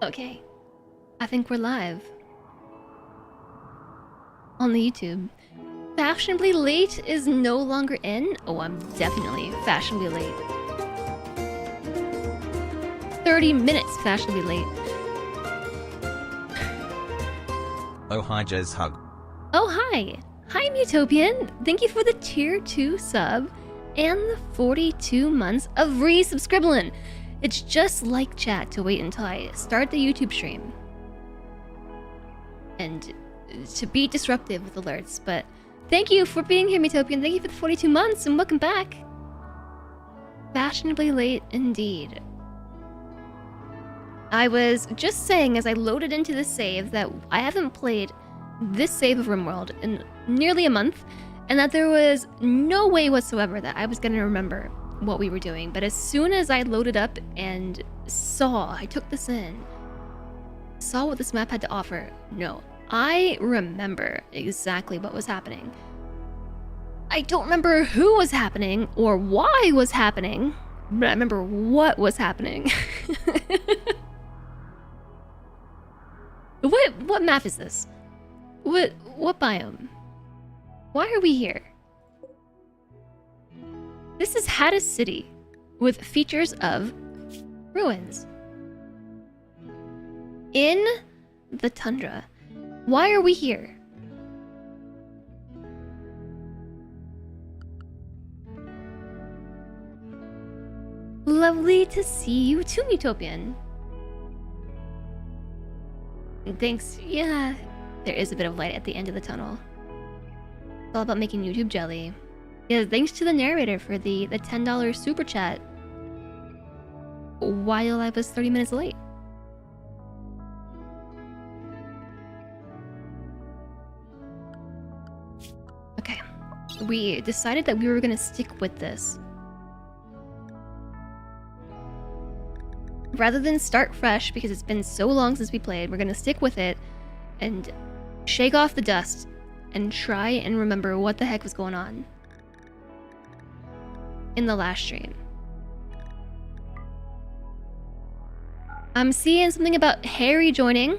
Okay, I think we're live on the YouTube. Fashionably late is no longer in. Oh, I'm definitely fashionably late. 30 minutes fashionably late. Woahhjess hug. Oh, hi. Hi, Mutopian. Thank you for the tier 2 sub and the 42 months of resubscribing. It's just like chat to wait until I start the YouTube stream and to be disruptive with alerts, but thank you for being here, Mutopian. Thank you for the 42 months and welcome back. Fashionably late indeed. I was just saying as I loaded into the save that I haven't played this save of RimWorld in nearly a month, and that there was no way whatsoever that I was going to remember what we were doing. But as soon as I loaded up and I took this in, saw what this map had to offer, no, I remember exactly what was happening. I don't remember who was happening or why was happening, but I remember what was happening. What map is this? What biome? Why are we here? This is Haddis City, with features of ruins. In the tundra. Why are we here? Lovely to see you too, Utopian. Thanks. Yeah, there is a bit of light at the end of the tunnel. It's all about making YouTube jelly. Yeah, thanks to the narrator for the $10 super chat while I was 30 minutes late. Okay, we decided that we were gonna stick with this. Rather than start fresh, because it's been so long since we played, we're gonna stick with it and shake off the dust and try and remember what the heck was going on in the last stream. I'm seeing something about Harry joining.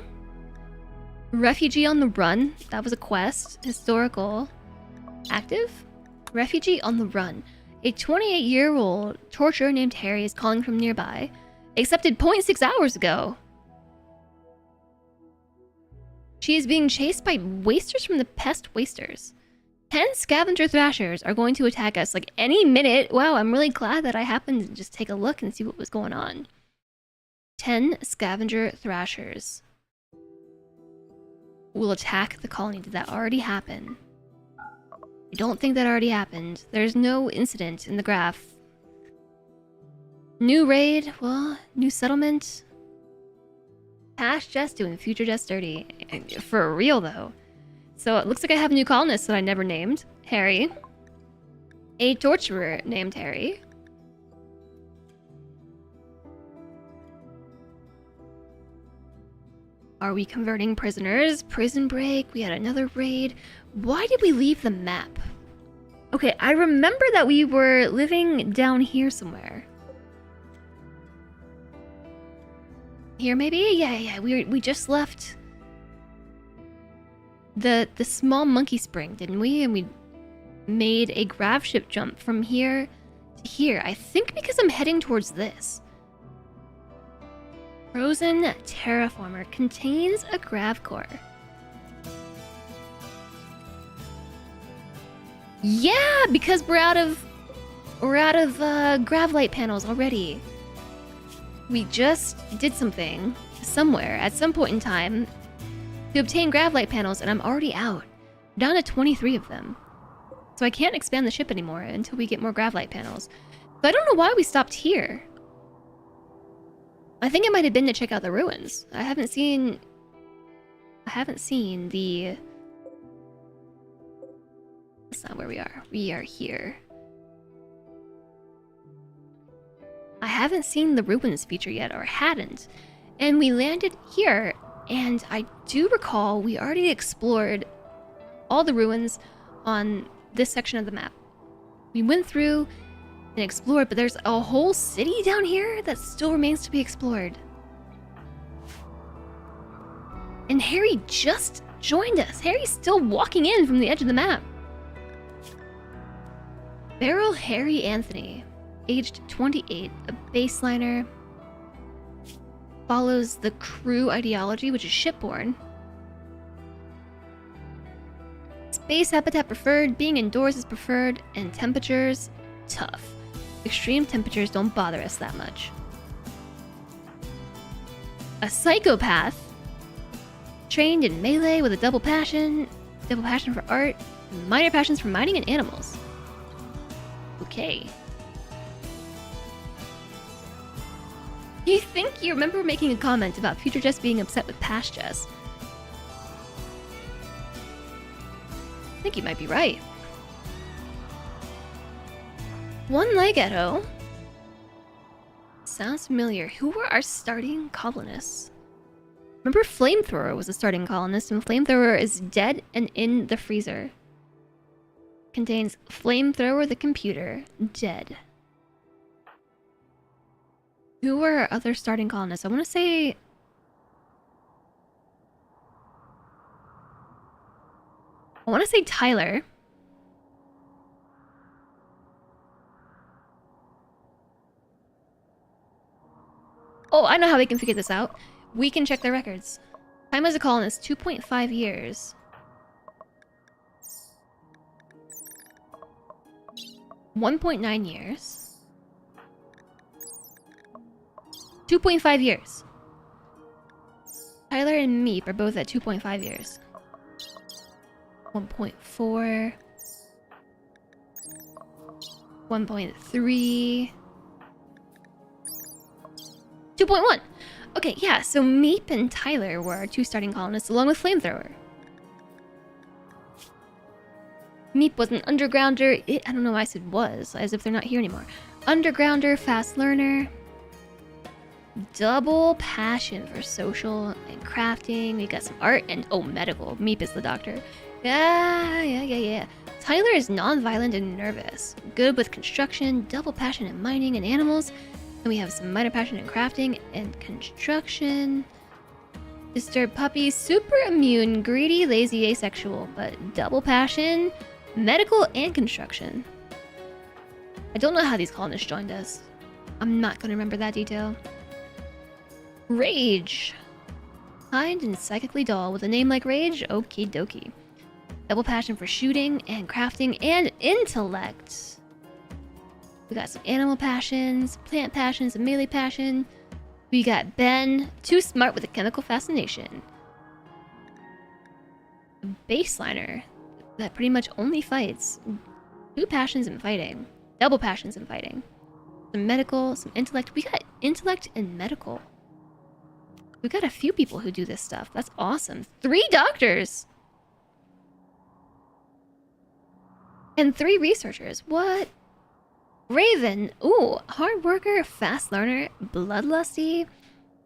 Refugee on the run. That was a quest. Historical. Active? Refugee on the run. A 28-year-old torturer named Harry is calling from nearby. Accepted 0.6 hours ago. She is being chased by wasters from the pest wasters. 10 scavenger thrashers are going to attack us like any minute. Wow, I'm really glad that I happened to just take a look and see what was going on. 10 scavenger thrashers will attack the colony. Did that already happen? I don't think that already happened. There's no incident in the graph. New raid, well, new settlement. Past Jess doing future Jess dirty. For real though. So it looks like I have a new colonist that I never named. Harry. A torturer named Harry. Are we converting prisoners? Prison break. We had another raid. Why did we leave the map? Okay, I remember that we were living down here somewhere. Here maybe? Yeah. We just left the small monkey spring, didn't we? And we made a grav ship jump from here to here. I think because I'm heading towards this. Frozen terraformer contains a grav core. Yeah, because we're out of gravlight panels already. We just did something somewhere at some point in time to obtain gravlight panels, and I'm already out. Down to 23 of them. So I can't expand the ship anymore until we get more gravlight panels. But I don't know why we stopped here. I think it might have been to check out the ruins. I haven't seen the... That's not where we are. We are here. I haven't seen the ruins feature yet, or hadn't. And we landed here, and I do recall we already explored all the ruins on this section of the map. We went through and explored, but there's a whole city down here that still remains to be explored. And Harry just joined us. Harry's still walking in from the edge of the map. Beryl Harry Anthony, aged 28, a baseliner. Follows the crew ideology, which is shipborne. Space habitat preferred, being indoors is preferred, and temperatures, tough. Extreme temperatures don't bother us that much. A psychopath, trained in melee with a double passion for art, and minor passions for mining and animals. Okay. You think you remember making a comment about future Jess being upset with past Jess? I think you might be right. One Legetto. Sounds familiar. Who were our starting colonists? Remember Flamethrower was a starting colonist, and Flamethrower is dead and in the freezer. Contains Flamethrower the computer, dead. Who were our other starting colonists? I want to say... Tyler. Oh, I know how we can figure this out. We can check their records. Time as a colonist, 2.5 years. 1.9 years. 2.5 years. Tyler and Meep are both at 2.5 years. 1.4. 1.3. 2.1. Okay, yeah, so Meep and Tyler were our two starting colonists along with Flamethrower. Meep was an undergrounder. I don't know why I said was, as if they're not here anymore. Undergrounder, fast learner. Double passion for social and crafting. We got some art and, oh, medical. Meep is the doctor. Yeah. Tyler is non-violent and nervous. Good with construction, double passion in mining and animals. And we have some minor passion in crafting and construction. Disturbed puppy, super immune, greedy, lazy, asexual, but double passion, medical, and construction. I don't know how these colonists joined us. I'm not going to remember that detail. Rage. Kind and psychically dull with a name like Rage, okie dokie. Double passion for shooting and crafting and intellect. We got some animal passions, plant passions, and melee passion. We got Ben, too smart with a chemical fascination. A baseliner that pretty much only fights. 2 passions in fighting. Double passions in fighting. Some medical, some intellect. We got intellect and medical. We got a few people who do this stuff. That's awesome. 3 doctors! And 3 researchers. What? Raven. Ooh, hard worker, fast learner, bloodlusty,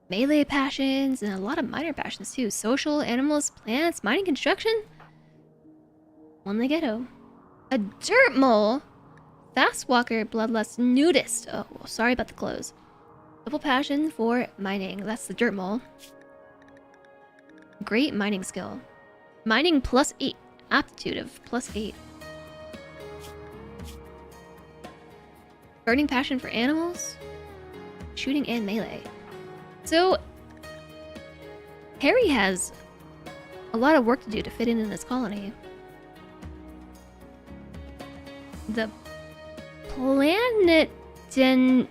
melee passions, and a lot of minor passions too. Social, animals, plants, mining, construction. One Legetto. A dirt mole. Fast walker, bloodlust, nudist. Oh, well, sorry about the clothes. Double passion for mining. That's the dirt mole. Great mining skill. Mining +8. Aptitude of +8. Burning passion for animals. Shooting and melee. So, Harry has a lot of work to do to fit in this colony. The planet Den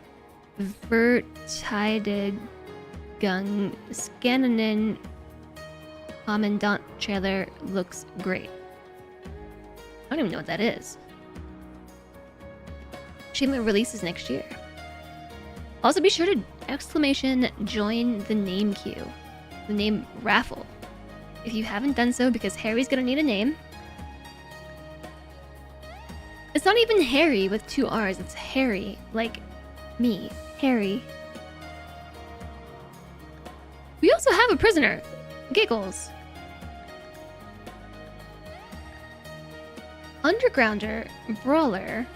Vertidegung Scannanen Commandant trailer looks great. I don't even know what that is. Achievement releases next year. Also be sure to join the name queue. The name raffle. If you haven't done so, because Harry's gonna need a name. It's not even Harry with 2 R's, it's Harry, like me, Harry. We also have a prisoner. Giggles. Undergrounder, brawler.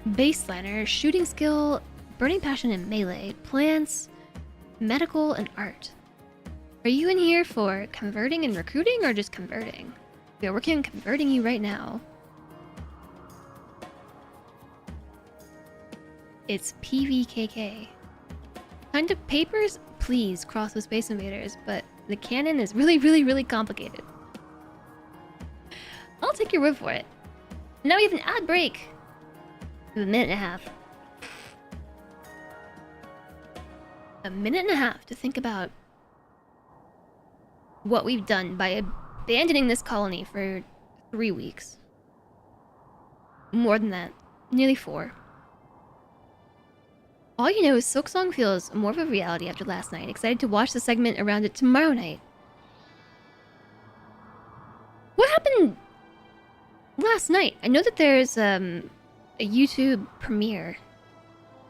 Baseliner, shooting skill, burning passion and melee, plants, medical, and art. Are you in here for converting and recruiting or just converting? We are working on converting you right now. It's PVKK. Kind of papers? Please cross with Space Invaders, but the canon is really complicated. I'll take your word for it. Now we have an ad break. We have a minute and a half. A minute and a half to think about what we've done by abandoning this colony for 3 weeks. More than that. Nearly 4. All you know is Silksong feels more of a reality after last night. Excited to watch the segment around it tomorrow night. What happened last night? I know that there's a YouTube premiere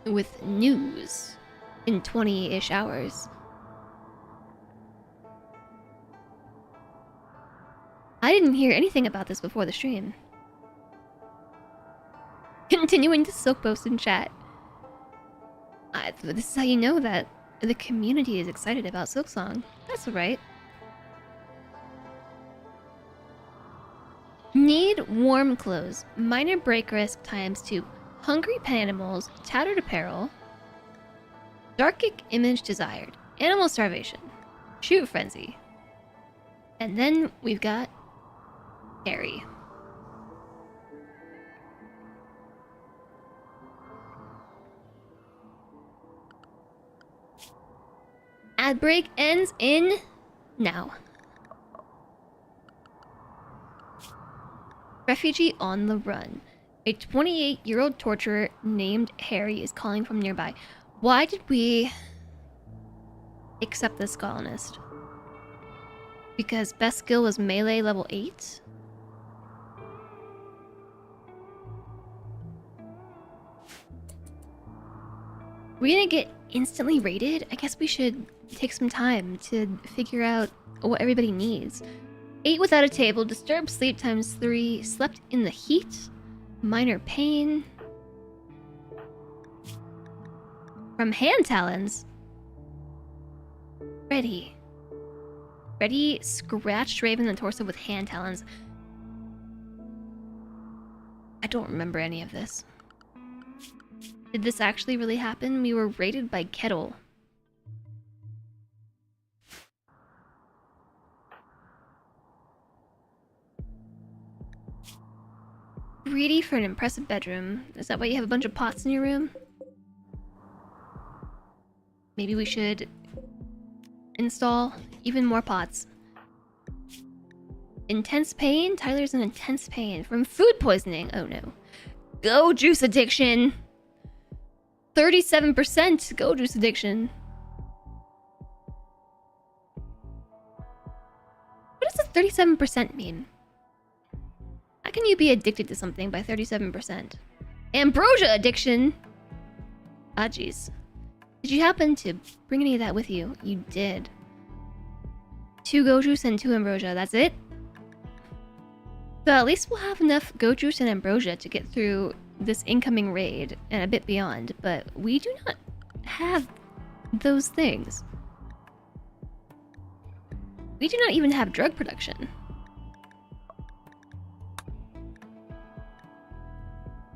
with news in 20-ish hours. I didn't hear anything about this before the stream. Continuing to silk post in chat. This is how you know that the community is excited about Silksong. That's right. Need warm clothes. Minor break risk times 2. Hungry pet animals. Tattered apparel. Darkic image desired. Animal starvation. Shoot frenzy. And then we've got Harry. Ad break ends in now. Refugee on the run. A 28-year-old torturer named Harry is calling from nearby. Why did we accept this colonist? Because best skill was melee level 8? We're gonna get instantly rated? I guess we should take some time to figure out what everybody needs. 8 without a table, disturbed sleep times 3, slept in the heat, minor pain. From hand talons. Ready. Ready, scratched Raven in the torso with hand talons. I don't remember any of this. Did this actually really happen? We were raided by Kettle. Greedy for an impressive bedroom. Is that why you have a bunch of pots in your room? Maybe we should install even more pots. Intense pain? Tyler's in intense pain from food poisoning. Oh no. Go juice addiction! 37% go juice addiction. What does the 37% mean? How can you be addicted to something by 37%? Ambrosia addiction! Ah, jeez. Did you happen to bring any of that with you? You did. 2 go juice and 2 ambrosia, that's it? So at least we'll have enough go juice and ambrosia to get through this incoming raid and a bit beyond, but we do not have those things. We do not even have drug production.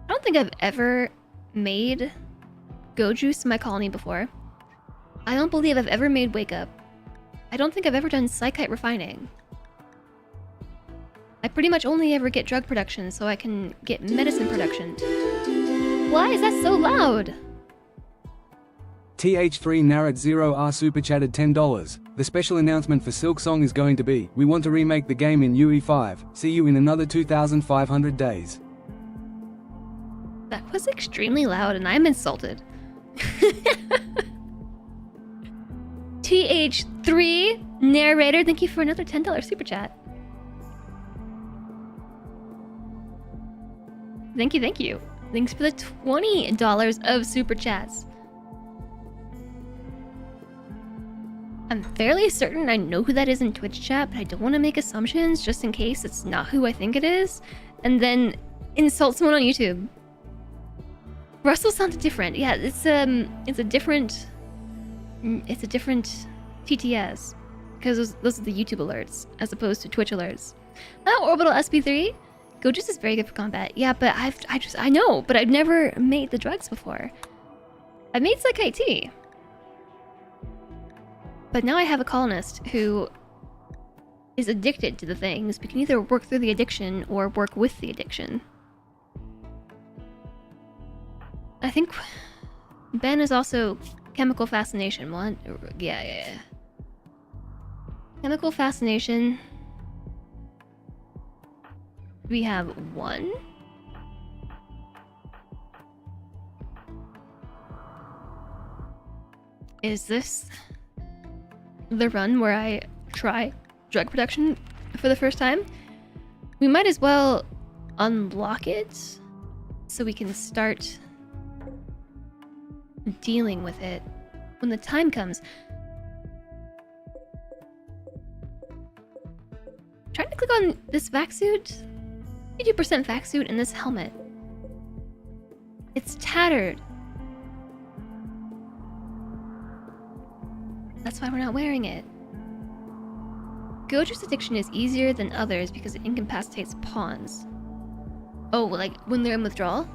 I don't think I've ever made go juice in my colony before. I don't believe I've ever made wake up. I don't think I've ever done psychite refining. I pretty much only ever get drug production so I can get medicine production. Why is that so loud? TH3 Narrat 0R super chatted $10. The special announcement for Silksong is going to be, we want to remake the game in UE5. See you in another 2,500 days. That was extremely loud and I'm insulted. TH3 narrator, thank you for another $10 super chat. Thank you, thank you. Thanks for the $20 of super chats. I'm fairly certain I know who that is in Twitch chat, but I don't want to make assumptions just in case it's not who I think it is, and then insult someone on YouTube. Russell sounded different. Yeah, it's a different TTS. because those are the YouTube alerts as opposed to Twitch alerts. Orbital SP3. Go juice is very good for combat. Yeah, but I know, but I've never made the drugs before. I made Sekai tea. But now I have a colonist who is addicted to the things. We can either work through the addiction or work with the addiction. I think Ben is also chemical fascination. One, yeah. Chemical fascination. We have 1. Is this the run where I try drug production for the first time? We might as well unlock it so we can start dealing with it when the time comes. Trying to click on this vac suit. 52% vac suit and this helmet. It's tattered. That's why we're not wearing it. Goju's addiction is easier than others because it incapacitates pawns. Oh, like when they're in withdrawal?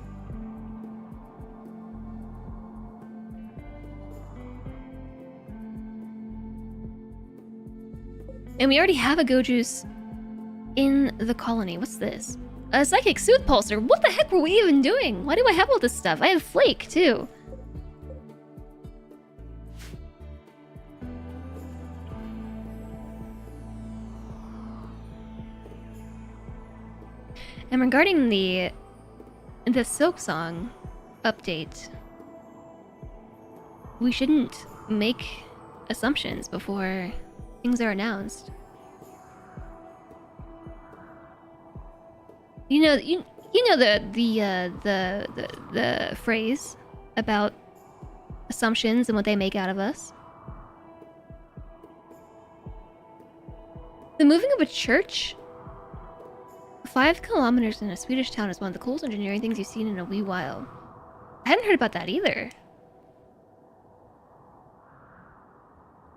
And we already have a Goju's in the colony. What's this? A psychic sooth pulsar. What the heck were we even doing? Why do I have all this stuff? I have Flake too. And regarding the Silk Song update, we shouldn't make assumptions before things are announced. You know the phrase about assumptions and what they make out of us. The moving of a church 5 kilometers in a Swedish town is one of the coolest engineering things you've seen in a wee while. I hadn't heard about that either.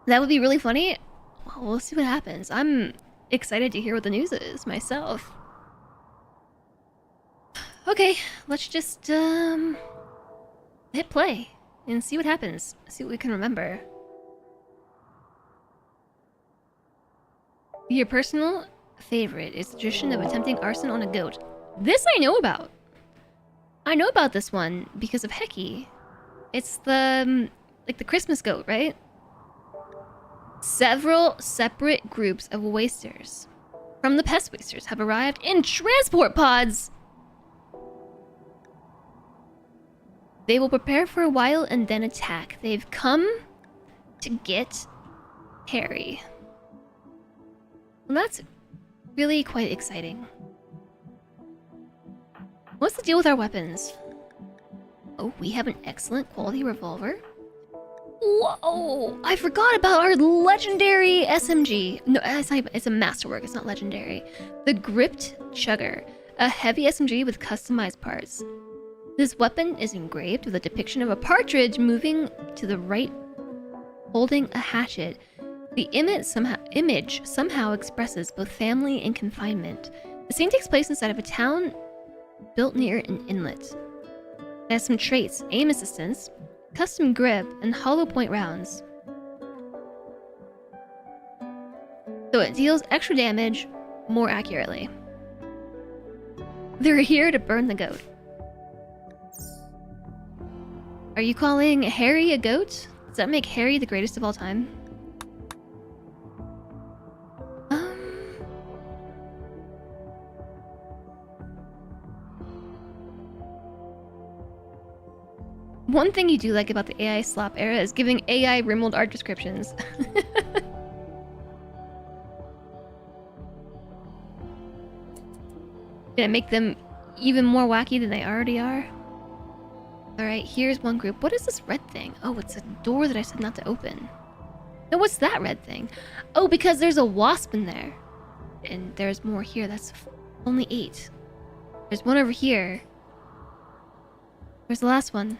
That would be really funny. Well, we'll see what happens. I'm excited to hear what the news is myself. Okay, let's just hit play and see what happens. See what we can remember. Your personal favorite is the tradition of attempting arson on a goat. This I know about. I know about this one because of Heki. It's the like the Christmas goat, right? Several separate groups of wasters from the pest wasters have arrived in transport pods. They will prepare for a while and then attack. They've come to get Harry. Well, that's really quite exciting. What's the deal with our weapons? Oh, we have an excellent quality revolver. Whoa! I forgot about our legendary SMG. No, it's a masterwork. It's not legendary. The Gripped Chugger, a heavy SMG with customized parts. This weapon is engraved with a depiction of a partridge moving to the right, holding a hatchet. The image somehow expresses both family and confinement. The scene takes place inside of a town built near an inlet. It has some traits: aim assistance, custom grip, and hollow point rounds. So it deals extra damage more accurately. They're here to burn the goat. Are you calling Harry a goat? Does that make Harry the greatest of all time? One thing you do like about the AI slop era is giving AI RimWorld art descriptions. Gonna make them even more wacky than they already are. Alright, here's one group. What is this red thing? Oh, it's a door that I said not to open. No, what's that red thing? Oh, because there's a wasp in there. And there's more here. That's only 8. There's one over here. Where's the last one?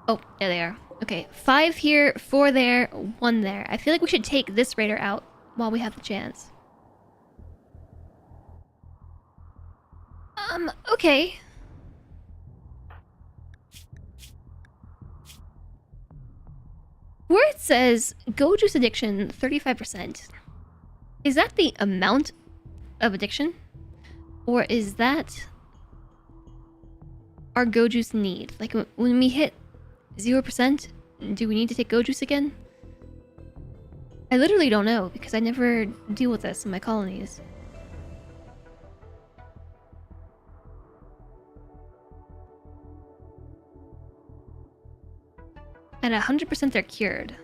Oh, there they are. Okay, 5 here, 4 there, 1 there. I feel like we should take this raider out while we have the chance. Okay. Where it says go juice addiction 35%, is that the amount of addiction? Or is that our go juice need? Like when we hit 0%, do we need to take go juice again? I literally don't know because I never deal with this in my colonies. At 100% they're cured.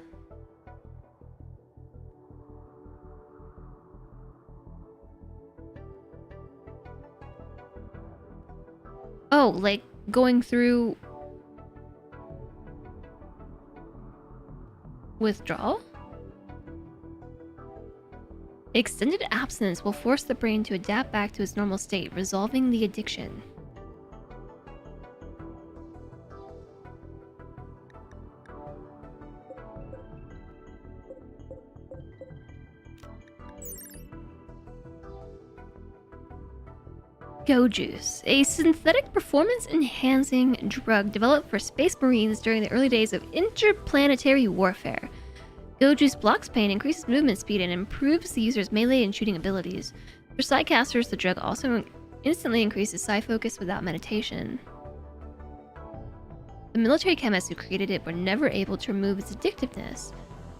Oh, like going through withdrawal? Extended abstinence will force the brain to adapt back to its normal state, resolving the addiction. Go Juice, a synthetic performance-enhancing drug developed for space marines during the early days of interplanetary warfare. Go Juice blocks pain, increases movement speed, and improves the user's melee and shooting abilities. For Psycasters, the drug also instantly increases psi focus without meditation. The military chemists who created it were never able to remove its addictiveness.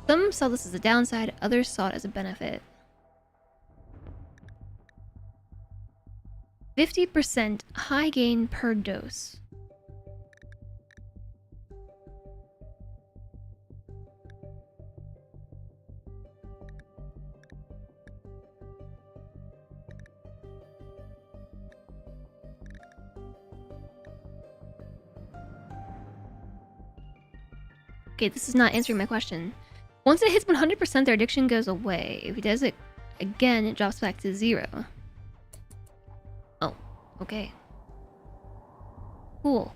Some saw this as a downside, others saw it as a benefit. 50% high gain per dose. Okay, this is not answering my question. Once it hits 100%, their addiction goes away. If he does it again, it drops back to 0. Oh, okay. Cool.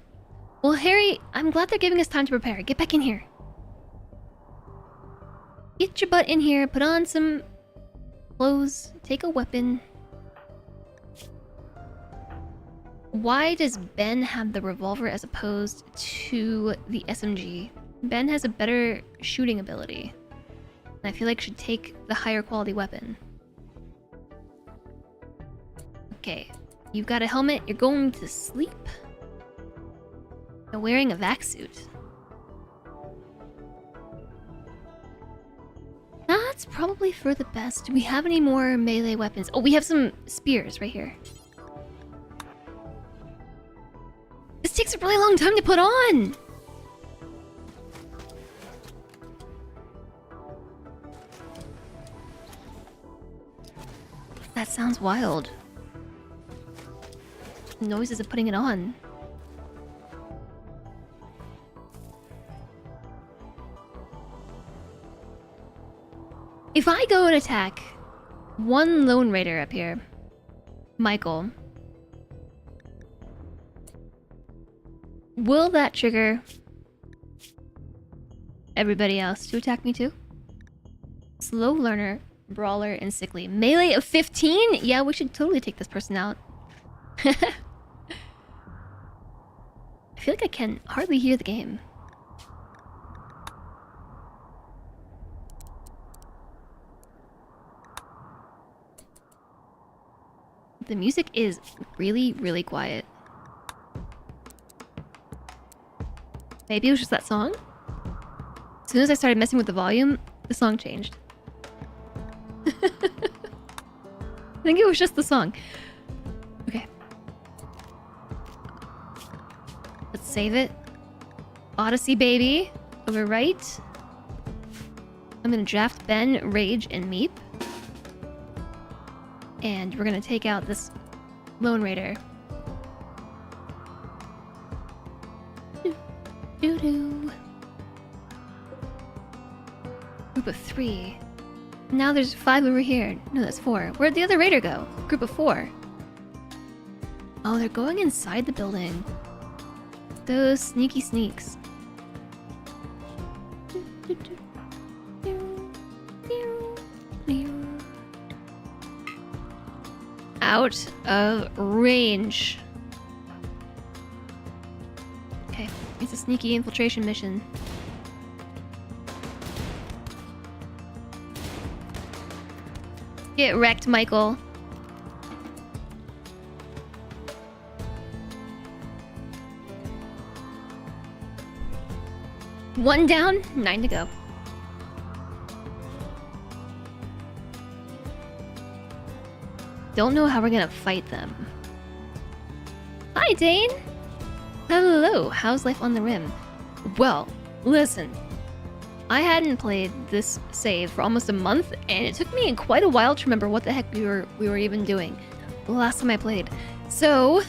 Well, Harry, I'm glad they're giving us time to prepare. Get back in here. Get your butt in here, put on some clothes, take a weapon. Why does Ben have the revolver as opposed to the SMG? Ben has a better shooting ability. And I feel like should take the higher quality weapon. Okay, you've got a helmet, you're going to sleep. You're wearing a vac suit. That's probably for the best. Do we have any more melee weapons? Oh, we have some spears right here. This takes a really long time to put on! That sounds wild. The noises of putting it on. If I go and attack one Lone Raider up here, Michael, will that trigger everybody else to attack me too? Slow learner, brawler, and sickly. Melee of 15? Yeah, we should totally take this person out. I feel like I can hardly hear the game. The music is really, really quiet. Maybe it was just that song? As soon as I started messing with the volume, the song changed. I think it was just the song. Okay. Let's save it. Odyssey, baby. Over right. I'm gonna draft Ben, Rage, and Meep. And we're gonna take out this Lone Raider. Doo-doo. Group of 3. Now there's 5 over here. No, that's 4. Where'd the other raider go? Group of 4. Oh, they're going inside the building. Those sneaky sneaks. Out of range. Okay, it's a sneaky infiltration mission. Get wrecked, Michael. One down, 9 to go. Don't know how we're gonna fight them. Hi, Dane! Hello, how's life on the rim? Well, listen. I hadn't played this save for almost a month, and it took me quite a while to remember what the heck we were even doing the last time I played. So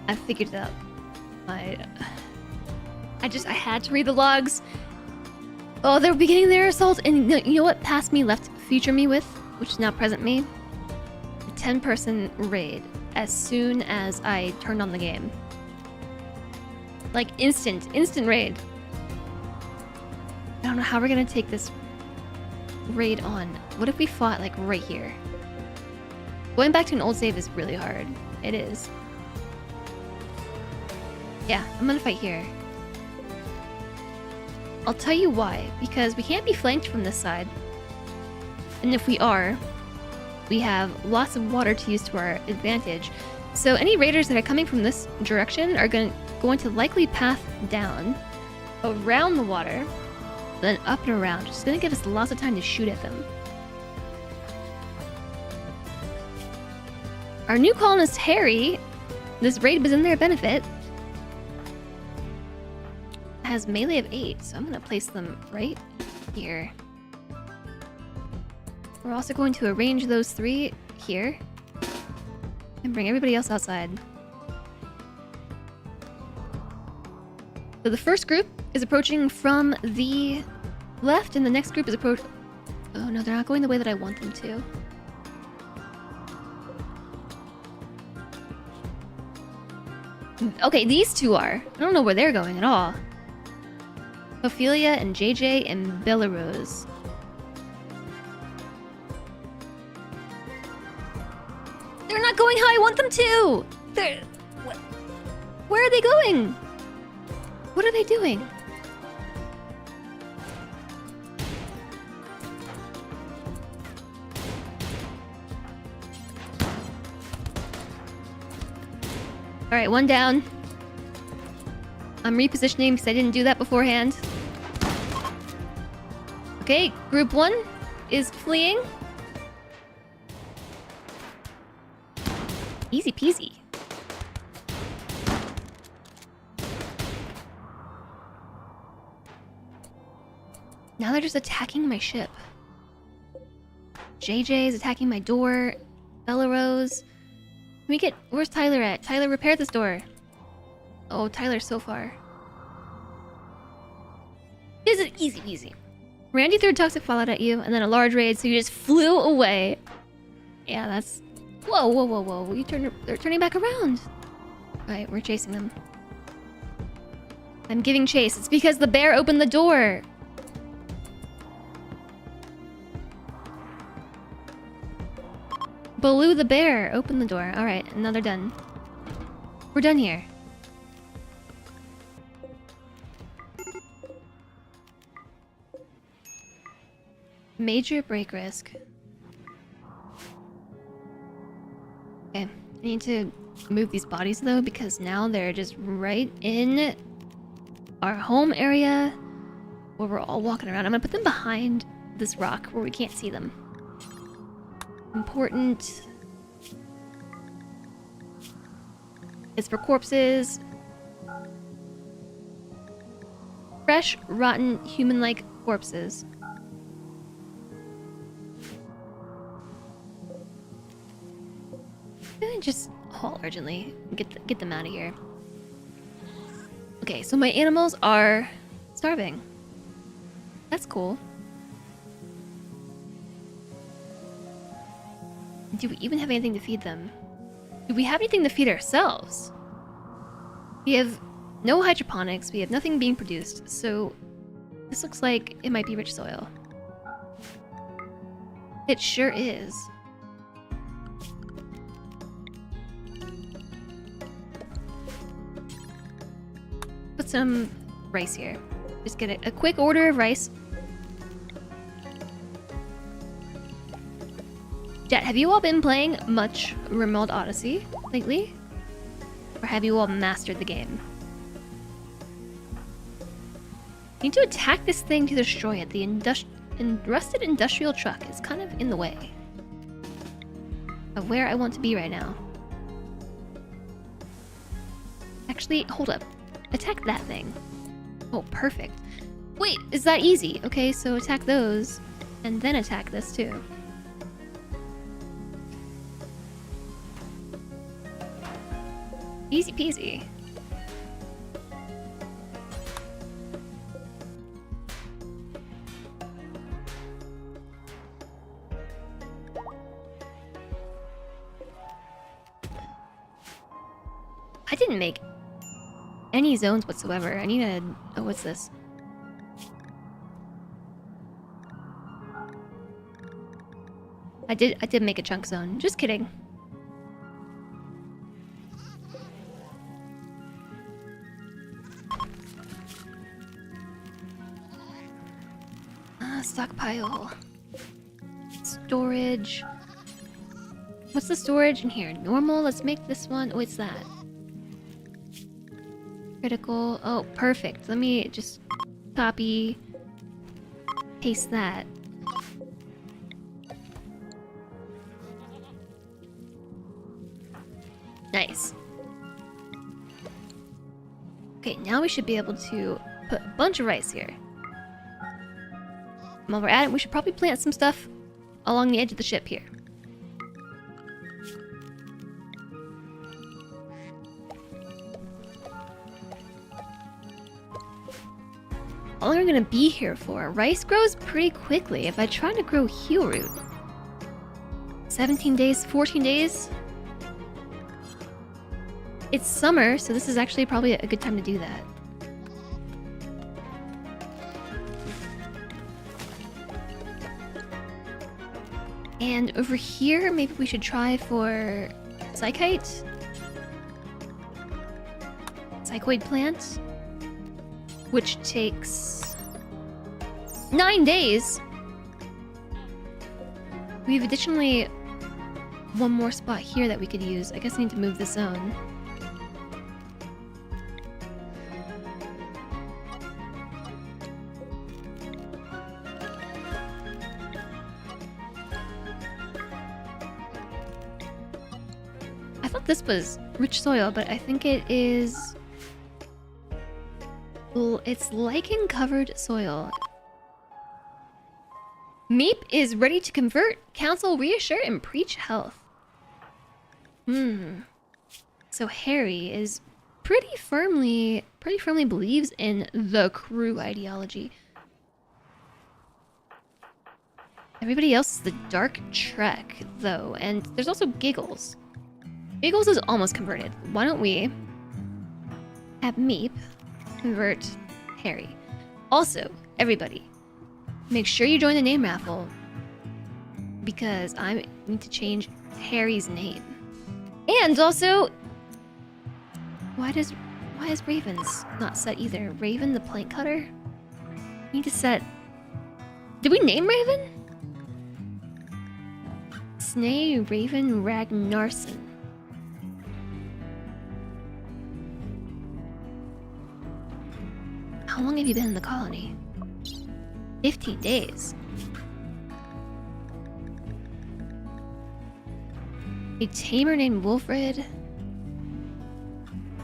I figured it out. I had to read the logs. Oh, they're beginning their assault, and you know what past me left future me with, which is now present me? A 10-person raid as soon as I turned on the game. Like instant raid. I don't know how we're gonna take this raid on. What if we fought like right here? Going back to an old save is really hard. It is. Yeah, I'm gonna fight here. I'll tell you why. Because we can't be flanked from this side. And if we are, we have lots of water to use to our advantage. So any raiders that are coming from this direction are going to likely path down, around the water, then up and around. It's going to give us lots of time to shoot at them. Our new colonist, Harry, this raid was in their benefit, has melee of 8, so I'm going to place them right here. We're also going to arrange those 3 here and bring everybody else outside. So the first group is approaching from the left, and the next group is Oh no, they're not going the way that I want them to. Okay, these two are. I don't know where they're going at all. Ophelia and JJ and Belarus. They're not going how I want them to! Where are they going? What are they doing? Alright, one down. I'm repositioning because I didn't do that beforehand. Okay, group 1 is fleeing. Easy peasy. Now they're just attacking my ship. JJ is attacking my door. Belarus. Where's Tyler at? Tyler, repair this door. Oh, Tyler's so far. Is it easy peasy? Randy threw a toxic fallout at you, and then a large raid, so you just flew away. Yeah, that's... Whoa, whoa, whoa, whoa. They're turning back around. Alright, we're chasing them. I'm giving chase. It's because the bear opened the door. Baloo the bear opened the door. Alright, another done. We're done here. Major break risk. Okay, I need to move these bodies though, because now they're just right in our home area where we're all walking around. I'm gonna put them behind this rock where we can't see them. Important. It's for corpses. Fresh, rotten, human-like corpses. Just haul urgently. Get them out of here. Okay, so my animals are starving. That's cool. Do we even have anything to feed them? Do we have anything to feed ourselves? We have no hydroponics. We have nothing being produced. So this looks like it might be rich soil. It sure is. Put some rice here. Just get a quick order of rice. Jet, have you all been playing much RimWorld Odyssey lately? Or have you all mastered the game? You need to attack this thing to destroy it. The rusted industrial truck is kind of in the way of where I want to be right now. Actually, hold up. Attack that thing. Oh, perfect. Wait, is that easy? Okay, so attack those, and then attack this too. Easy peasy. I didn't make any zones whatsoever. I need a... Oh, what's this? I did make a chunk zone. Just kidding. Stockpile. Storage. What's the storage in here? Normal? Let's make this one. Oh, it's that. Critical. Oh, perfect. Let me just copy, paste that. Nice. Okay, now we should be able to put a bunch of rice here. While we're at it, we should probably plant some stuff along the edge of the ship here. How long are we gonna be here for? Rice grows pretty quickly. If I try to grow heel root, 17 days, 14 days. It's summer, so this is actually probably a good time to do that. And over here, maybe we should try for psychite. Psychoid plant. Which takes 9 days. We have additionally one more spot here that we could use. I guess I need to move the zone. I thought this was rich soil, but I think it is... It's lichen covered soil. Meep is ready to convert, counsel, reassure, and preach health. So Harry is pretty firmly believes in the crew ideology. Everybody else is the dark trek, though, and there's also Giggles. Giggles is almost converted. Why don't we have Meep convert Harry? Also, everybody, make sure you join the name raffle because I need to change Harry's name. And also, why is Raven's not set either? Raven the plank cutter? We need to set... Did we name Raven? Snay Raven Ragnarsson. How long have you been in the colony? 15 days. A tamer named Wolfred.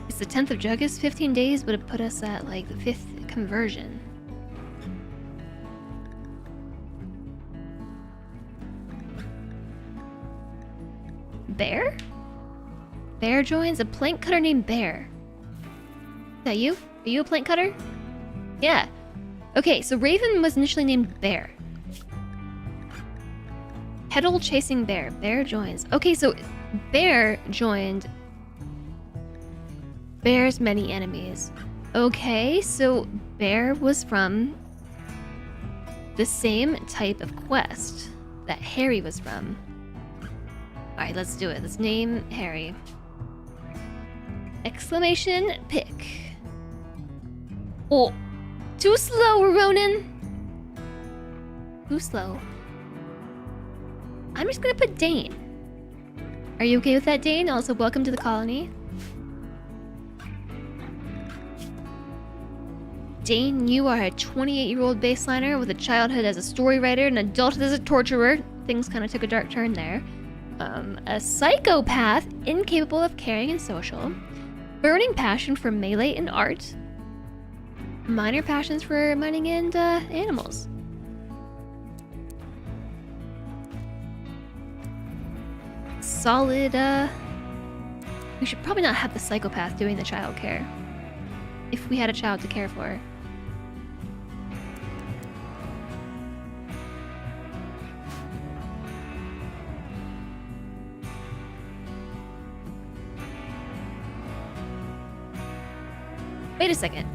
It's the 10th of Jugus. 15 days would have put us at like the 5th conversion. Bear? Bear joins a plank cutter named Bear. Is that you? Are you a plank cutter? Yeah. Okay, so Raven was initially named Bear. Kettle chasing Bear. Bear joins. Okay, so Bear joined Bear's many enemies. Okay, so Bear was from the same type of quest that Harry was from. Alright, let's do it. Let's name Harry. Exclamation pick. Oh, too slow, Ronan. Too slow. I'm just gonna put Dane. Are you okay with that, Dane? Also, welcome to the colony. Dane, you are a 28-year-old baseliner with a childhood as a story writer, an adulthood as a torturer. Things kind of took a dark turn there. A psychopath, incapable of caring and social. Burning passion for melee and art. Minor passions for mining and animals. Solid, we should probably not have the psychopath doing the child care. If we had a child to care for. Wait a second.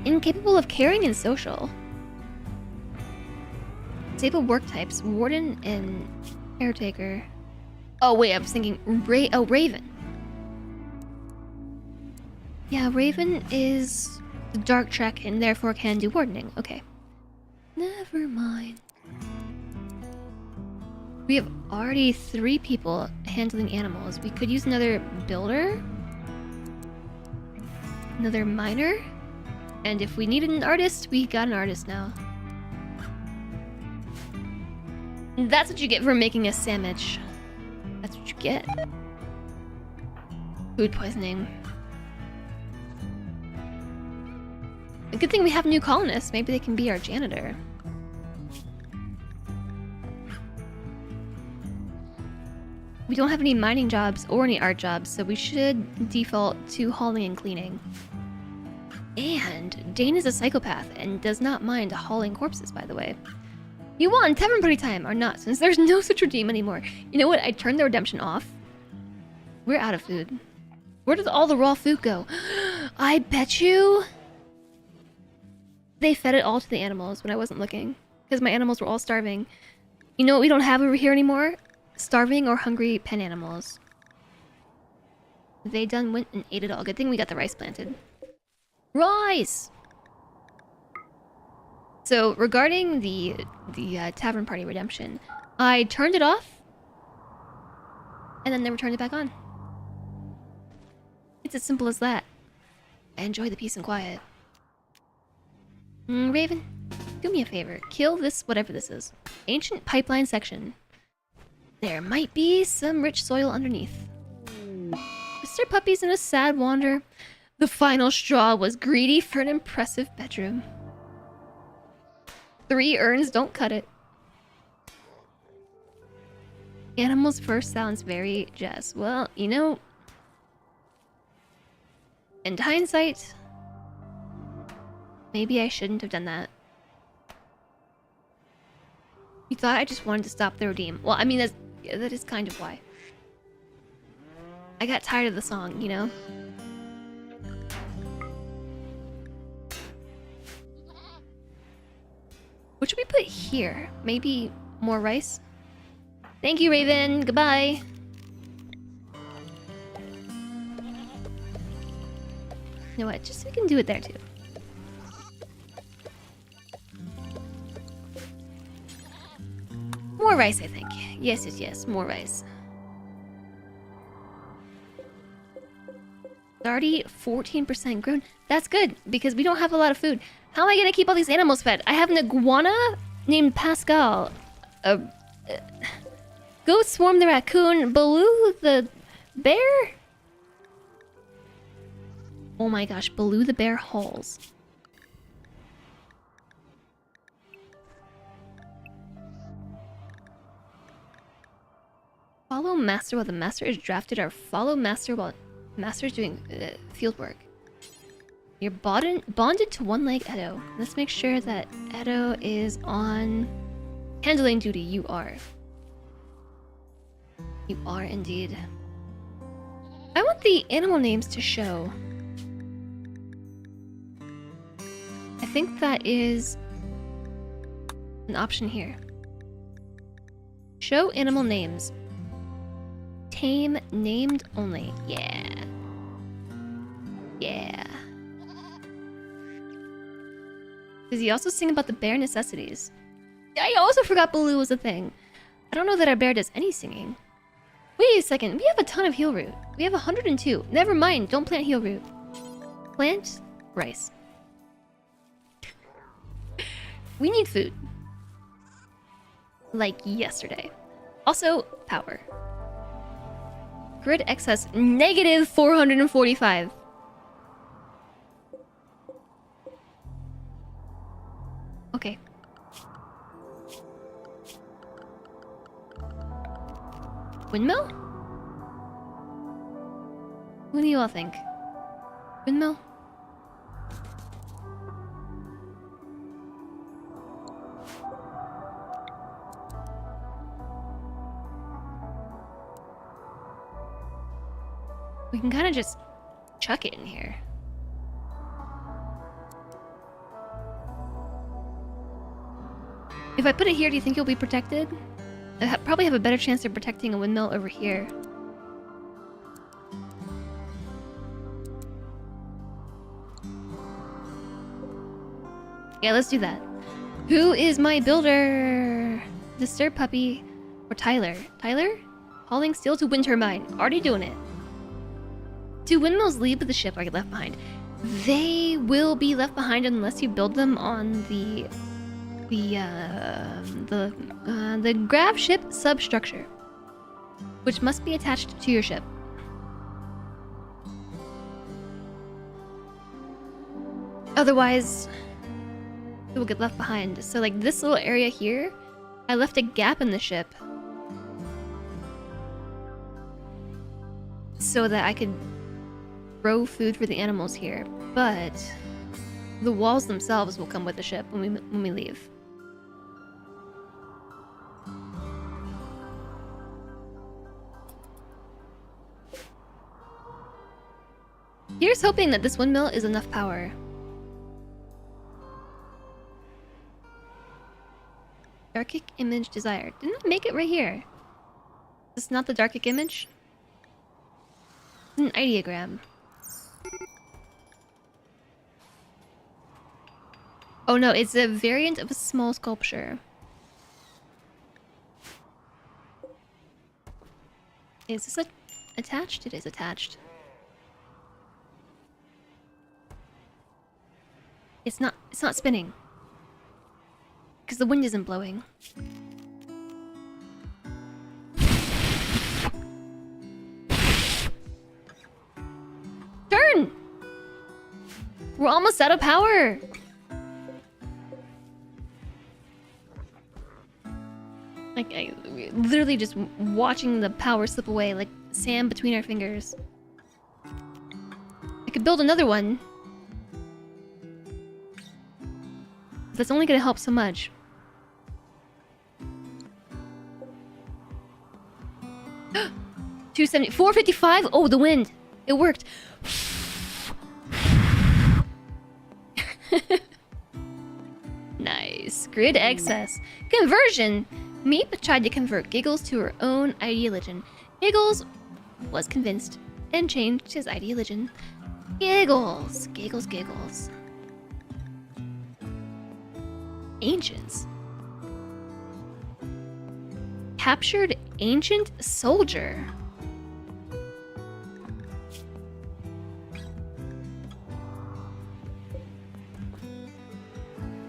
Incapable of caring and social. Disabled work types, warden and caretaker. Oh wait, I was thinking Raven. Yeah, Raven is the dark trek and therefore can do wardening. Okay. Never mind. We have already 3 people handling animals. We could use another builder. Another miner. And if we needed an artist, we got an artist now. That's what you get for making a sandwich. That's what you get. Food poisoning. A good thing we have new colonists. Maybe they can be our janitor. We don't have any mining jobs or any art jobs, so we should default to hauling and cleaning. And Dane is a psychopath and does not mind hauling corpses, by the way. You won tavern party time or not, since there's no such redeem anymore. You know what? I turned the redemption off. We're out of food. Where did all the raw food go? I bet you they fed it all to the animals when I wasn't looking, because my animals were all starving. You know what we don't have over here anymore? Starving or hungry pen animals. They done went and ate it all. Good thing we got the rice planted. Rice! So regarding the tavern party redemption, I turned it off and then never turned it back on. It's as simple as that. I enjoy the peace and quiet. Raven, do me a favor. Kill this, whatever this is. Ancient pipeline section. There might be some rich soil underneath. Mr. Puppy's in a sad wander. The final straw was greedy for an impressive bedroom. 3 urns don't cut it. Animals first sounds very Jess. Well, you know, in hindsight, maybe I shouldn't have done that. You thought I just wanted to stop the redeem. Well, I mean, that is kind of why. I got tired of the song, you know? What should we put here? Maybe more rice? Thank you, Raven. Goodbye. You know what? Just so we can do it there, too. More rice, I think. Yes, yes, yes. More rice. Already 14% grown. That's good, because we don't have a lot of food. How am I gonna keep all these animals fed? I have an iguana named Pascal. Goat Swarm the raccoon. Baloo the bear? Oh my gosh, Baloo the bear hauls. Follow master while the master is drafted, or follow master while master is doing field work. You're bonded to one leg Edo. Let's make sure that Edo is on handling duty. You are. You are indeed. I want the animal names to show. think that is an option here. Show animal names. Tame named only. Yeah. Yeah. Does he also sing about the bare necessities? I also forgot Baloo was a thing. I don't know that our bear does any singing. Wait a second, we have a ton of heal root. We have 102. Never mind, don't plant heal root. Plant rice. We need food. Like yesterday. Also, power. Grid excess negative 445. Okay. Windmill? What do you all think? Windmill? We can kind of just chuck it in here. If I put it here, do you think you'll be protected? I probably have a better chance of protecting a windmill over here. Yeah, let's do that. Who is my builder? Disturb Puppy or Tyler? Tyler? Hauling steel to wind turbine. Already doing it. Do windmills leave the ship or get left behind? They will be left behind unless you build them on the grav ship substructure, which must be attached to your ship. Otherwise, it will get left behind. So like this little area here, I left a gap in the ship so that I could grow food for the animals here, but the walls themselves will come with the ship when we leave. Here's hoping that this windmill is enough power. Darkic image desired. Didn't I make it right here? Is this not the Darkic image? It's an ideogram. Oh no, it's a variant of a small sculpture. Is this attached? It is attached. It's not spinning. Because the wind isn't blowing. Turn! We're almost out of power! Like, literally just watching the power slip away like sand between our fingers. I could build another one. That's only gonna help so much. $270, $455. Oh, the wind! It worked. Nice. Grid excess. Conversion. Meep tried to convert Giggles to her own ideology. Giggles was convinced and changed his ideology. Giggles. Giggles, giggles. Ancients. Captured ancient soldier.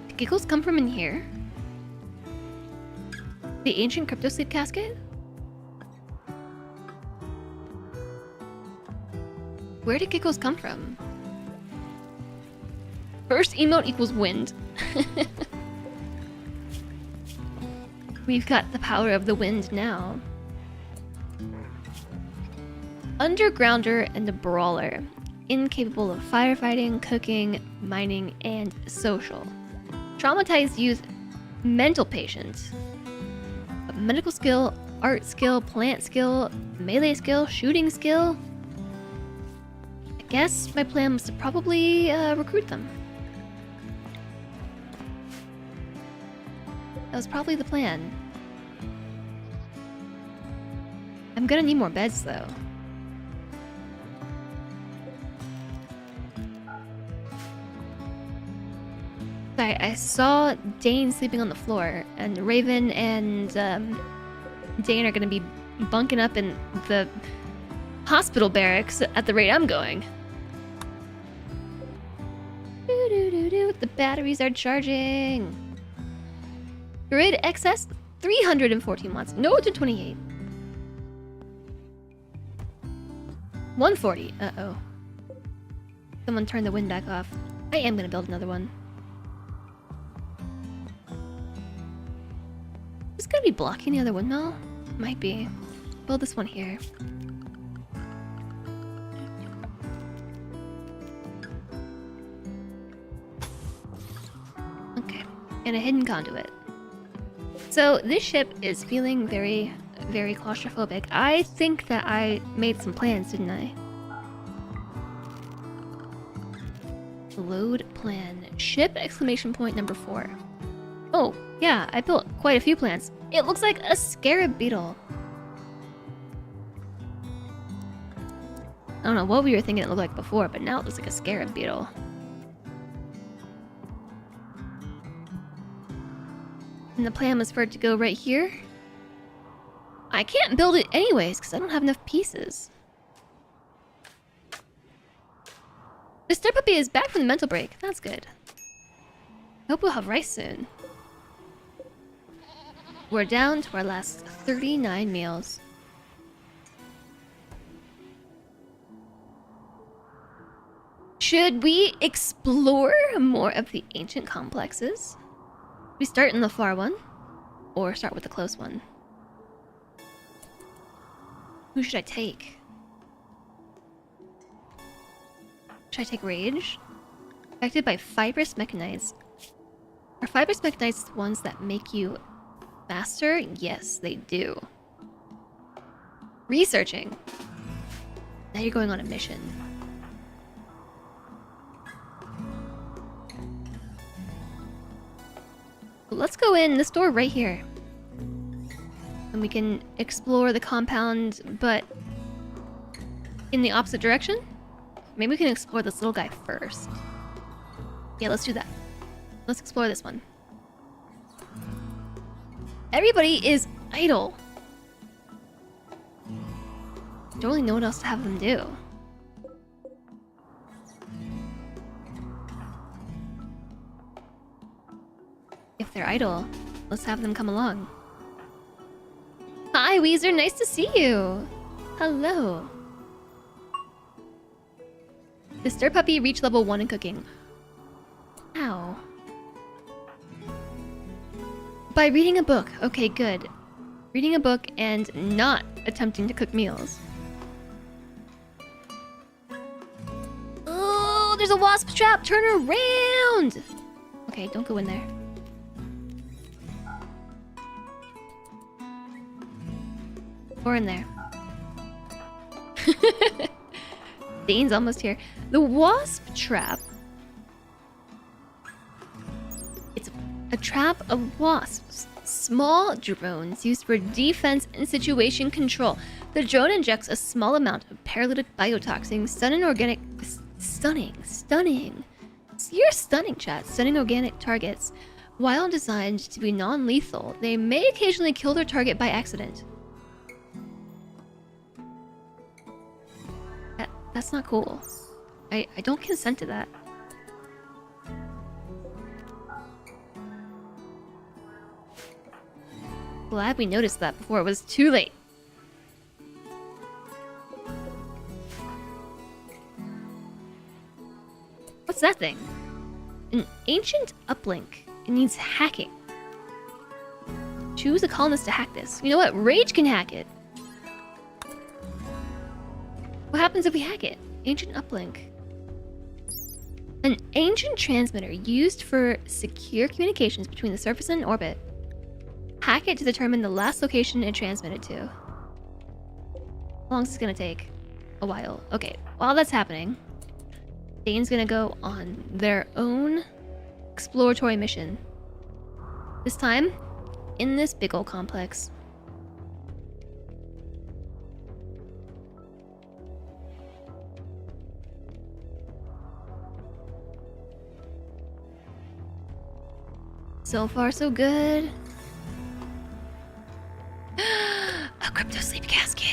Did Giggles come from in here? The ancient crypto sleep casket? Where did Giggles come from? First emote equals wind. We've got the power of the wind now. Undergrounder and a brawler. Incapable of firefighting, cooking, mining, and social. Traumatized youth, mental patient. Medical skill, art skill, plant skill, melee skill, shooting skill. I guess my plan was to probably recruit them. was probably the plan. I'm gonna need more beds, though. I saw Dane sleeping on the floor, and Raven and Dane are gonna be bunking up in the hospital barracks at the rate I'm going. The batteries are charging. Grid excess 314 watts. No to 28. 140. Uh-oh. Someone turned the wind back off. I am gonna build another one. Is this gonna be blocking the other windmill? Might be. Build this one here. Okay. And a hidden conduit. So this ship is feeling very, very claustrophobic. I think that I made some plans, didn't I? Load plan. Ship exclamation point number 4. Oh, yeah, I built quite a few plans. It looks like a scarab beetle. I don't know what we were thinking it looked like before, but now it looks like a scarab beetle. And the plan was for it to go right here. I can't build it anyways, because I don't have enough pieces. The stir puppy is back from the mental break. That's good. I hope we'll have rice soon. We're down to our last 39 meals. Should we explore more of the ancient complexes? We start in the far one, or start with the close one? Who should I take? Should I take Rage? Affected by fibrous mechanites. Are fibrous mechanites the ones that make you faster? Yes, they do. Researching. Now you're going on a mission. Let's go in this door right here. And we can explore the compound, but in the opposite direction? Maybe we can explore this little guy first. Yeah, let's do that. Let's explore this one. Everybody is idle. Don't really know what else to have them do. If they're idle, let's have them come along. Hi, Weezer, nice to see you. Hello. The stir puppy reached level 1 in cooking. Ow. By reading a book. Okay, good. Reading a book and not attempting to cook meals. Oh, there's a wasp trap. Turn around. Okay, don't go in there. Or in there. Dane's almost here. The wasp trap. It's a trap of wasps. Small drones used for defense and situation control. The drone injects a small amount of paralytic biotoxin, stunning organic... Stunning. You're stunning, chat. Stunning organic targets. While designed to be non-lethal, they may occasionally kill their target by accident. That's not cool. I don't consent to that. Glad we noticed that before it was too late. What's that thing? An ancient uplink. It needs hacking. Choose a colonist to hack this. You know what? Rage can hack it. What happens if we hack it? Ancient uplink. An ancient transmitter used for secure communications between the surface and orbit. Hack it to determine the last location it transmitted to. How long is this gonna take? A while. Okay, while that's happening, Dane's gonna go on their own exploratory mission. This time, in this big old complex. So far, so good. A crypto sleep casket.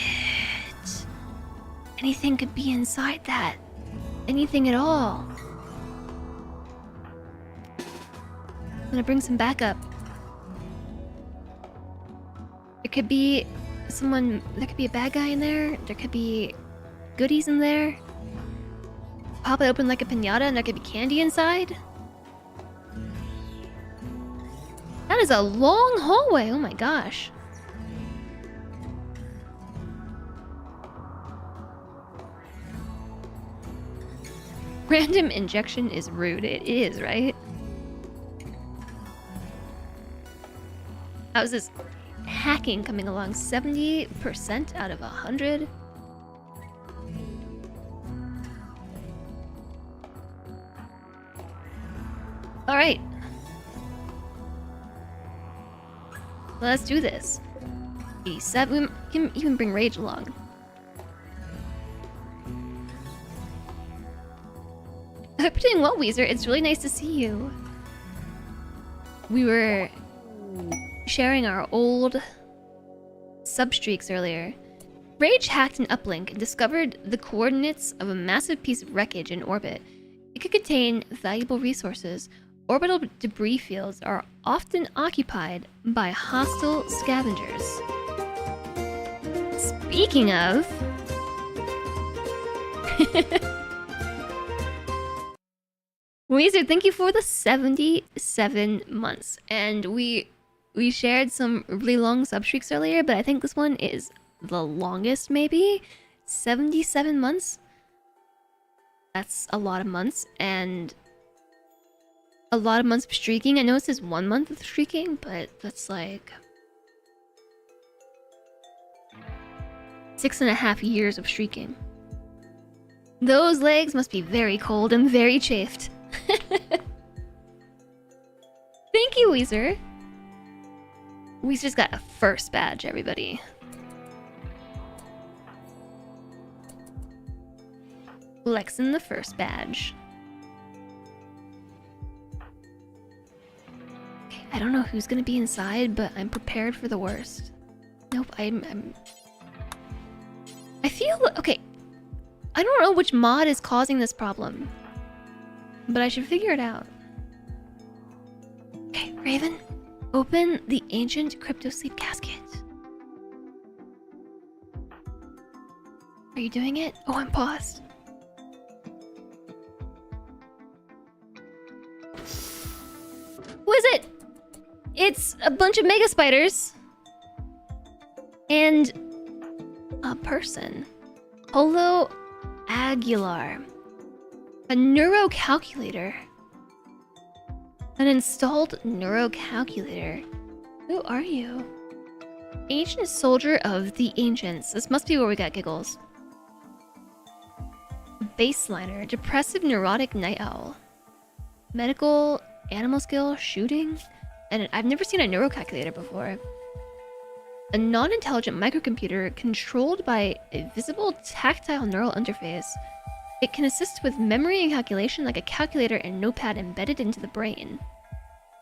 Anything could be inside that. Anything at all. I'm gonna bring some backup. There could be someone, there could be a bad guy in there. There could be goodies in there. Pop it open like a piñata and there could be candy inside. That is a long hallway, oh my gosh. Random injection is rude. It is, right? How's this hacking coming along? 70% out of 100? Alright. Let's do this. 87. We can even bring Rage along. I'm doing well, Weezer. It's really nice to see you. We were sharing our old substreaks earlier. Rage hacked an uplink and discovered the coordinates of a massive piece of wreckage in orbit. It could contain valuable resources. Orbital debris fields are often occupied by hostile scavengers. Speaking of... Weezer, thank you for the 77 months. And we shared some really long substreaks earlier, but I think this one is the longest, maybe? 77 months? That's a lot of months, and a lot of months of streaking. I know it says 1 month of streaking, but that's like 6.5 years of streaking. Those legs must be very cold and very chafed. Thank you, Weezer. Weezer's got a first badge, everybody. Flexing the first badge. Okay, I don't know who's gonna be inside, but I'm prepared for the worst. Nope, I feel... Okay. I don't know which mod is causing this problem, but I should figure it out. Okay, Raven, open the ancient crypto sleep casket. Are you doing it? Oh, I'm paused. Who is it? It's a bunch of mega spiders. And a person. Polo Aguilar. A neurocalculator. An installed neurocalculator. Who are you? Ancient soldier of the ancients. This must be where we got giggles. Baseliner. Depressive neurotic night owl. Medical animal skill shooting. And I've never seen a neurocalculator before. A non-intelligent microcomputer controlled by a visible tactile neural interface. It can assist with memory and calculation like a calculator and notepad embedded into the brain.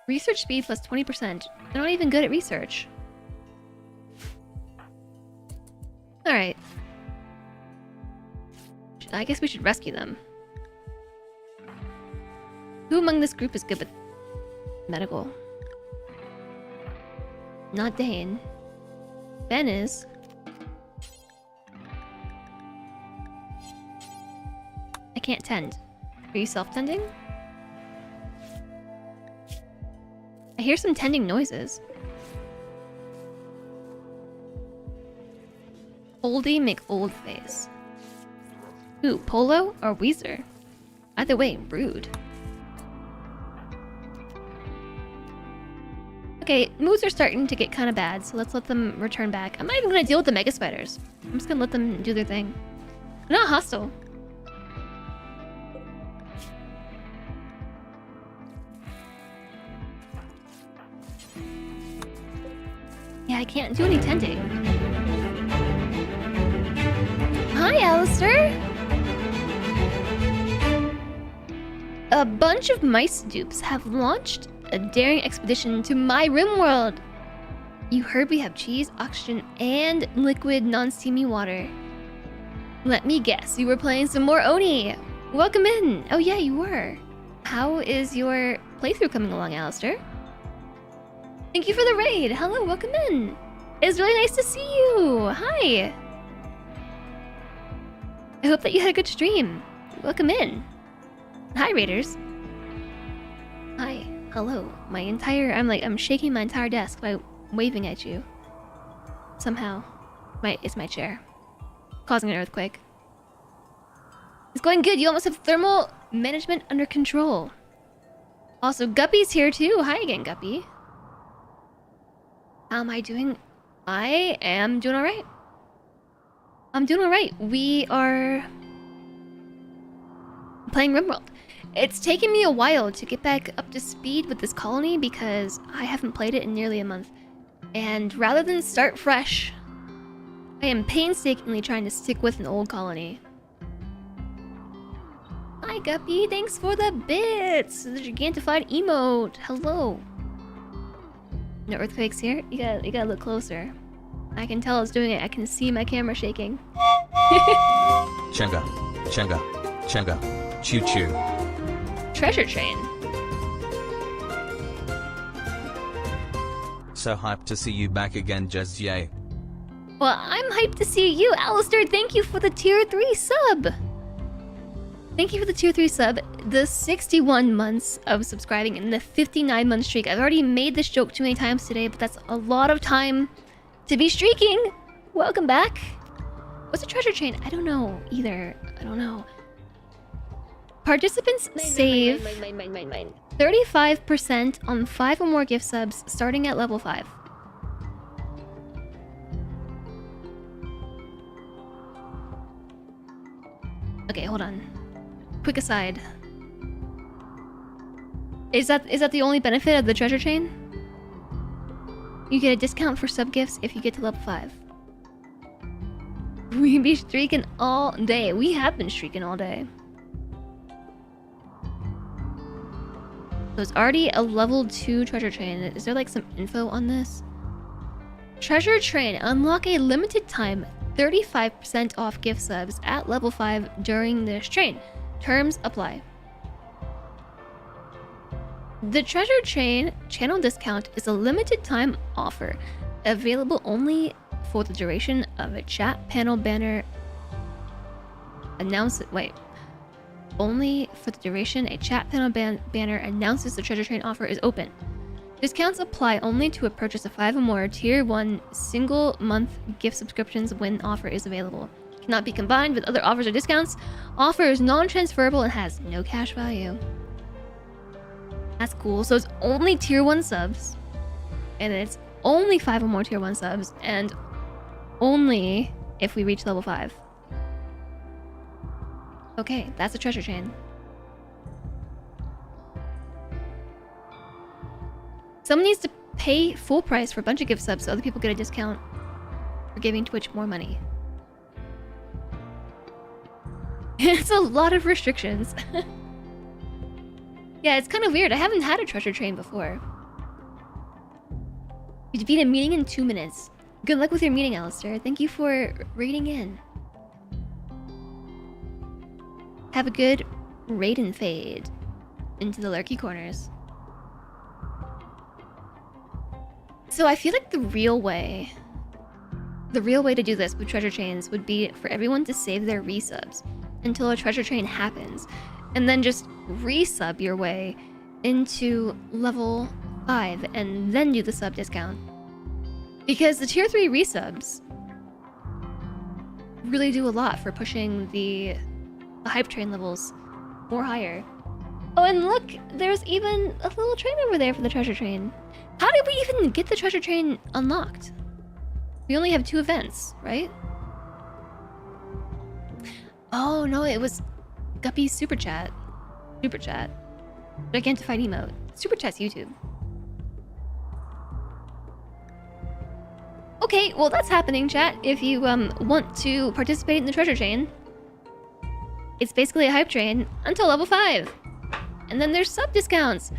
Research speed plus 20%. They're not even good at research. Alright. I guess we should rescue them. Who among this group is good with medical? Not Dane. Ben is. I can't tend. Are you self-tending? I hear some tending noises. Oldie McOldface. Ooh, Polo or Weezer? Either way, rude. Okay, moves are starting to get kind of bad, so let's let them return back. I'm not even gonna deal with the mega spiders. I'm just gonna let them do their thing. They're not hostile. I can't do any tending. Hi, Alistair! A bunch of mice dupes have launched a daring expedition to my RimWorld. You heard we have cheese, oxygen, and liquid non-steamy water. Let me guess, you were playing some more Oni. Welcome in. Oh yeah, you were. How is your playthrough coming along, Alistair? Thank you for the raid. Hello, welcome in. It's really nice to see you. Hi. I hope that you had a good stream. Welcome in. Hi, raiders. Hi. Hello. I'm shaking my entire desk by waving at you. Somehow. It's my chair. Causing an earthquake. It's going good. You almost have thermal management under control. Also, Guppy's here too. Hi again, Guppy. How am I doing? I am doing alright. I'm doing alright. We are playing RimWorld. It's taken me a while to get back up to speed with this colony because I haven't played it in nearly a month. And rather than start fresh, I am painstakingly trying to stick with an old colony. Hi Guppy, thanks for the bits! The gigantified emote, hello. No earthquakes here? You gotta look closer. I can tell it's doing it, I can see my camera shaking. Chenga, chenga, chenga, choo choo. Treasure train. So hyped to see you back again, just yay. Well, I'm hyped to see you, Alistair. Thank you for the tier 3 sub. Thank you for the tier 3 sub. The 61 months of subscribing and the 59-month streak. I've already made this joke too many times today, but that's a lot of time to be streaking. Welcome back. What's a treasure chain? I don't know either. I don't know. Participants save 35% on 5 or more gift subs starting at level 5. Okay, hold on. Quick aside. Is that the only benefit of the treasure chain? You get a discount for sub gifts if you get to level 5. We be streaking all day. We have been streaking all day. There's already a level 2 treasure train. Is there like some info on this? Treasure train. Unlock a limited time 35% off gift subs at level 5 during this train. Terms apply. The treasure train channel discount is a limited time offer available only for the duration of a chat panel banner only for the duration a chat panel banner announces the treasure train offer is open. Discounts apply only to a purchase of 5 or more tier 1 single month gift subscriptions when offer is available. Cannot be combined with other offers or discounts. Offer is non-transferable and has no cash value. That's cool. So it's only tier 1 subs. And it's only 5 or more tier 1 subs. And only if we reach level 5. Okay, that's a treasure chain. Someone needs to pay full price for a bunch of gift subs so other people get a discount for giving Twitch more money. It's a lot of restrictions. Yeah, it's kind of weird. I haven't had a treasure train before. You defeat a meeting in 2 minutes. Good luck with your meeting, Alistair. Thank you for raiding in. Have a good raid and fade into the lurky corners. So I feel like the real way to do this with treasure chains would be for everyone to save their resubs until a treasure train happens, and then just resub your way into level 5 and then do the sub discount. Because the tier 3 resubs really do a lot for pushing the hype train levels more higher. Oh, and look, there's even a little train over there for the treasure train. How did we even get the treasure train unlocked? We only have 2 events, right? Oh no, it was Guppy's super chat. Super chat. Gigantified emote. Super chat's YouTube. Okay, well that's happening, chat. If you want to participate in the treasure chain, it's basically a hype train until level 5. And then there's sub discounts.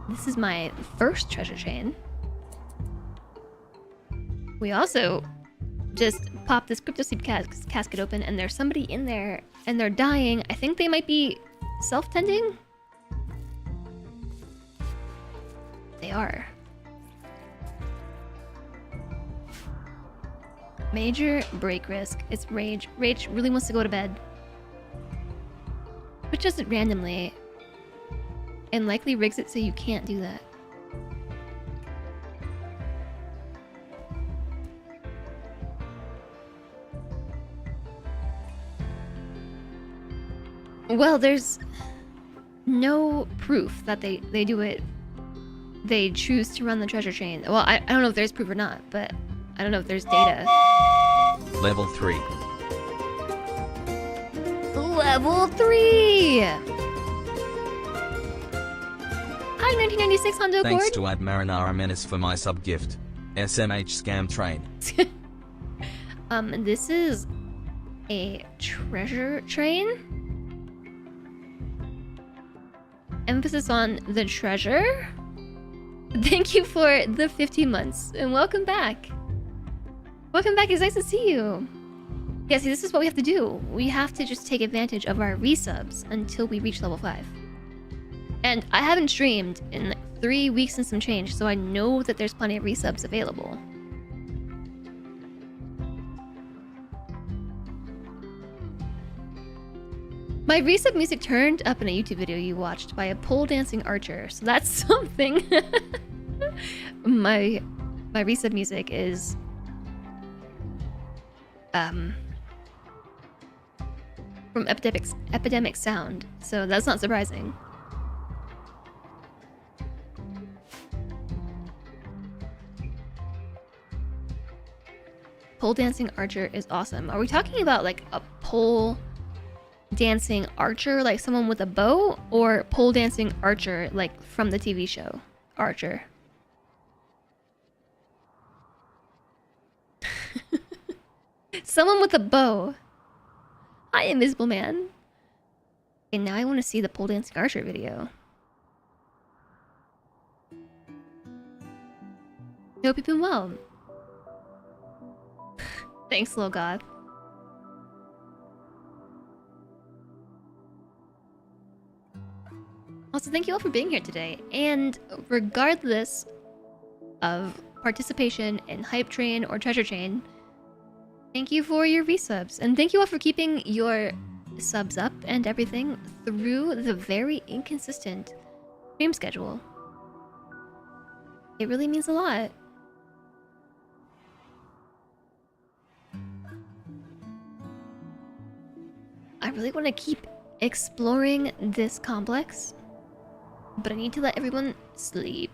This is my first treasure chain. We also just popped this crypto seed casket open, and there's somebody in there and they're dying. I think they might be self-tending. They are. Major break risk. It's Rage. Rage really wants to go to bed. Which does it randomly. And likely rigs it so you can't do that. Well, there's no proof that they do it. They choose to run the treasure chain. Well, I don't know if there's proof or not, but I don't know if there's data. Level 3. Level 3! Hi, 1996 Hondo Thanks Cord. to Admarinara Menace for my sub gift. SMH scam train. This is a treasure train. Emphasis on the treasure. Thank you for the 50 months and welcome back. Welcome back, it's nice to see you. Yeah, see, this is what we have to do. We have to just take advantage of our resubs until we reach level 5. And I haven't streamed in like 3 weeks and some change, so I know that there's plenty of resubs available. My resub music turned up in a YouTube video you watched by a pole dancing archer, so that's something. my resub music is from Epidemic Sound, so that's not surprising. Pole dancing archer is awesome. Are we talking about like a pole dancing archer, like someone with a bow, or pole dancing archer like from the TV show Archer? Someone with a bow. Hi, Invisible Man. And now I want to see the pole dancing archer video. Hope you've been well. Thanks, Lil God. Also, thank you all for being here today. And regardless of participation in Hype Train or Treasure Chain, thank you for your resubs. And thank you all for keeping your subs up and everything through the very inconsistent stream schedule. It really means a lot. I really want to keep exploring this complex, but I need to let everyone sleep.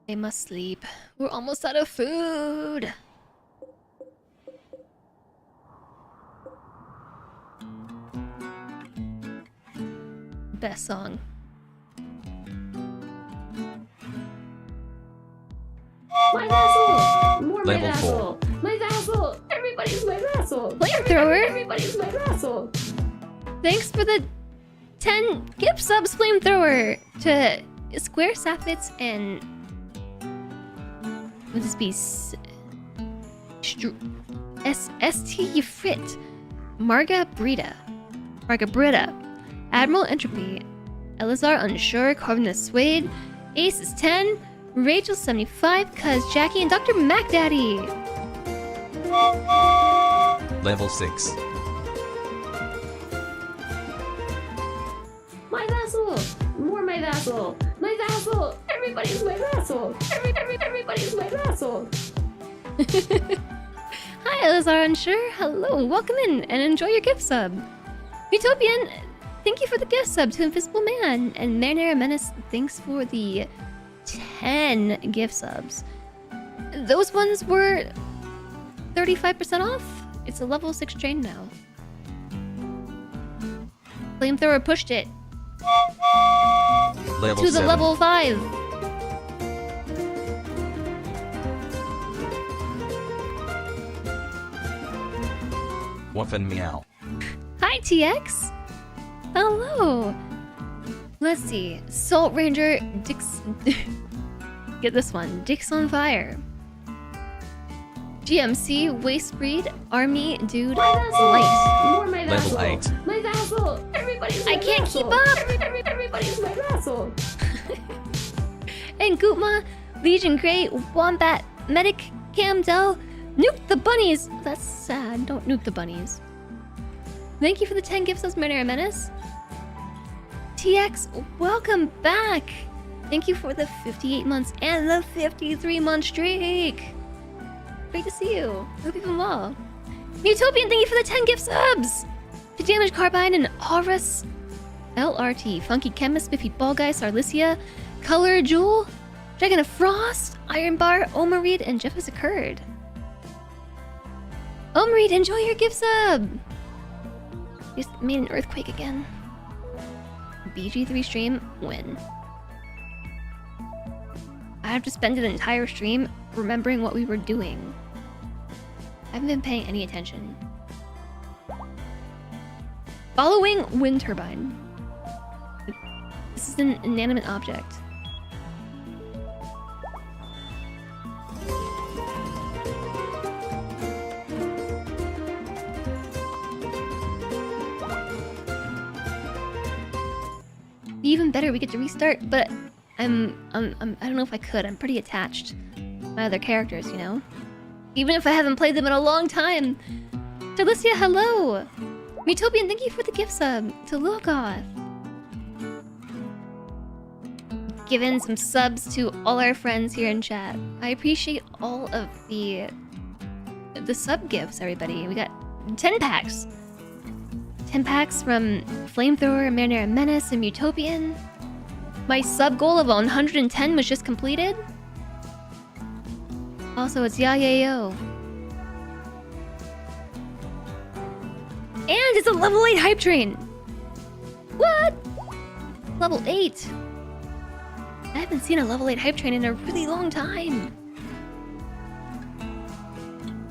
They must sleep. We're almost out of food. Best song. My vassal! More my Level vassal! My vassal! Everybody's my vassal! Flamethrower! Everybody's my vassal! Thanks for the 10 gift subs, Flamethrower! To Square Sappets and... Would this be... S.T. Frit. Marga Brita, Admiral Entropy, Elazar Unsure, Carving the Suede, Ace is 10, Rachel 75, Cuz Jackie, and Dr. Mac Daddy. Level 6. My vassal! More my vassal! My vassal! Everybody's my vassal! Everybody's my vassal! Hi, Elazar Unsure. Hello, welcome in and enjoy your gift sub. Utopian, thank you for the gift sub to Invisible Man. And Marinara Menace, thanks for the 10 gift subs. Those ones were 35% off. It's a level 6 train now. Flamethrower pushed it Level to the 7. level 5. Woof and meow. Hi, TX. Hello. Let's see. Salt Ranger Dix. Get this one. Dix on fire. GMC Waste Breed Army Dude Light. More my vassal. Level 8. My vassal. Everybody's my I can't vassal. keep up. Everybody's my vassal. And Goopma, Legion Grey, Wombat, Medic, Camdell, Nuke the bunnies. That's sad. Don't nuke the bunnies. Thank you for the 10 gifts, Manera Menace. TX, welcome back. Thank you for the 58 months and the 53-month streak. Great to see you. Hope you've been well. Utopian, thank you for the 10 gift subs. To Damage Carbine and Horus, LRT, Funky Chemist, Biffy Ball Guy, Sarlicia, Color Jewel, Dragon of Frost, Iron Bar, Omareed, and Jeff has occurred. Omareed, enjoy your gift sub. Just made an earthquake again. BG3 stream, win. I have to spend an entire stream remembering what we were doing. I haven't been paying any attention. Following wind turbine. This is an inanimate object. Even better, we get to restart, but I don't know if I could. I'm pretty attached to my other characters, you know? Even if I haven't played them in a long time. Delicia, hello! Utopian, thank you for the gift sub to Logoth. Given some subs to all our friends here in chat. I appreciate all of the sub gifts, everybody. We got 10 packs. 10 packs from Flamethrower, Marinara Menace, and Utopian. My sub goal of 110 was just completed. Also, it's Yayayo. And it's a level 8 hype train. What? Level 8. I haven't seen a level 8 hype train in a really long time.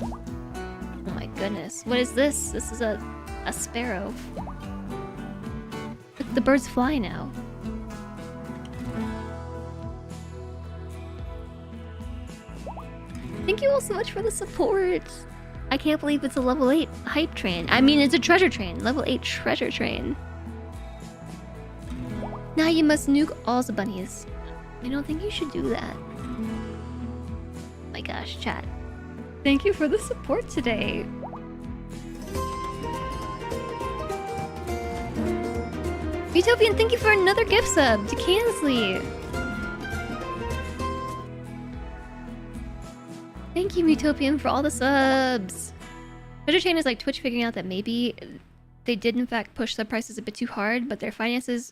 Oh my goodness. What is this? This is a sparrow. Look, the birds fly now. Thank you all so much for the support. I can't believe it's a level 8 hype train. I mean, it's a treasure train. Level 8 treasure train. Now you must nuke all the bunnies. I don't think you should do that. My gosh, chat. Thank you for the support today. Utopian, thank you for another gift sub to Kansley. Thank you, Utopian, for all the subs. Treasure Chain is like Twitch figuring out that maybe they did in fact push the prices a bit too hard, but their finances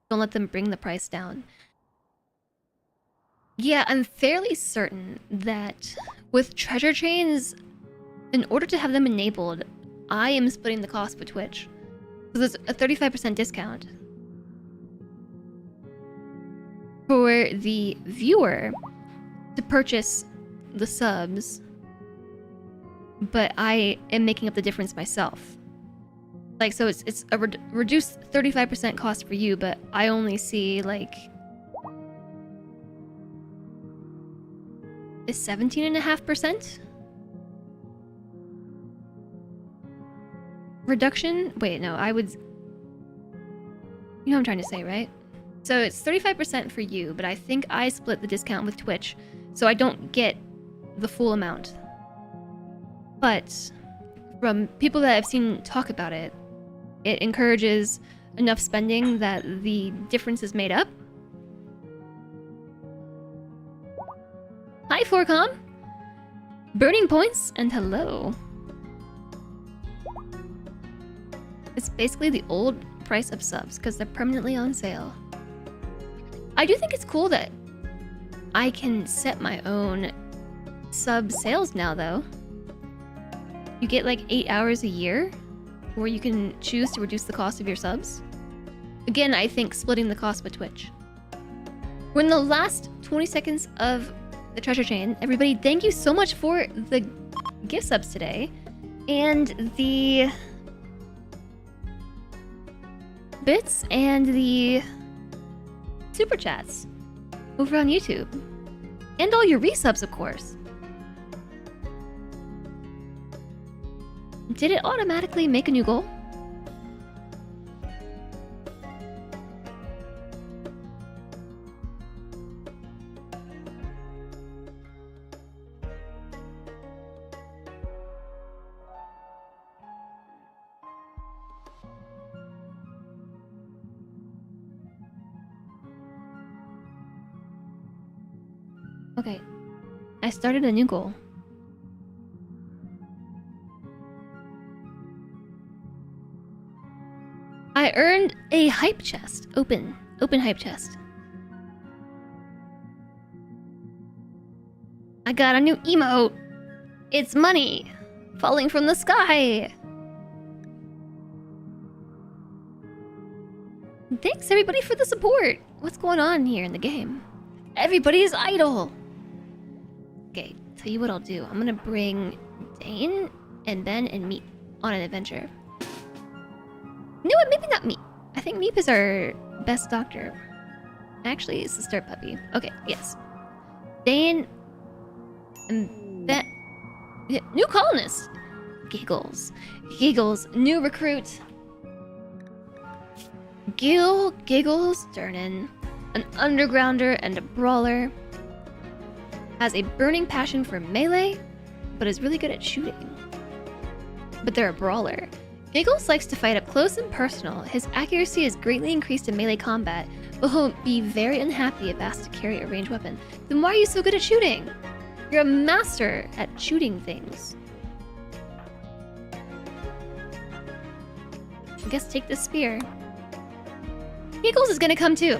don't let them bring the price down. Yeah, I'm fairly certain that with treasure chains, in order to have them enabled, I am splitting the cost with Twitch. So there's a 35% discount for the viewer to purchase the subs, but I am making up the difference myself. Like, so it's a reduced 35% cost for you, but I only see like is 17.5% reduction. Wait, no, I would. You know what I'm trying to say, right? So it's 35% for you, but I think I split the discount with Twitch, so I don't get the full amount. But from people that I've seen talk about it, it encourages enough spending that the difference is made up. Hi, Forcom! Burning points, and hello. It's basically the old price of subs, because they're permanently on sale. I do think it's cool that I can set my own sub sales now, though. You get like 8 hours a year, where you can choose to reduce the cost of your subs. Again, I think splitting the cost with Twitch. We're in the last 20 seconds of the treasure chain. Everybody, thank you so much for the gift subs today. and the bits and the super chats over on YouTube. And all your resubs, of course. Did it automatically make a new goal? Okay, I started a new goal. I earned a hype chest. Open hype chest. I got a new emote. It's money falling from the sky. Thanks everybody for the support. What's going on here in the game? Everybody is idle. Okay, tell you what I'll do. I'm gonna bring Dane and Ben and Meep on an adventure. You know what? Maybe not Meep. I think Meep is our best doctor. Actually, it's the start puppy. Okay, yes. Dane and Ben. Yeah, new colonist. Giggles. Giggles. New recruit. Giggles Durnan. An undergrounder and a brawler. Has a burning passion for melee, but is really good at shooting. But they're a brawler. Giggles likes to fight up close and personal. His accuracy is greatly increased in melee combat, but he'll be very unhappy if asked to carry a ranged weapon. Then why are you so good at shooting? You're a master at shooting things. I guess take the spear. Giggles is gonna come too.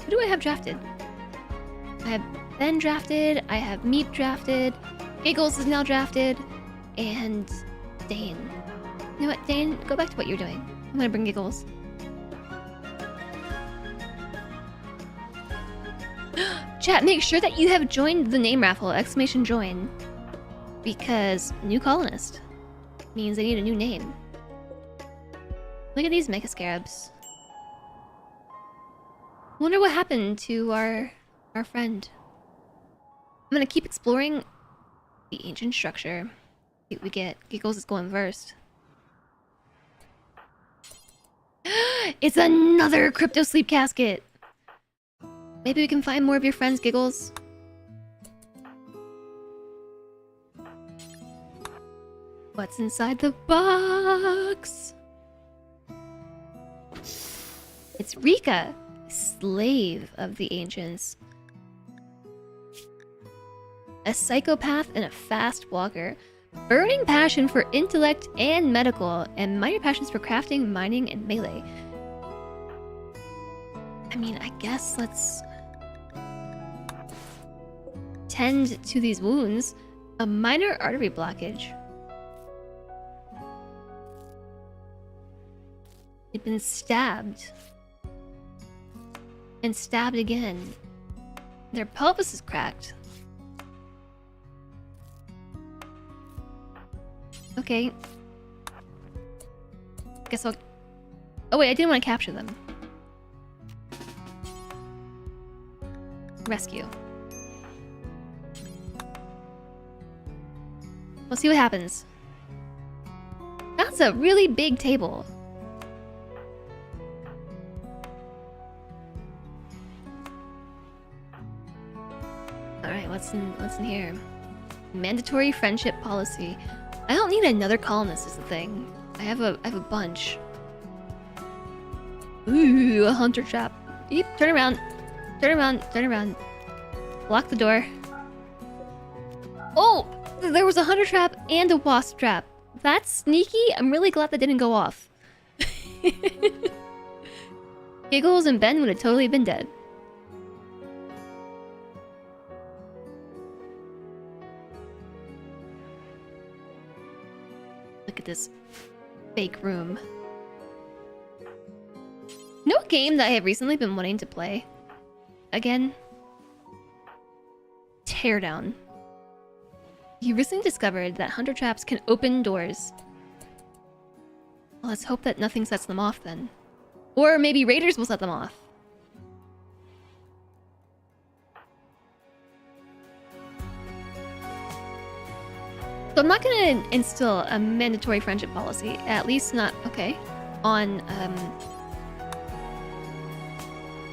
Who do I have drafted? I have Ben drafted, I have Meep drafted, Giggles is now drafted, and Dane. You know what, Dane? Go back to what you're doing. I'm gonna bring Giggles. Chat, make sure that you have joined the name raffle, exclamation join. Because new colonist means they need a new name. Look at these Mega Scarabs. Wonder what happened to our friend. I'm gonna keep exploring the ancient structure. See what we get. Giggles is going first. It's another crypto sleep casket. Maybe we can find more of your friends, Giggles. What's inside the box? It's Rika, slave of the ancients. A psychopath and a fast walker. Burning passion for intellect and medical, and minor passions for crafting, mining, and melee. I mean, I guess let's tend to these wounds. A minor artery blockage. He'd been stabbed. And stabbed again. Their pelvis is cracked. Okay. Guess I'll... Oh wait, I didn't want to capture them. Rescue. We'll see what happens. That's a really big table. Alright, what's in here? Mandatory friendship policy. I don't need another colonist is the thing. I have a bunch. Ooh, a hunter trap. Eep, turn around. Turn around, turn around. Lock the door. Oh! There was a hunter trap and a wasp trap. That's sneaky. I'm really glad that didn't go off. Giggles and Ben would have totally been dead. Look at this fake room. No game that I have recently been wanting to play again. Teardown. You recently discovered that hunter traps can open doors. Well, let's hope that nothing sets them off then. Or maybe raiders will set them off. So I'm not gonna instill a mandatory friendship policy, at least not, okay, on,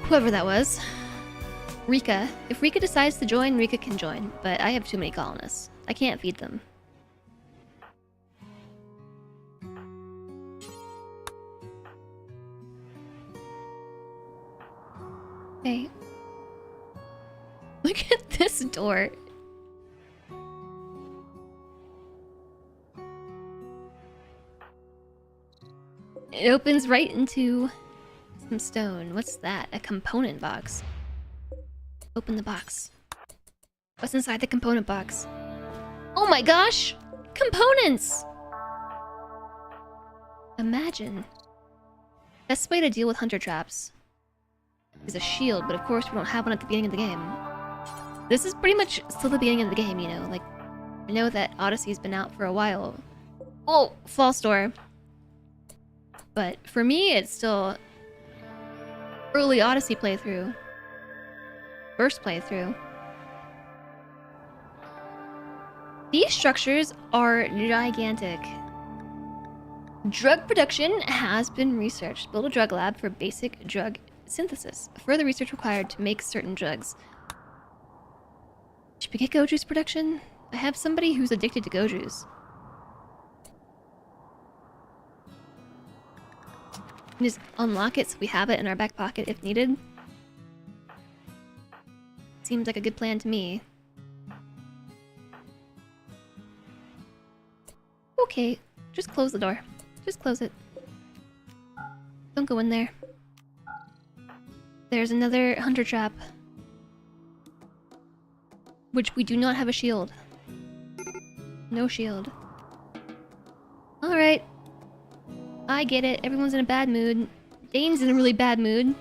whoever that was. Rika. If Rika decides to join, Rika can join, but I have too many colonists. I can't feed them. Okay. Look at this door. It opens right into some stone. What's that? A component box. Open the box. What's inside the component box? Oh my gosh! Components! Imagine. Best way to deal with hunter traps is a shield, but of course we don't have one at the beginning of the game. This is pretty much still the beginning of the game, you know, like, I know that Odyssey's been out for a while. Oh, false door. But for me, it's still early Odyssey playthrough. First playthrough. These structures are gigantic. Drug production has been researched. Build a drug lab for basic drug synthesis. Further research required to make certain drugs. Should we get go juice production? I have somebody who's addicted to go juice. Just unlock it so we have it in our back pocket if needed. Seems like a good plan to me. Okay, just close the door. Just close it. Don't go in there. There's another hunter trap. Which we do not have a shield. No shield. Alright. I get it. Everyone's in a bad mood. Dane's in a really bad mood.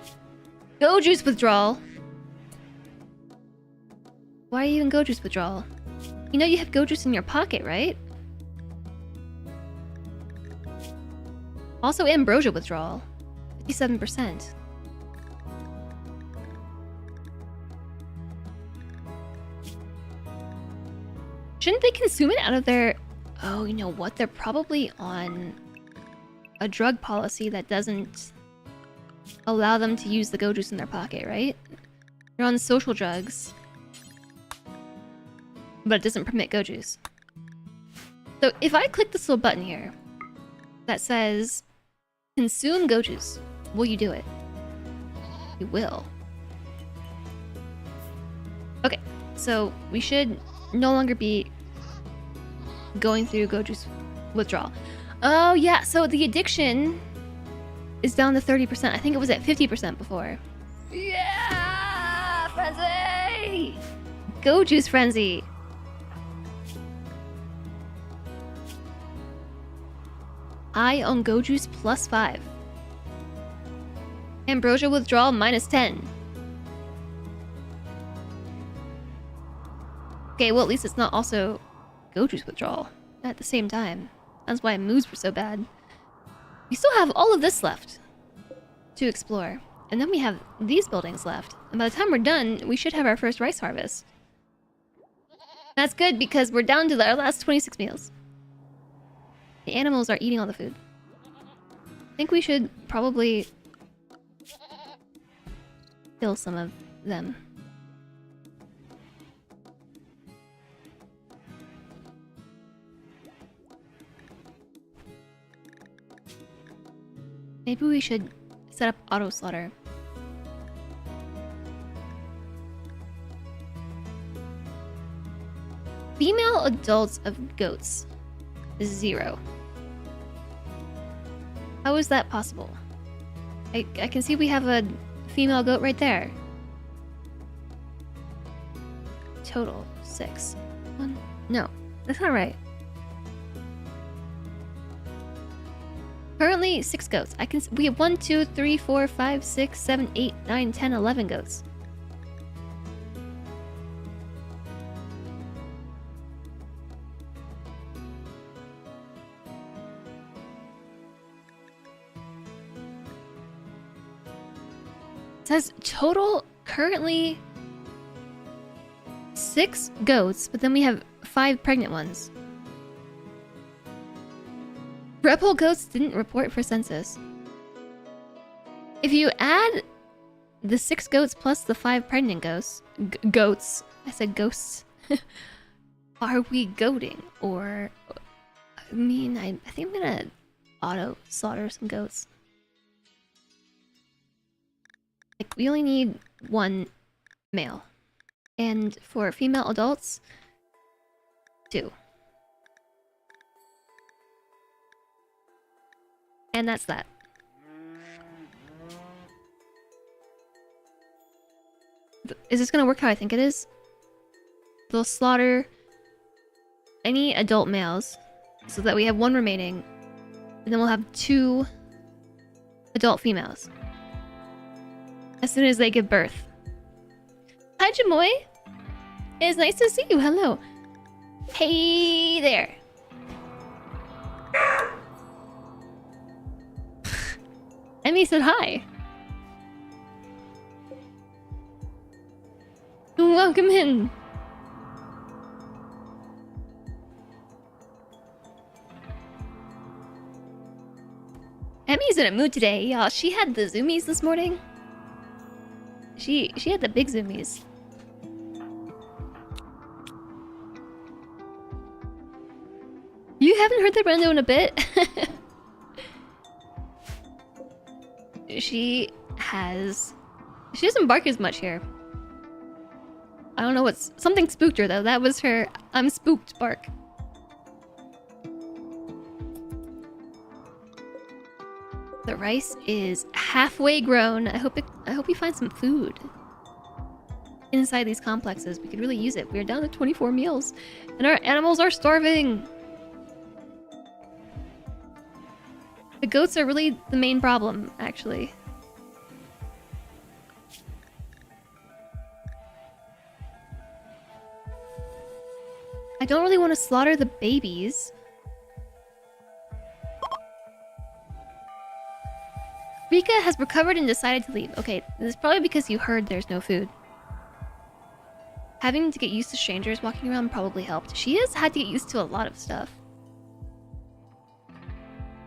Go juice withdrawal. Why are you in go juice withdrawal? You know you have go juice in your pocket, right? Also ambrosia withdrawal. 57%. Shouldn't they consume it out of their... Oh, you know what? They're probably on a drug policy that doesn't allow them to use the go juice in their pocket, right? They're on social drugs. But it doesn't permit go juice. So if I click this little button here that says consume go juice, will you do it? You will. Okay, so we should no longer be going through go juice withdrawal. Oh yeah, so the addiction is down to 30%. I think it was at 50% before. Yeah! Frenzy! Go juice frenzy! I on go juice +5. Ambrosia withdrawal -10. Okay, well at least it's not also go juice withdrawal at the same time. That's why moves were so bad. We still have all of this left to explore. And then we have these buildings left. And by the time we're done, we should have our first rice harvest. That's good because we're down to our last 26 meals. The animals are eating all the food. I think we should probably kill some of them. Maybe we should set up auto slaughter. Female adults of goats is 0. How is that possible? I can see we have a female goat right there. Total 6. 1. No, that's not right. Currently 6 goats. We have 1, 2, 3, 4, 5, 6, 7, 8, 9, 10, 11 goats. It says total currently 6 goats, but then we have 5 pregnant ones. Rebel goats didn't report for census. If you add the 6 goats plus the 5 pregnant goats, I said ghosts. Are we goating? Or, I mean, I think I'm gonna auto slaughter some goats. Like, we only need 1 male. And for female adults, 2. And that's that. Is this gonna work how I think it is? They'll slaughter any adult males so that we have 1 remaining, and then we'll have 2 adult females as soon as they give birth. Hi, Jamoy. It's nice to see you. Hello. Hey there. Emmy said hi. Welcome in. Emmy's in a mood today, y'all. She had the zoomies this morning. She had the big zoomies. You haven't heard the Brando in a bit? She doesn't bark as much here. I don't know what's... Something spooked her, though. That was her I'm spooked bark. The rice is halfway grown. I hope we find some food inside these complexes. We could really use it. We're down to 24 meals, and our animals are starving. The goats are really the main problem, actually. I don't really want to slaughter the babies. Rika has recovered and decided to leave. Okay, this is probably because you heard there's no food. Having to get used to strangers walking around probably helped. She has had to get used to a lot of stuff.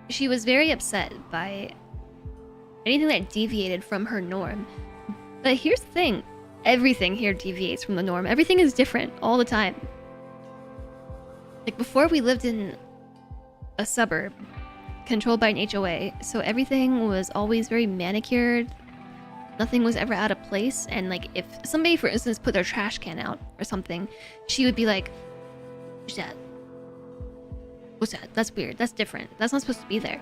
She was very upset by anything that deviated from her norm. But here's the thing. Everything here deviates from the norm. Everything is different all the time. Like, before we lived in a suburb controlled by an HOA, so everything was always very manicured. Nothing was ever out of place. And like, if somebody, for instance, put their trash can out or something, she would be like, "What's that? What's that? That's weird. That's different. That's not supposed to be there."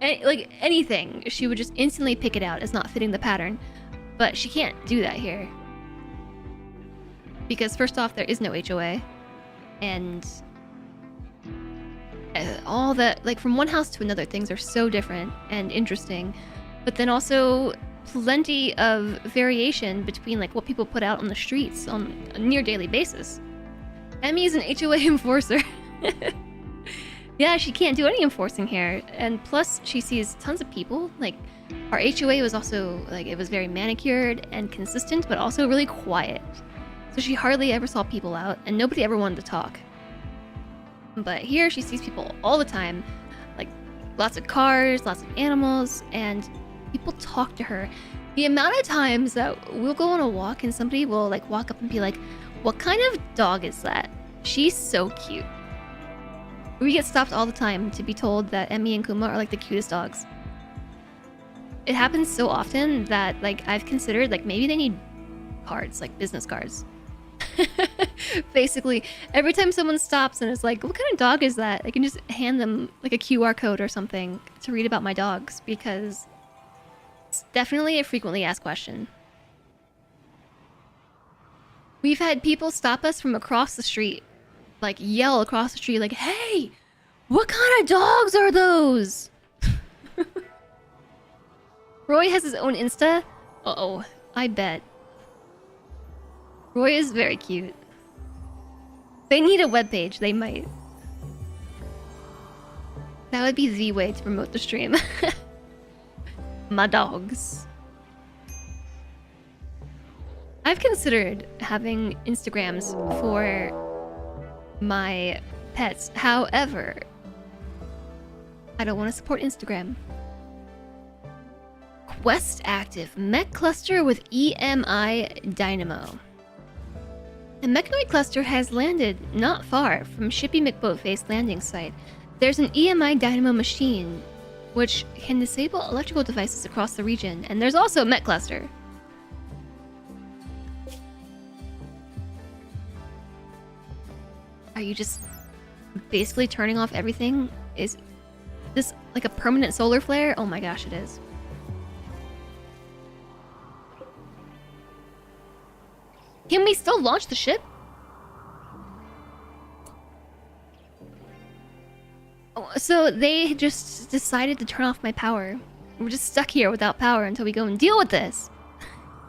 Like, anything, she would just instantly pick it out as not fitting the pattern. But she can't do that here. Because first off, there is no HOA. And all that, like, from one house to another, things are so different and interesting. But then also plenty of variation between like what people put out on the streets on a near daily basis. Emmy is an HOA enforcer. Yeah, she can't do any enforcing here. And plus, she sees tons of people. Like, our HOA was also, like, it was very manicured and consistent, but also really quiet. So she hardly ever saw people out, and nobody ever wanted to talk. But here, she sees people all the time. Like, lots of cars, lots of animals, and people talk to her. The amount of times that we'll go on a walk and somebody will, like, walk up and be like, "What kind of dog is that? She's so cute." We get stopped all the time to be told that Emmy and Kuma are like the cutest dogs. It happens so often that like I've considered like maybe they need cards, like business cards. Basically, every time someone stops and is like, "What kind of dog is that?" I can just hand them like a QR code or something to read about my dogs, because it's definitely a frequently asked question. We've had people stop us from across the street, like yell across the street like, "Hey, what kind of dogs are those?" Roy has his own Insta. Uh-oh, I bet. Roy is very cute. They need a webpage, they might. That would be the way to promote the stream. my dogs. I've considered having Instagrams for my pets. However, I don't want to support Instagram. Quest active. Mech cluster with EMI Dynamo. A mechanoid cluster has landed not far from Shippy McBoatface landing site. There's an EMI Dynamo machine which can disable electrical devices across the region, and there's also a mech cluster. Are you just basically turning off everything? Is this like a permanent solar flare? Oh my gosh, it is. Can we still launch the ship? Oh, so they just decided to turn off my power. We're just stuck here without power until we go and deal with this.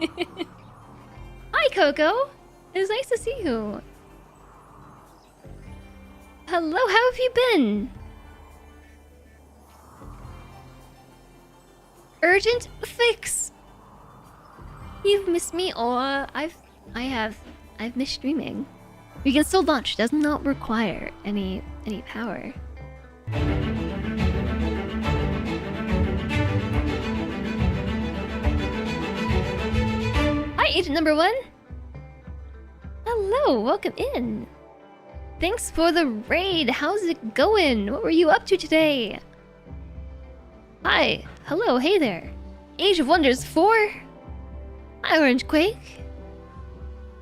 Hi, Coco. It's nice to see you. Hello, how have you been? Urgent fix. You've missed me, or I've missed streaming. We can still launch. Does not require any power. Hi, Agent Number 1. Hello, welcome in. Thanks for the raid. How's it going? What were you up to today? Hi. Hello. Hey there. Age of Wonders 4. Hi, Orange Quake.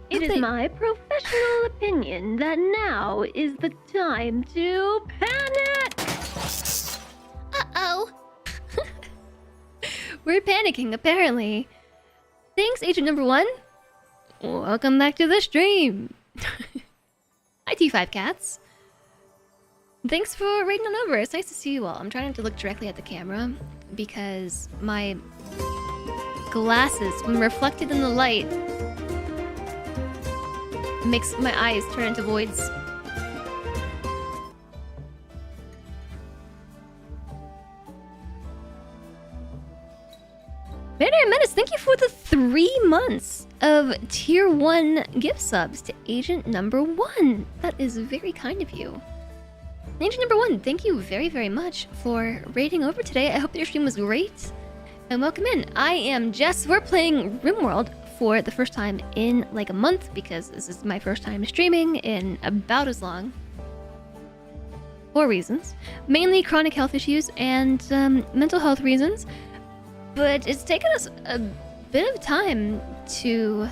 It is my professional opinion that now is the time to panic! Uh-oh. We're panicking, apparently. Thanks, Agent Number 1. Welcome back to the stream. Hi, T5 Cats. Thanks for raiding on over. It's nice to see you all. I'm trying not to look directly at the camera because my glasses, when reflected in the light, makes my eyes turn into voids. Banner Menace, thank you for the 3 months of tier 1 gift subs to Agent Number 1. That is very kind of you. Agent Number 1, thank you very, very much for raiding over today. I hope your stream was great. And welcome in. I am Jess. We're playing RimWorld for the first time in like a month because this is my first time streaming in about as long. 4 reasons. Mainly chronic health issues and mental health reasons. But it's taken us a bit of time to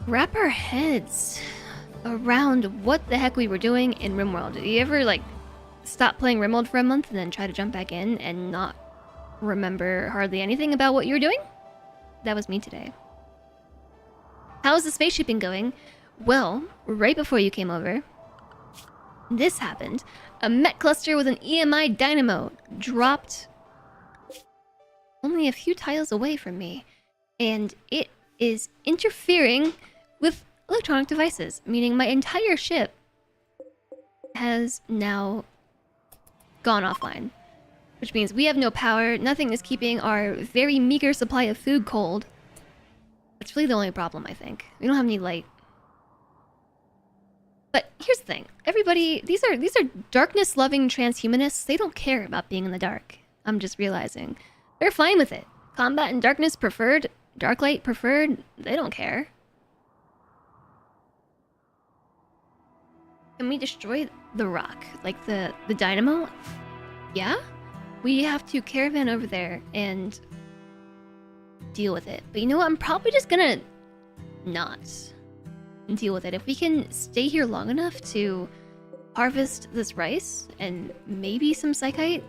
wrap our heads around what the heck we were doing in RimWorld. Did you ever like stop playing RimWorld for a month and then try to jump back in and not remember hardly anything about what you were doing? That was me today. How's the spaceshipping going? Well, right before you came over, this happened. A mech cluster with an EMI Dynamo dropped only a few tiles away from me, and it is interfering with electronic devices, meaning my entire ship has now gone offline, which means we have no power. Nothing is keeping our very meager supply of food cold. That's really the only problem, I think. We don't have any light. But here's the thing. Everybody, these are darkness-loving transhumanists. They don't care about being in the dark. I'm just realizing. They're fine with it. Combat and darkness preferred. Dark light preferred. They don't care. Can we destroy the rock? Like the dynamo? Yeah? We have to caravan over there and deal with it. But you know what? I'm probably just gonna not deal with it. If we can stay here long enough to harvest this rice and maybe some psychite,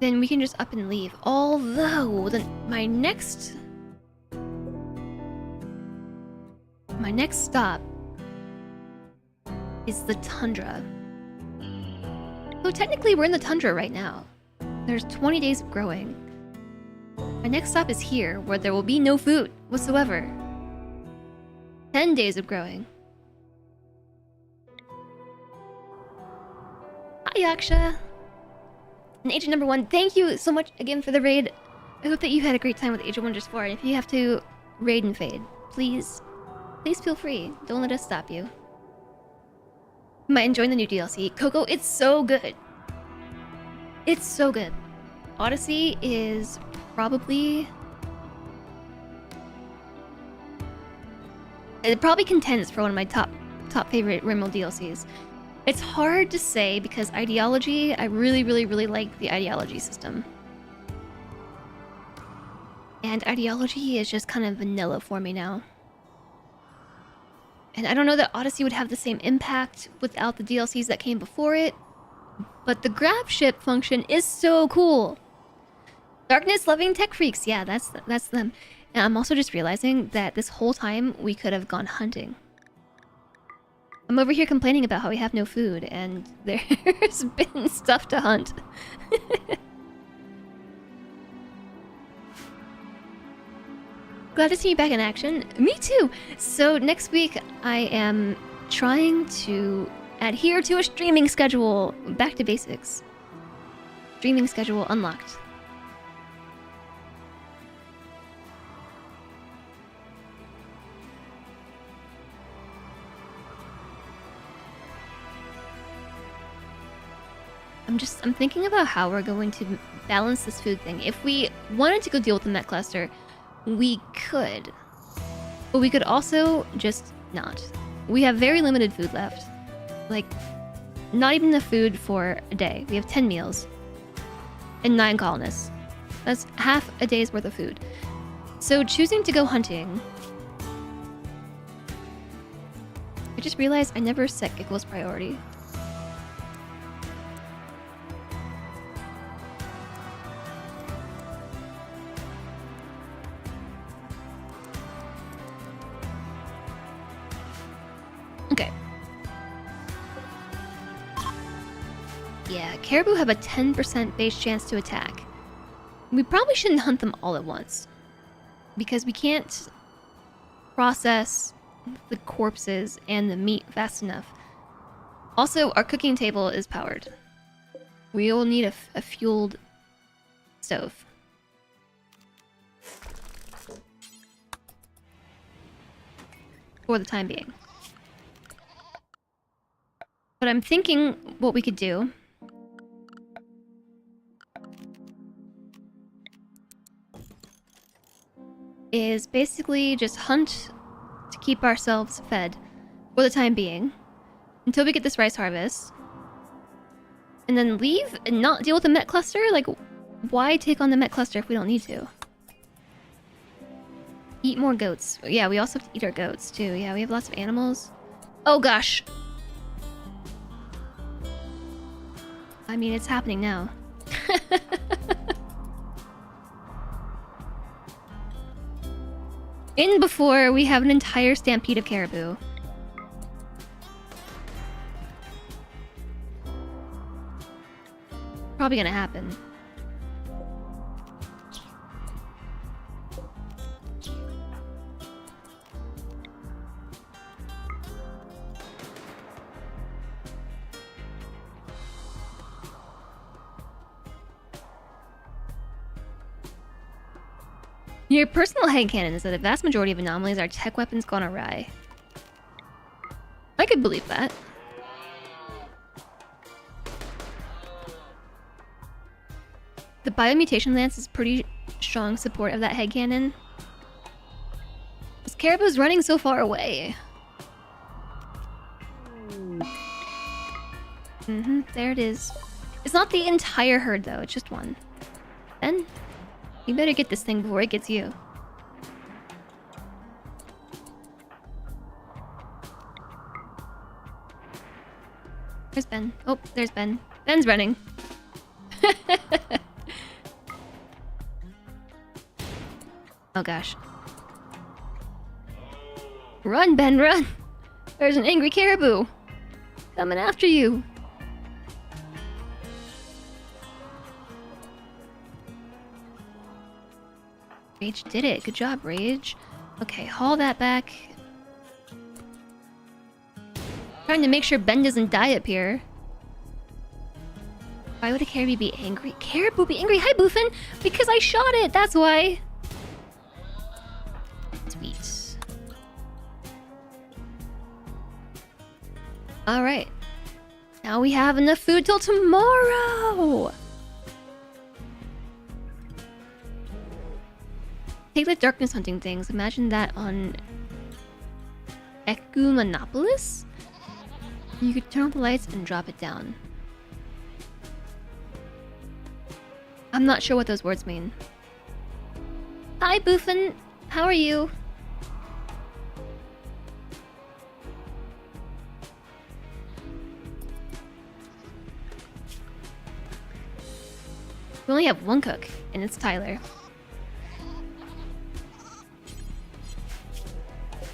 then we can just up and leave. Although, my next stop is the tundra. So technically we're in the tundra right now. There's 20 days of growing. My next stop is here, where there will be no food whatsoever. 10 days of growing. Hi, Yaksha. And Agent number 1, thank you so much again for the raid. I hope that you had a great time with Agent Wonders 4. And if you have to raid and fade, please feel free. Don't let us stop you. Am I enjoying the new DLC? Coco, it's so good. It's so good. Odyssey is probably... It probably contends for one of my top favorite RimWorld DLCs. It's hard to say because ideology, I really like the ideology system. And ideology is just kind of vanilla for me now. And I don't know that Odyssey would have the same impact without the DLCs that came before it. But the grab ship function is so cool. Darkness loving tech freaks. Yeah, that's them. And I'm also just realizing that this whole time we could have gone hunting. I'm over here complaining about how we have no food, and there's been stuff to hunt. Glad to see you back in action. Me too! So next week, I am trying to adhere to a streaming schedule. Back to basics. Streaming schedule unlocked. I'm thinking about how we're going to balance this food thing. If we wanted to go deal with the Met Cluster, we could. But we could also just not. We have very limited food left. Like, not even enough food for a day. We have 10 meals. And 9 colonists. That's half a day's worth of food. So choosing to go hunting... I just realized I never set Giggle's priority. Okay. Yeah, caribou have a 10% base chance to attack. We probably shouldn't hunt them all at once. Because we can't process the corpses and the meat fast enough. Also, our cooking table is powered. We will need a fueled stove. For the time being. But I'm thinking what we could do is basically just hunt to keep ourselves fed for the time being until we get this rice harvest, and then leave and not deal with the Met Cluster. Like, why take on the Met Cluster if we don't need to? Eat more goats. Yeah, we also have to eat our goats too. Yeah, we have lots of animals. Oh gosh. I mean, it's happening now. In before we have an entire stampede of caribou. Probably gonna happen. Your personal headcanon is that the vast majority of anomalies are tech weapons gone awry. I could believe that. The biomutation lance is pretty strong support of that headcanon. This caribou's running so far away. There it is. It's not the entire herd though, it's just one. Ben? You better get this thing before it gets you. There's Ben. Oh, there's Ben. Ben's running. Oh gosh. Run, Ben, run! There's an angry caribou coming after you. Rage did it. Good job, Rage. Okay, haul that back. Trying to make sure Ben doesn't die up here. Why would a caribou be angry? Caribou be angry? Hi, Boofin! Because I shot it! That's why! Sweet. Alright. Now we have enough food till tomorrow! Take the darkness hunting things. Imagine that on Ecumenopolis? You could turn on the lights and drop it down. I'm not sure what those words mean. Hi, Boofin. How are you? We only have one cook, and it's Tyler.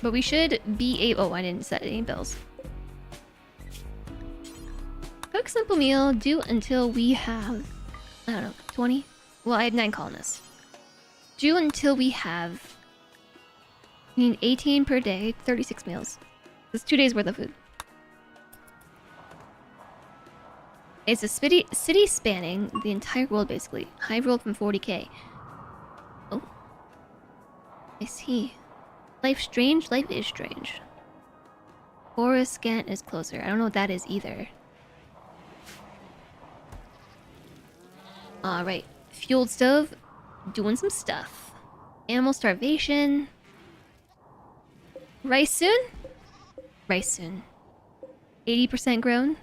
But we should be able... Oh, I didn't set any bills. Cook simple meal, do until we have... I don't know, 20? Well, I have 9 colonists. Do until we have... We need 18 per day, 36 meals. That's 2 days worth of food. It's a city spanning the entire world, basically. High rolled from 40k. Oh. I see. Life strange? Life is strange. Forest scant is closer. I don't know what that is either. Alright. Fueled stove. Doing some stuff. Animal starvation. Rice soon? Rice soon. 80% grown.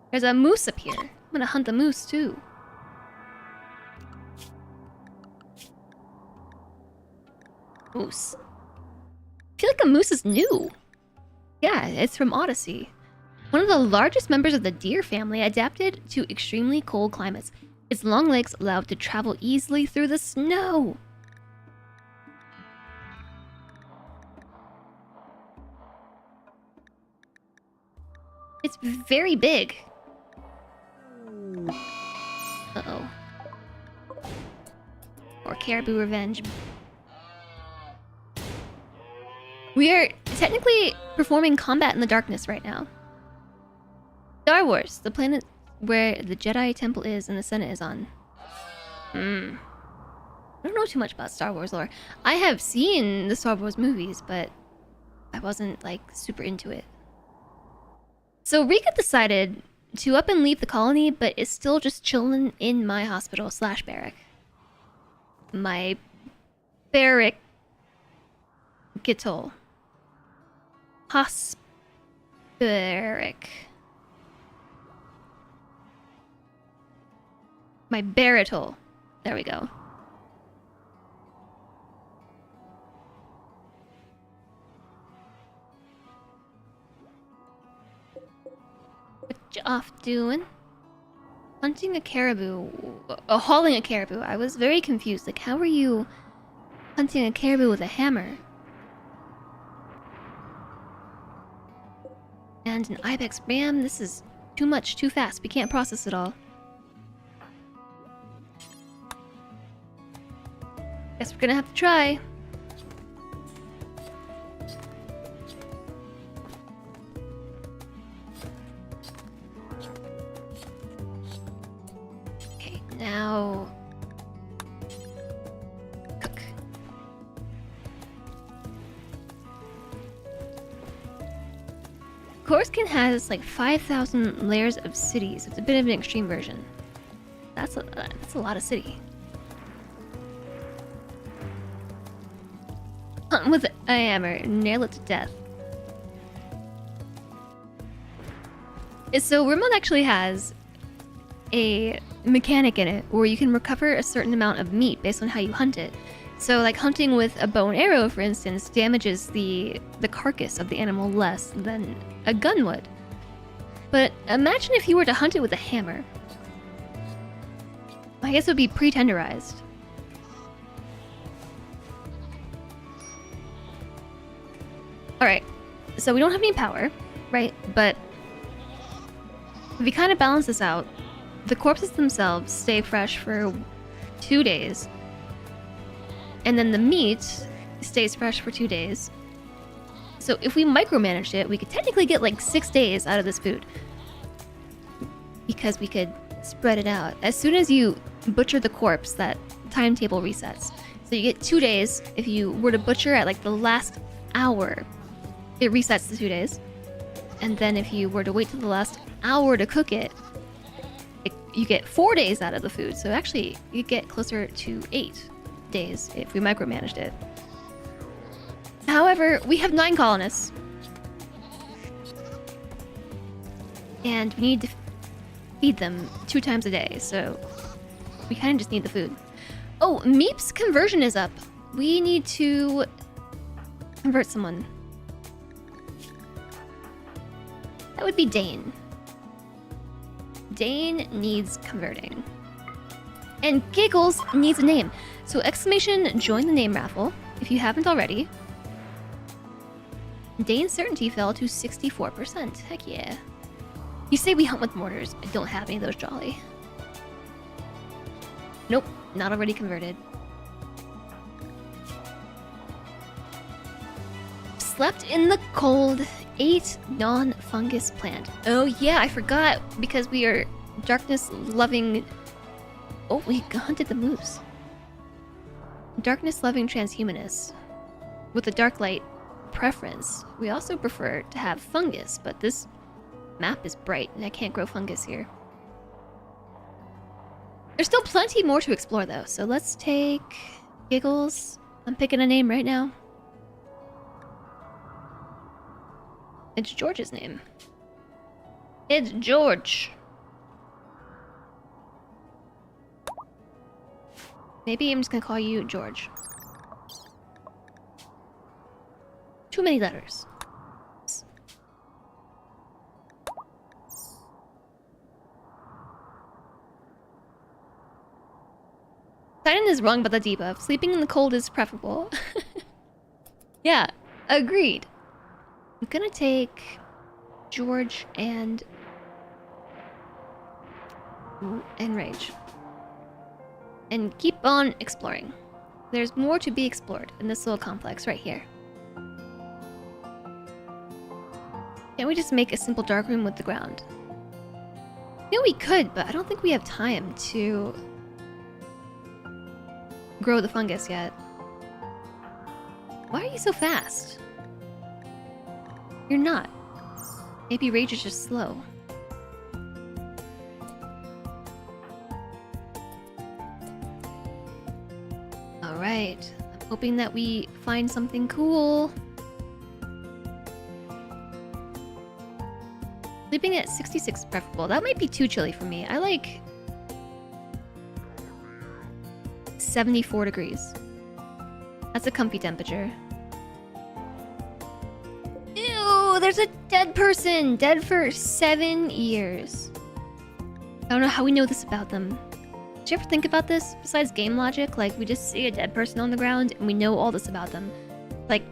There's a moose up here. I'm gonna hunt the moose too. Moose. I feel like a moose is new. Yeah, it's from Odyssey. One of the largest members of the deer family, adapted to extremely cold climates. Its long legs allow it to travel easily through the snow. It's very big. Uh-oh. Or caribou revenge. We are technically performing combat in the darkness right now. Star Wars, the planet where the Jedi Temple is and the Senate is on. I don't know too much about Star Wars lore. I have seen the Star Wars movies, but I wasn't, like, super into it. So Rika decided to up and leave the colony, but is still just chilling in my hospital / barrack. My barrack... Gitol. Barrack. My baritol. There we go. What you off doing? Hunting a caribou. Hauling a caribou. I was very confused. Like, how are you hunting a caribou with a hammer? And an ibex ram. This is too much, too fast. We can't process it all. Guess we're gonna have to try. Okay, now... cook. Coruscant has like 5,000 layers of cities. It's a bit of an extreme version. That's a lot of city. Hunt with a hammer, nail it to death. So RimWorld actually has a mechanic in it where you can recover a certain amount of meat based on how you hunt it. So like hunting with a bow and arrow, for instance, damages the carcass of the animal less than a gun would. But imagine if you were to hunt it with a hammer. I guess it would be pre-tenderized. Alright, so we don't have any power, right? But if we kind of balance this out, the corpses themselves stay fresh for 2 days. And then the meat stays fresh for 2 days. So if we micromanaged it, we could technically get like 6 days out of this food. Because we could spread it out. As soon as you butcher the corpse, that timetable resets. So you get 2 days. If you were to butcher at like the last hour, it resets to 2 days. And then if you were to wait till the last hour to cook it, you get 4 days out of the food. So actually, you get closer to 8 days if we micromanaged it. However, we have 9 colonists. And we need to feed them 2 times a day, so we kind of just need the food. Oh, Meep's conversion is up. We need to convert someone. That would be Dane. Dane needs converting. And Giggles needs a name. So exclamation join the name raffle if you haven't already. Dane's certainty fell to 64%. Heck yeah. You say we hunt with mortars. I don't have any of those, Jolly. Nope, not already converted. Slept in the cold. 8 non-fungus plant. Oh yeah, I forgot because we are darkness-loving... Oh, we hunted the moose. Darkness-loving transhumanists. With a dark light preference, we also prefer to have fungus, but this map is bright and I can't grow fungus here. There's still plenty more to explore though, so let's take Giggles. I'm picking a name right now. It's George's name. It's George. Maybe I'm just gonna call you George. Too many letters. Titan is wrong about the debuff. Sleeping in the cold is preferable. Yeah, agreed. I'm gonna take George and Rage. And keep on exploring. There's more to be explored in this little complex right here. Can't we just make a simple dark room with the ground? Yeah, we could, but I don't think we have time to grow the fungus yet. Why are you so fast? You're not. Maybe Rage is just slow. Alright. I'm hoping that we find something cool. Sleeping at 66 preferable. That might be too chilly for me. I like 74 degrees. That's a comfy temperature. Ew, there's a dead person! Dead for 7 years. I don't know how we know this about them. Did you ever think about this? Besides game logic, like we just see a dead person on the ground and we know all this about them. Like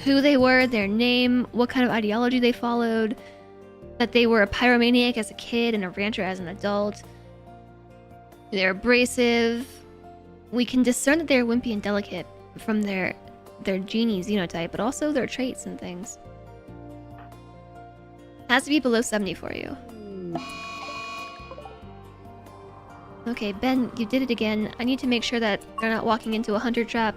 who they were, their name, what kind of ideology they followed, that they were a pyromaniac as a kid and a rancher as an adult. They're abrasive. We can discern that they're wimpy and delicate from their genie xenotype, but also their traits and things. Has to be below 70 for you. Okay, Ben, you did it again. I need to make sure that they're not walking into a hunter trap.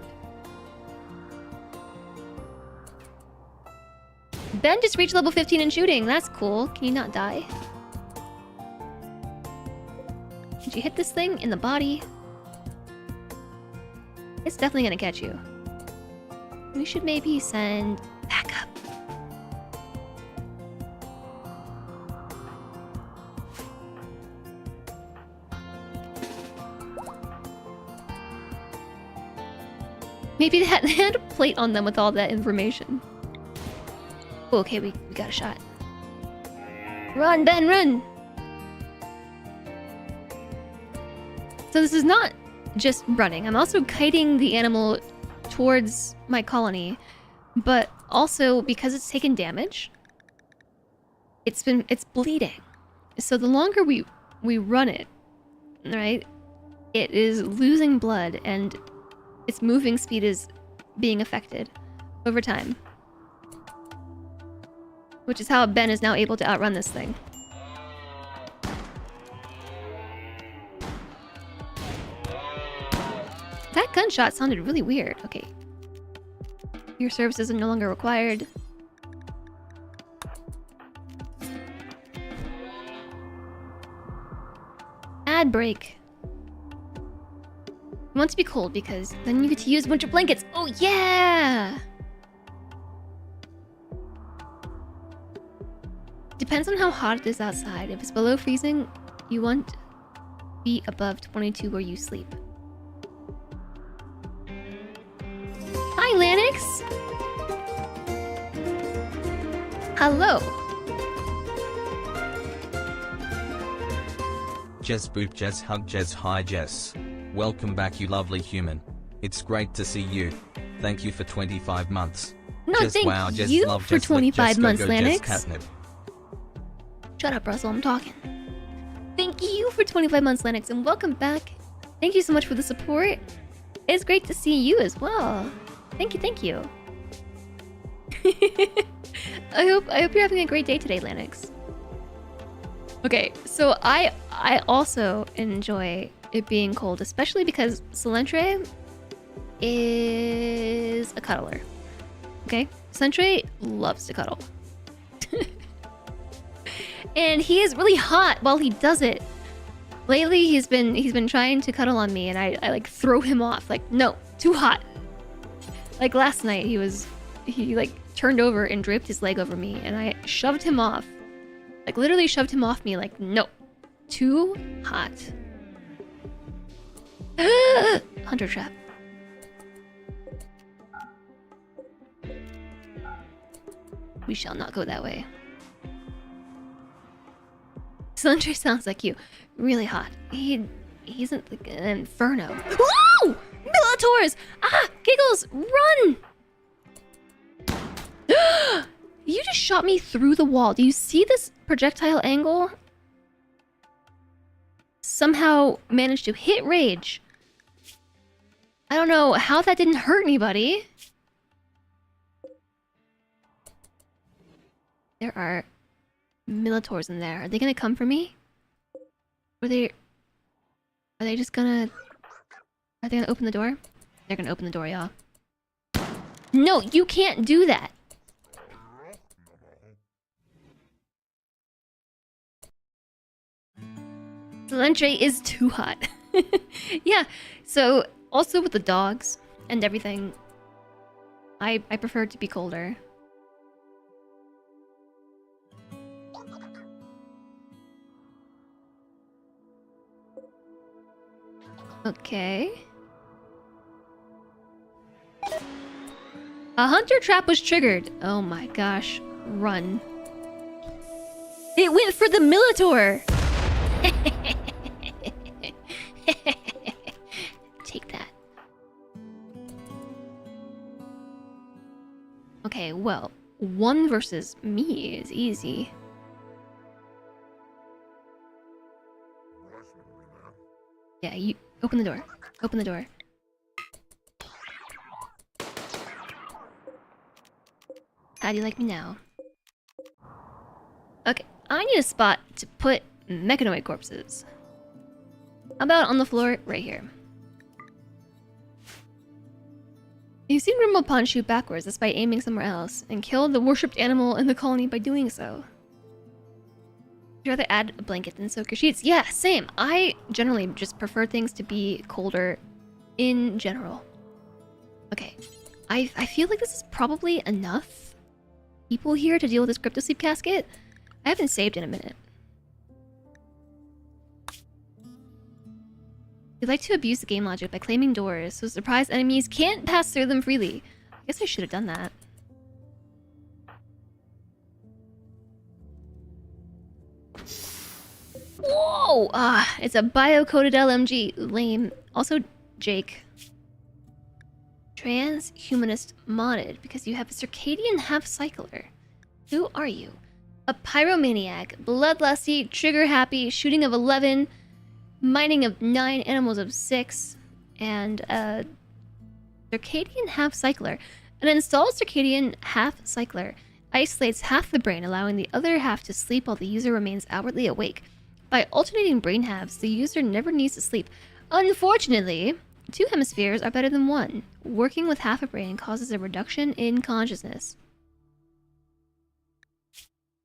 Ben just reached level 15 in shooting. That's cool. Can you not die? Did you hit this thing in the body? It's definitely gonna catch you. We should maybe send backup. Maybe they had a plate on them with all that information. Oh, okay, we got a shot. Run, Ben, run! So this is not just running. I'm also kiting the animal towards my colony, but also because it's taken damage, it's bleeding. So the longer we run it, right, it is losing blood and its moving speed is being affected over time. Which is how Ben is now able to outrun this thing. That gunshot sounded really weird. Okay. Your services are no longer required. Ad break. You want to be cold because then you get to use winter blankets. Oh yeah! Depends on how hot it is outside. If it's below freezing, you want to be above 22 where you sleep. Hi, Lanix! Hello! Jess boop Jess hug Jess hi Jess. Welcome back you lovely human. It's great to see you. Thank you for 25 months. No, Jess, thank wow, Jess, you love, for Jess, lick, 25 Jess, go, months, go, Lanix. Jess, catnip. Shut up, Russell, I'm talking. Thank you for 25 months, Lennox, and welcome back. Thank you so much for the support. It's great to see you as well. Thank you, thank you. I hope you're having a great day today, Lennox. Okay, so I also enjoy it being cold, especially because Salentre is a cuddler. Okay? Salentre loves to cuddle. And he is really hot while he does it. Lately he's been trying to cuddle on me and I like throw him off. Like, no, too hot. Like last night he like turned over and draped his leg over me and I shoved him off. Like literally shoved him off me like, no. Too hot. Hunter trap. We shall not go that way. Salentre sounds like you. Really hot. He's like an inferno. Whoa! Militaurs! Ah! Giggles! Run! You just shot me through the wall. Do you see this projectile angle? Somehow managed to hit Rage. I don't know how that didn't hurt anybody. There are Militaurs in there. Are they gonna come for me? Are they just gonna... Are they gonna open the door? They're gonna open the door, y'all. No, you can't do that! Salentre is too hot. Yeah, so also with the dogs and everything, I prefer it to be colder. Okay. A hunter trap was triggered. Oh my gosh. Run. It went for the Militor! Take that. Okay, well, 1 versus me is easy. Yeah, you open the door. Open the door. How do you like me now? Okay, I need a spot to put mechanoid corpses. How about on the floor right here? You've seen RimWorld Pawn shoot backwards, that's by aiming somewhere else, and kill the worshipped animal in the colony by doing so. Would you rather add a blanket than soak your sheets? Yeah, same. I generally just prefer things to be colder in general. Okay, I feel like this is probably enough people here to deal with this crypto sleep casket. I haven't saved in a minute. They like to abuse the game logic by claiming doors, so surprise enemies can't pass through them freely. I guess I should have done that. Whoa! Ah, it's a bio-coded LMG. Lame. Also, Jake. Transhumanist modded because you have a circadian half-cycler. Who are you? A pyromaniac, bloodlusty, trigger-happy, shooting of 11, mining of 9, animals of 6, and a circadian half-cycler. An installed circadian half-cycler isolates half the brain, allowing the other half to sleep while the user remains outwardly awake. By alternating brain halves, the user never needs to sleep. Unfortunately, 2 hemispheres are better than 1. Working with half a brain causes a reduction in consciousness.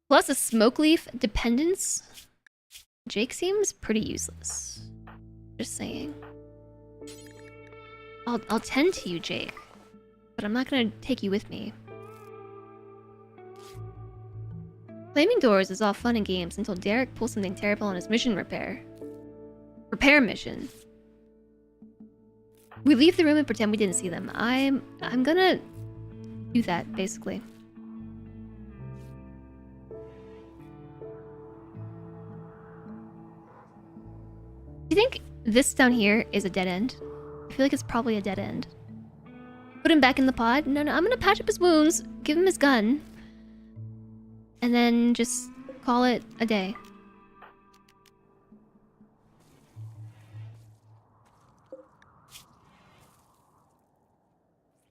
Plus a smoke leaf dependence. Jake seems pretty useless. Just saying. I'll tend to you, Jake, but I'm not gonna take you with me. Flaming doors is all fun and games until Derek pulls something terrible on his mission repair mission. We leave the room and pretend we didn't see them. I'm gonna do that, basically. Do you think this down here is a dead end? I feel like it's probably a dead end. Put him back in the pod? No, I'm gonna patch up his wounds, give him his gun, and then just call it a day.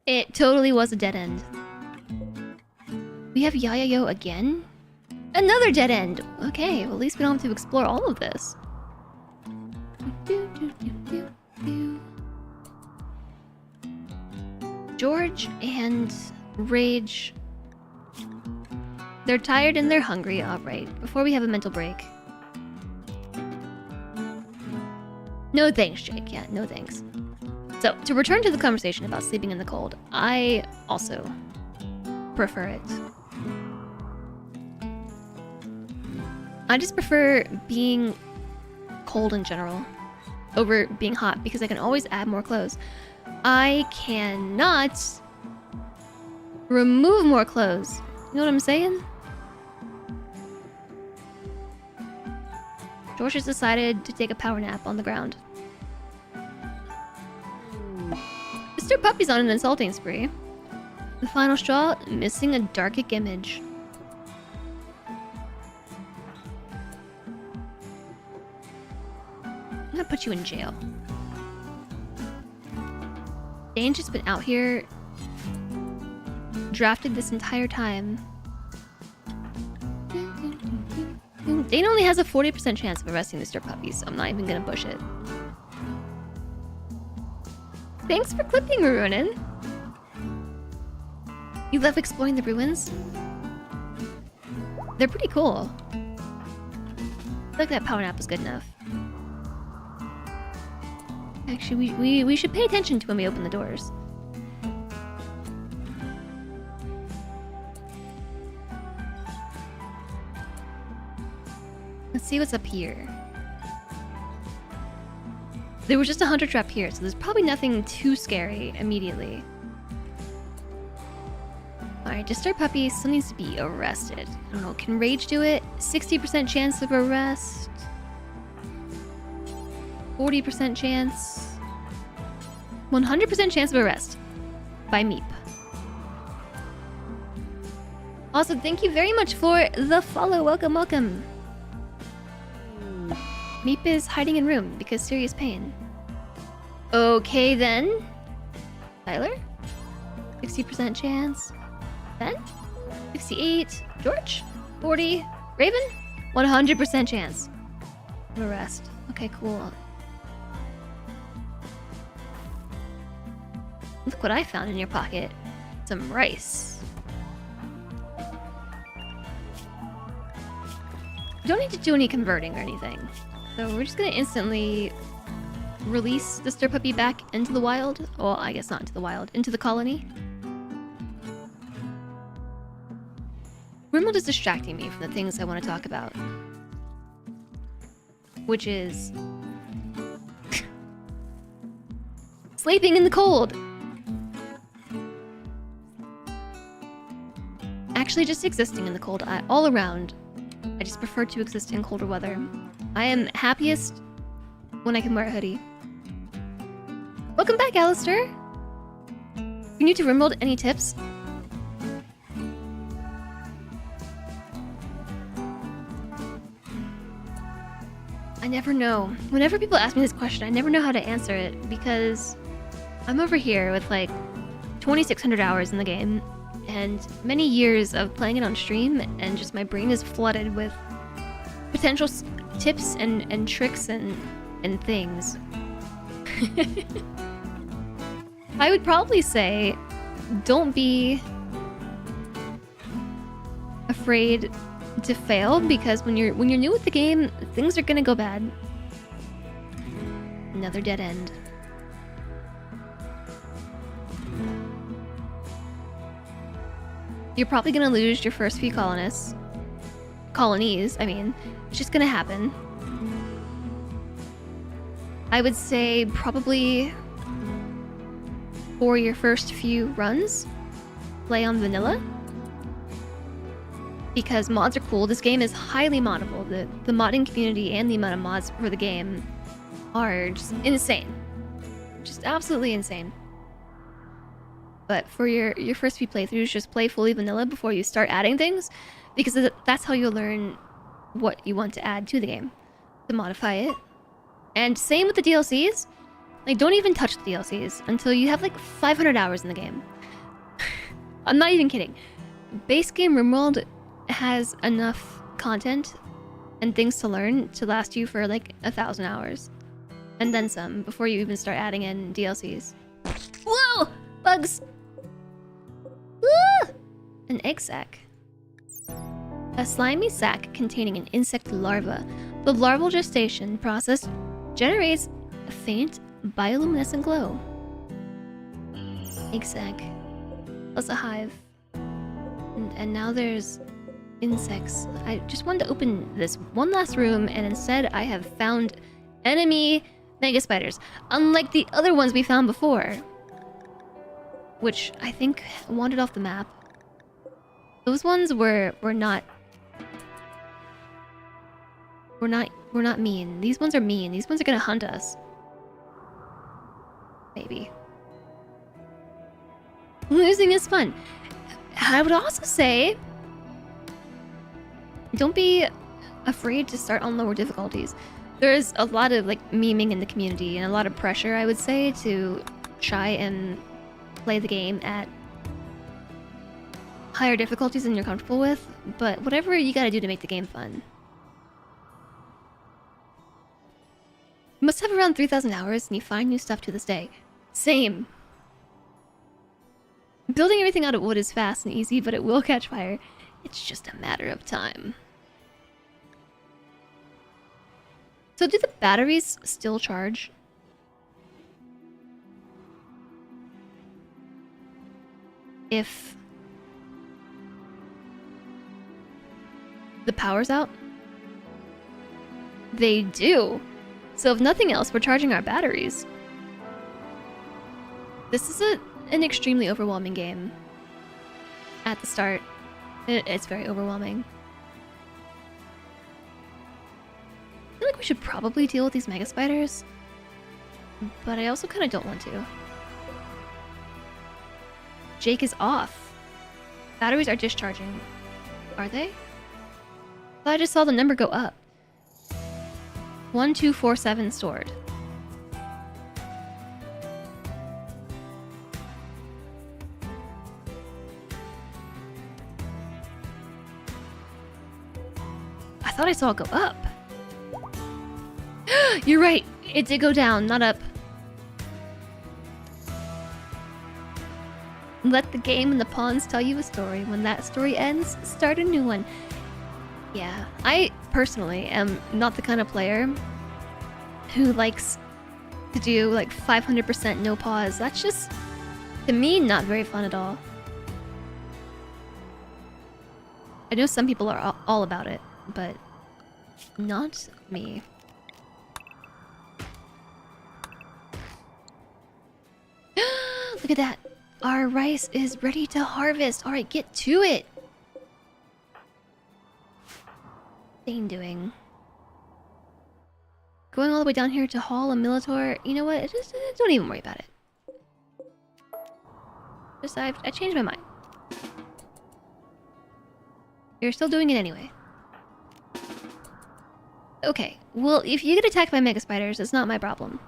It totally was a dead end. We have Yayayo again? Another dead end! Okay, well at least we don't have to explore all of this. George and Rage. They're tired and they're hungry, alright. Before we have a mental break. No thanks, Jake. Yeah, no thanks. So, to return to the conversation about sleeping in the cold, I also prefer it. I just prefer being cold in general over being hot because I can always add more clothes. I cannot remove more clothes. You know what I'm saying? George has decided to take a power nap on the ground. Mr. Puppy's on an insulting spree. The final straw, missing a Darkic image. I'm gonna put you in jail. Dane's just been out here, drafted this entire time. Dane only has a 40% chance of arresting Mr. Puppy, so I'm not even gonna push it. Thanks for clipping, Ruronin. You love exploring the ruins? They're pretty cool. I feel like that power nap was good enough. Actually, we should pay attention to when we open the doors. Let's see what's up here. There was just a hunter trap here, so there's probably nothing too scary immediately. Alright, Disturbed Puppy still needs to be arrested. I don't know, can Rage do it? 60% chance of arrest. 40% chance. 100% chance of arrest. By Meep. Also, thank you very much for the follow. Welcome, welcome. Meep is hiding in room because serious pain. Okay then. Tyler? 60% chance. Ben? 68. George? 40. Raven? 100% chance of arrest. Okay, cool. Look what I found in your pocket. Some rice. You don't need to do any converting or anything. So we're just gonna instantly release the Stir Puppy back into the wild. Well, I guess not into the wild, into the colony. RimWorld is distracting me from the things I want to talk about. Which is... sleeping in the cold! Actually, just existing in the cold all around. I just prefer to exist in colder weather. I am happiest when I can wear a hoodie. Welcome back, Alistair! If you're new to RimWorld, any tips? I never know. Whenever people ask me this question, I never know how to answer it because I'm over here with like 2,600 hours in the game and many years of playing it on stream, and just my brain is flooded with potential tips and tricks and things. I would probably say, don't be afraid to fail, because when you're new with the game, things are gonna go bad. Another dead end. You're probably gonna lose your first few colonies, I mean. It's just gonna happen. I would say probably for your first few runs, play on vanilla. Because mods are cool. This game is highly moddable. The modding community and the amount of mods for the game are just insane. Just absolutely insane. But for your first few playthroughs, just play fully vanilla before you start adding things, because that's how you'll learn what you want to add to the game, to modify it. And same with the DLCs. Like, don't even touch the DLCs until you have like 500 hours in the game. I'm not even kidding. Base game RimWorld has enough content and things to learn to last you for like 1,000 hours. And then some, before you even start adding in DLCs. Whoa! Bugs! Woo! An egg sac. A slimy sac containing an insect larva. The larval gestation process generates a faint bioluminescent glow. Egg sac. Plus a hive. And now there's insects. I just wanted to open this one last room, and instead I have found enemy mega spiders. Unlike the other ones we found before, which I think wandered off the map. Those ones were not mean. These ones are mean. These ones are gonna hunt us. Maybe. Losing is fun. I would also say, don't be afraid to start on lower difficulties. There's a lot of like memeing in the community and a lot of pressure, I would say, to try and play the game at higher difficulties than you're comfortable with, but whatever you gotta do to make the game fun. You must have around 3,000 hours and you find new stuff to this day. Same. Building everything out of wood is fast and easy, but it will catch fire. It's just a matter of time. So do the batteries still charge? If the power's out? They do. So if nothing else, we're charging our batteries. This is an extremely overwhelming game. At the start, it's very overwhelming. I feel like we should probably deal with these mega spiders, but I also kind of don't want to. Jake is off. Batteries are discharging. Are they? Thought I just saw the number go up. 1247 stored. I thought I saw it go up. You're right. It did go down, not up. Let the game and the pawns tell you a story. When that story ends, start a new one. Yeah, I personally am not the kind of player who likes to do like 500% no pause. That's just, to me, not very fun at all. I know some people are all about it, but not me. Look at that. Our rice is ready to harvest. All right, get to it. Thing doing. Going all the way down here to haul a Militor. You know what? Just don't even worry about it. Just I changed my mind. You're still doing it anyway. Okay. Well, if you get attacked by mega spiders, it's not my problem.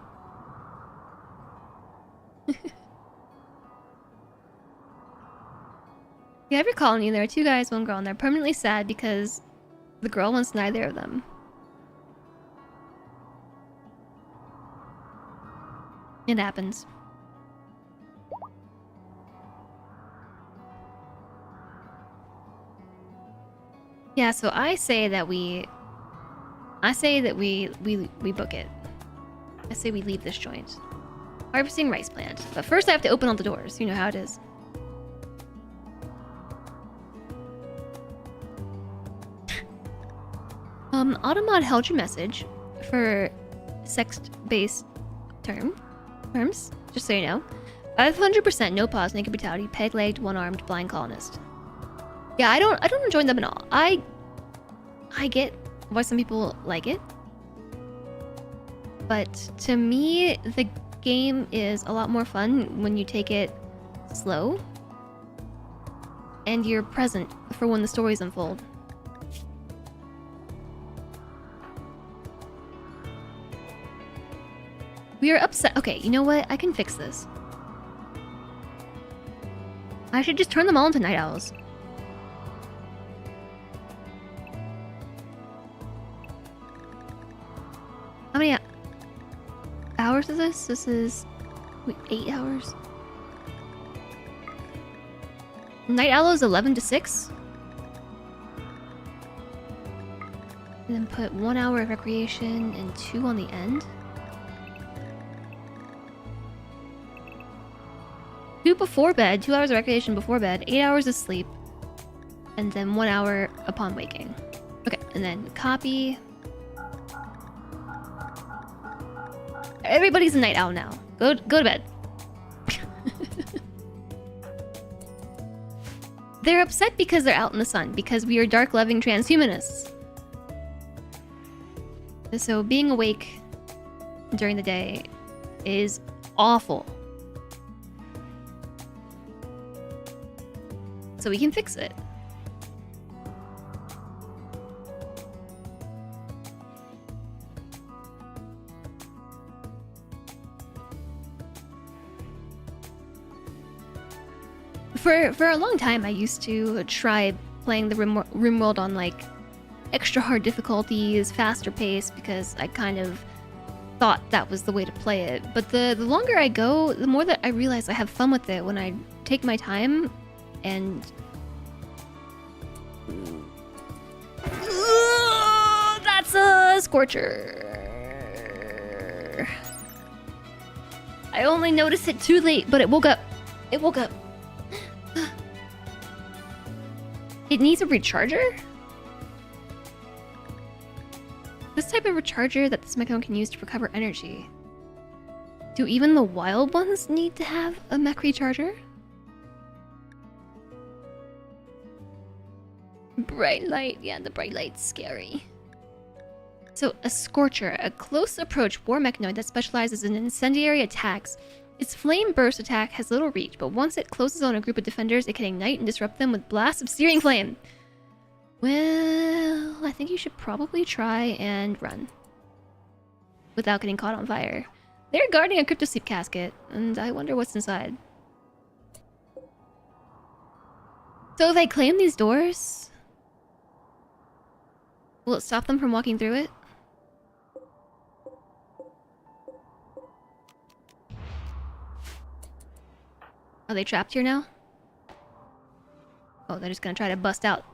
Yeah, every colony, there are 2 guys, 1 girl, and they're permanently sad because the girl wants neither of them. It happens. Yeah, so I say that we book it. I say we leave this joint. Harvesting rice plant. But first I have to open all the doors. You know how it is. Automod held your message for sex-based terms, just so you know. 500% no pause, naked brutality, peg-legged, one-armed, blind colonist. Yeah, I don't enjoy them at all. I get why some people like it. But to me, the game is a lot more fun when you take it slow and you're present for when the stories unfold. We are upset. Okay, you know what? I can fix this. I should just turn them all into night owls. How many hours is this? This is... wait, 8 hours? Night owl is 11 to 6? And then put 1 hour of recreation and 2 on the end? 2 before bed, 2 hours of recreation before bed, 8 hours of sleep, and then 1 hour upon waking. Okay, and then copy. Everybody's a night owl now. Go to bed. They're upset because they're out in the sun, because we are dark-loving transhumanists. So being awake during the day is awful. So we can fix it. For a long time, I used to try playing the RimWorld on like extra hard difficulties, faster pace, because I kind of thought that was the way to play it. But the longer I go, the more that I realize I have fun with it when I take my time and... that's a scorcher. I only noticed it too late, but it woke up. It woke up. It needs a recharger? This type of recharger that this mech can use to recover energy. Do even the wild ones need to have a mech recharger? Bright light, yeah, the bright light's scary. So, a Scorcher, a close approach war mechanoid that specializes in incendiary attacks. Its flame burst attack has little reach, but once it closes on a group of defenders, it can ignite and disrupt them with blasts of searing flame. Well, I think you should probably try and run without getting caught on fire. They're guarding a cryptosleep casket, and I wonder what's inside. So if I claim these doors, will it stop them from walking through it? Are they trapped here now? Oh, they're just gonna try to bust out.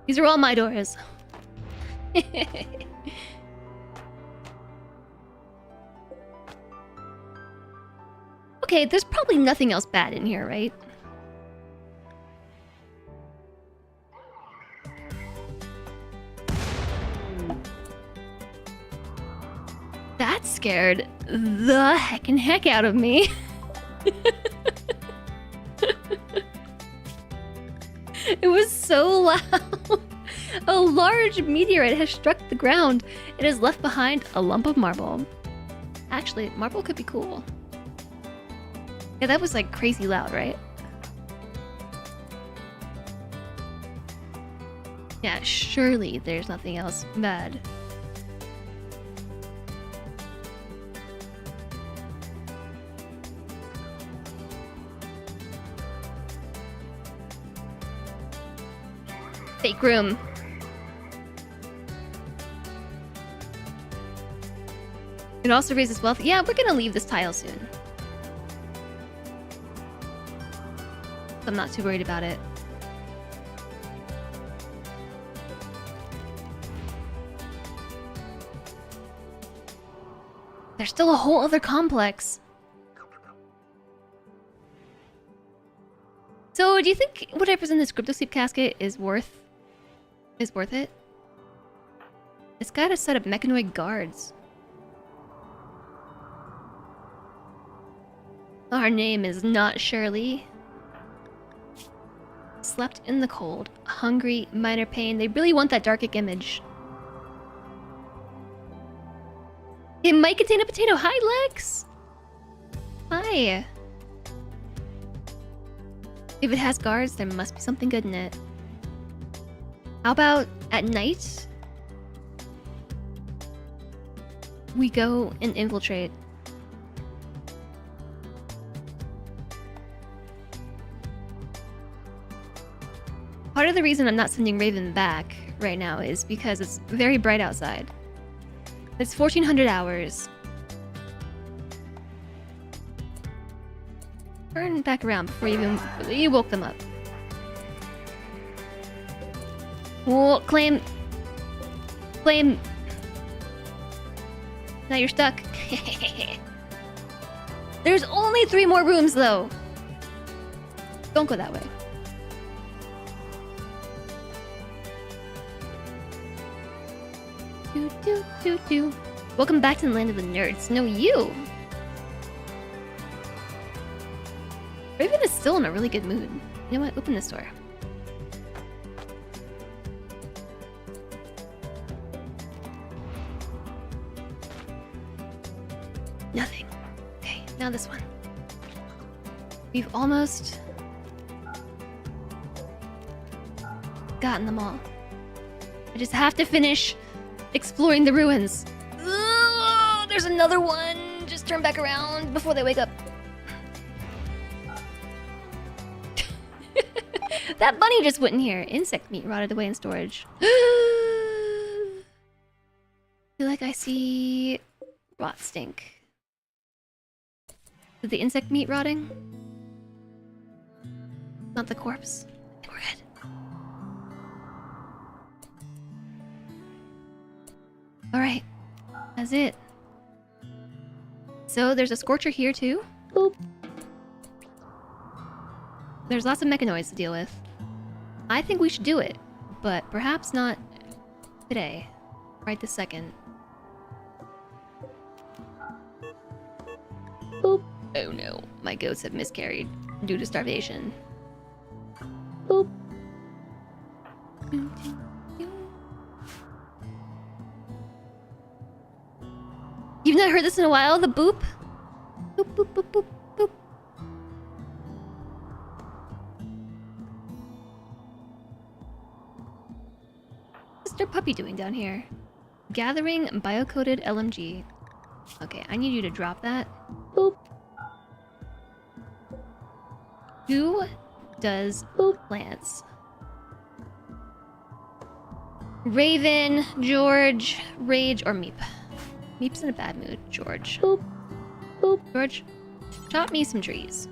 These are all my doors. Okay, there's probably nothing else bad in here, right? That scared the heckin' heck out of me. It was so loud. A large meteorite has struck the ground. It has left behind a lump of marble. Actually, marble could be cool. Yeah, that was like crazy loud, right? Yeah, surely there's nothing else bad. fake room. It also raises wealth. Yeah, we're gonna leave this tile soon. I'm not too worried about it. There's still a whole other complex. So, do you think whatever's in this crypto sleep casket is worth it? It's got a set of mechanoid guards. Our name is not Shirley. Slept in the cold, hungry, minor pain. They really want that Darkic image. It might contain a potato. Hi, Lex. Hi. If it has guards, there must be something good in it. How about at night? We go and infiltrate. Part of the reason I'm not sending Raven back right now is because it's very bright outside. It's 1400 hours. Turn back around before you woke them up. Whoa, claim. Now you're stuck. There's only 3 more rooms though. Don't go that way. Welcome back to the land of the nerds. No, you. Raven is still in a really good mood. You know what? Open this door. Nothing. Okay, now this one. We've almost gotten them all. I just have to finish exploring the ruins. Ugh, there's another one. Just turn back around before they wake up. That bunny just went in here. Insect meat rotted away in storage. Feel like I see rot stink. Is the insect meat rotting? Not the corpse. I think we're good. Alright. That's it. So there's a scorcher here too. Boop. There's lots of mechanoids to deal with. I think we should do it, but perhaps not today. Right this second. Boop. Oh no, my goats have miscarried due to starvation. Boop. You've not heard this in a while? The boop? Boop, boop, boop, boop, boop. What's their puppy doing down here? Gathering biocoded LMG. Okay, I need you to drop that. Boop. Who does plants? Raven, George, Rage, or Meep? Meep's in a bad mood. George. Boop. Boop. George, chop me some trees.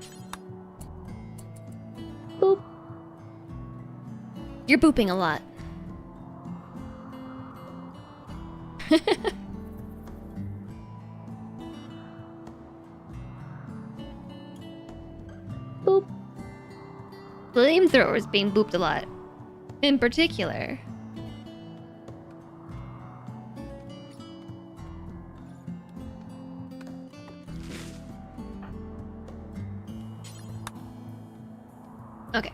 Boop. You're booping a lot. Boop. Flamethrower is being booped a lot. In particular. Okay.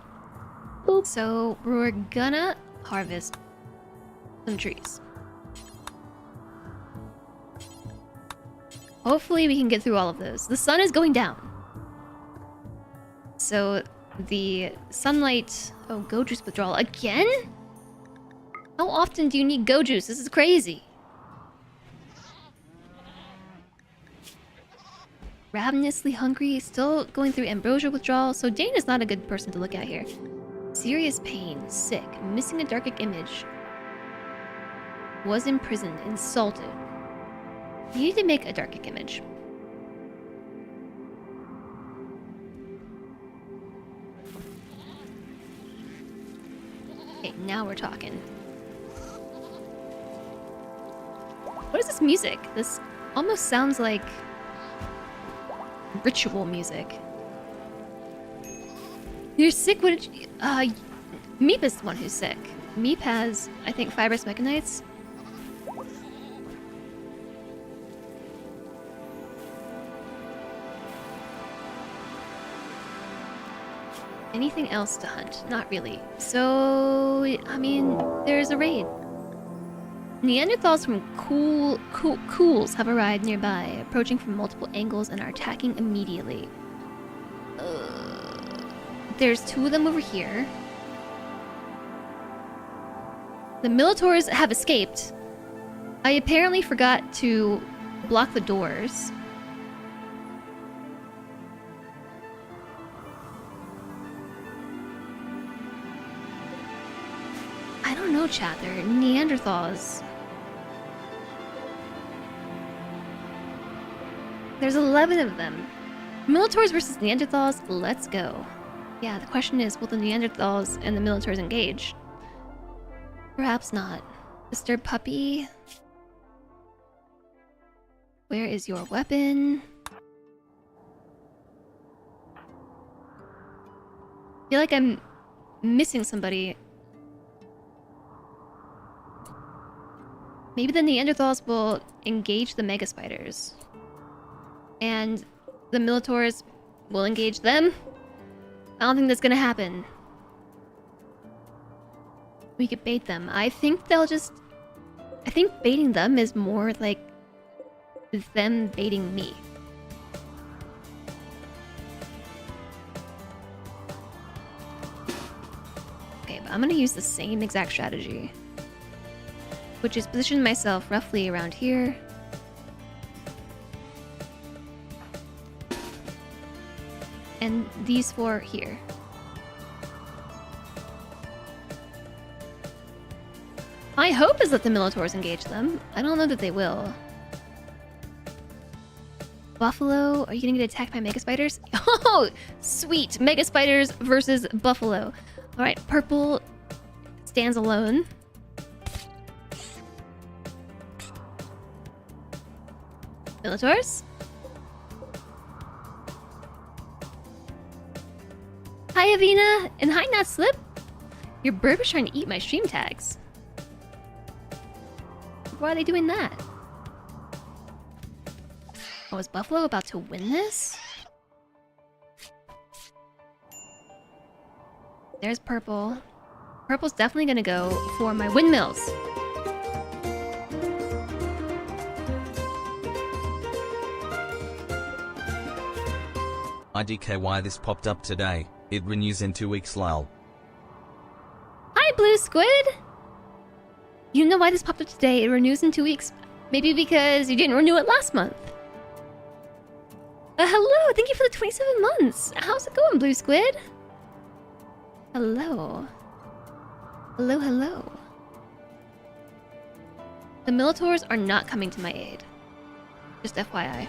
Boop. So we're gonna harvest some trees. Hopefully we can get through all of those. The sun is going down. So the sunlight... Oh, go juice withdrawal. Again? How often do you need go juice? This is crazy. Ravenously hungry. Still going through ambrosia withdrawal. So Dane is not a good person to look at here. Serious pain, sick, missing a Darkic image. Was imprisoned, insulted. You need to make a Darkic image. Okay, now we're talking. What is this music? This almost sounds like ritual music. You're sick? What did you... Meep is the one who's sick. Meep has, I think, fibrous mechanites. Anything else to hunt? Not really. So, I mean, there's a raid. Neanderthals from Cools have arrived nearby, approaching from multiple angles and are attacking immediately. There's 2 of them over here. The Militors have escaped. I apparently forgot to block the doors. I don't know, chat. They're Neanderthals. There's 11 of them. Militors versus Neanderthals, let's go. Yeah, the question is, will the Neanderthals and the Militors engage? Perhaps not. Disturbed puppy. Where is your weapon? I feel like I'm missing somebody. Maybe the Neanderthals will engage the mega spiders. And the Militors will engage them? I don't think that's gonna happen. We could bait them. I think they'll just... I think baiting them is more like them baiting me. Okay, but I'm gonna use the same exact strategy. Which is position myself roughly around here. And these 4 here. My hope is that the Militors engage them. I don't know that they will. Buffalo, are you gonna get attacked by mega spiders? Oh, sweet! Mega spiders versus buffalo. Alright, purple stands alone. Militors? Hi, Avina! And hi, Not Slip! Your bird was trying to eat my stream tags. Why are they doing that? Oh, is Buffalo about to win this? There's purple. Purple's definitely gonna go for my windmills. IDKY this popped up today. It renews in 2 weeks, lol. Hi, Blue Squid! You know why this popped up today? It renews in 2 weeks. Maybe because you didn't renew it last month. Hello! Thank you for the 27 months! How's it going, Blue Squid? Hello. Hello, hello. The Militors are not coming to my aid. Just FYI.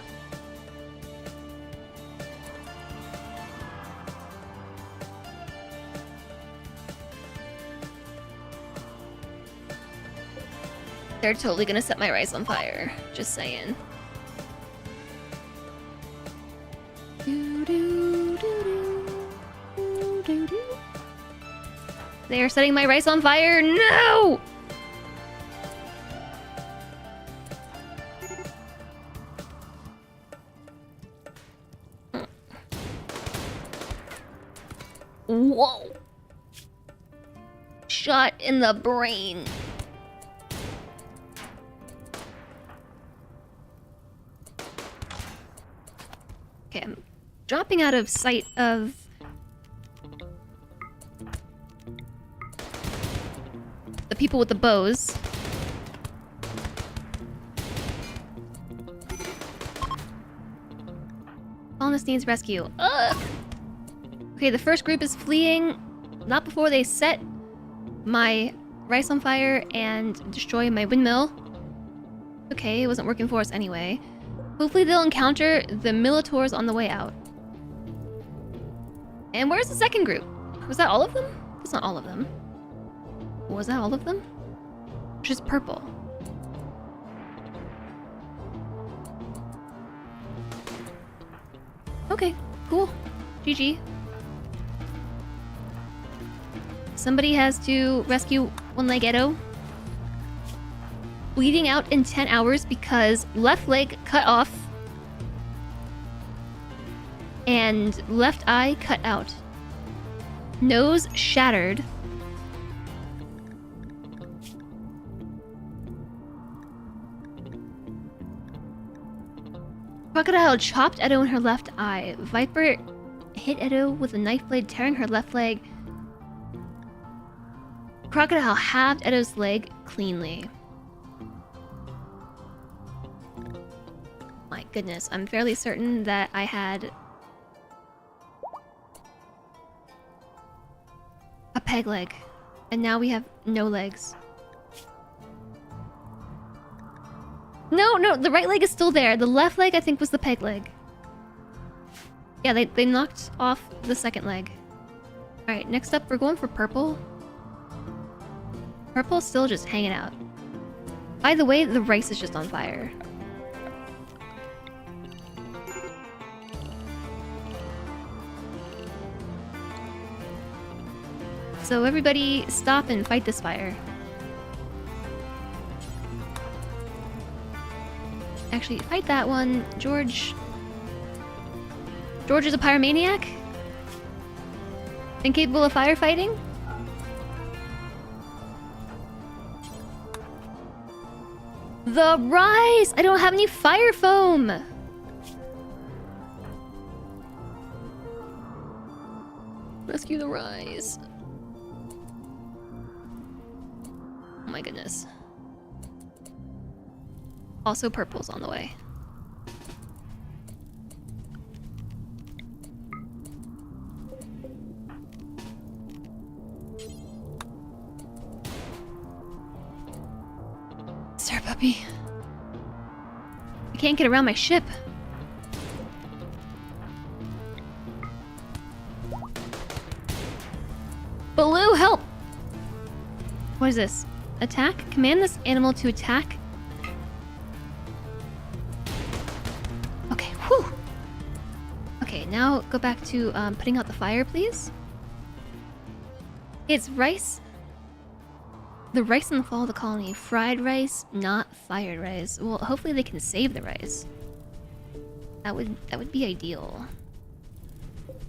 They're totally gonna set my rice on fire. Just saying. They are setting my rice on fire. No! Whoa! Shot in the brain. Okay, I'm dropping out of sight of the people with the bows. Colonist needs rescue. Ugh! Okay, the first group is fleeing. Not before they set my rice on fire and destroy my windmill. Okay, it wasn't working for us anyway. Hopefully they'll encounter the Militaurs on the way out. And where's the second group? Was that all of them? That's not all of them. Was that all of them? Which is purple. Okay, cool. GG. Somebody has to rescue one-leg Edo. Bleeding out in 10 hours because left leg cut off and left eye cut out. Nose shattered. Crocodile chopped Edo in her left eye. Viper hit Edo with a knife blade, tearing her left leg. Crocodile halved Edo's leg cleanly. My goodness, I'm fairly certain that I had a peg leg, and now we have no legs. No, the right leg is still there. The left leg, I think, was the peg leg. Yeah, they knocked off the second leg. Alright, next up, we're going for purple. Purple's still just hanging out. By the way, the rice is just on fire. So everybody stop and fight this fire. Actually, fight that one. George is a pyromaniac? Incapable of firefighting? The rice! I don't have any fire foam! Rescue the rice. Oh my goodness. Also, purple's on the way. Sir puppy. I can't get around my ship. Baloo, help! What is this? Attack? Command this animal to attack. Okay, whew! Okay, now go back to putting out the fire, please. It's rice. The rice in the fall of the colony. Fried rice, not fired rice. Well, hopefully they can save the rice. That would be ideal.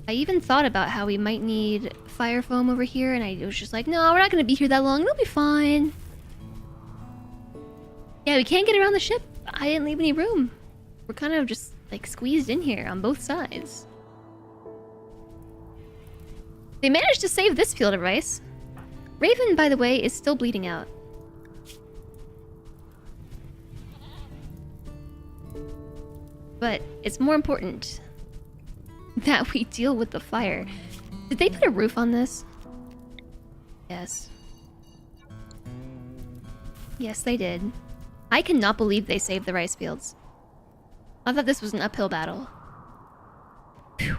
I even thought about how we might need fire foam over here, and I was just like, no, we're not gonna be here that long. It'll be fine. Yeah, we can't get around the ship. I didn't leave any room. We're kind of just like squeezed in here on both sides. They managed to save this field of rice. Raven, by the way, is still bleeding out. But it's more important that we deal with the fire. Did they put a roof on this? Yes. Yes, they did. I cannot believe they saved the rice fields. I thought this was an uphill battle. Phew.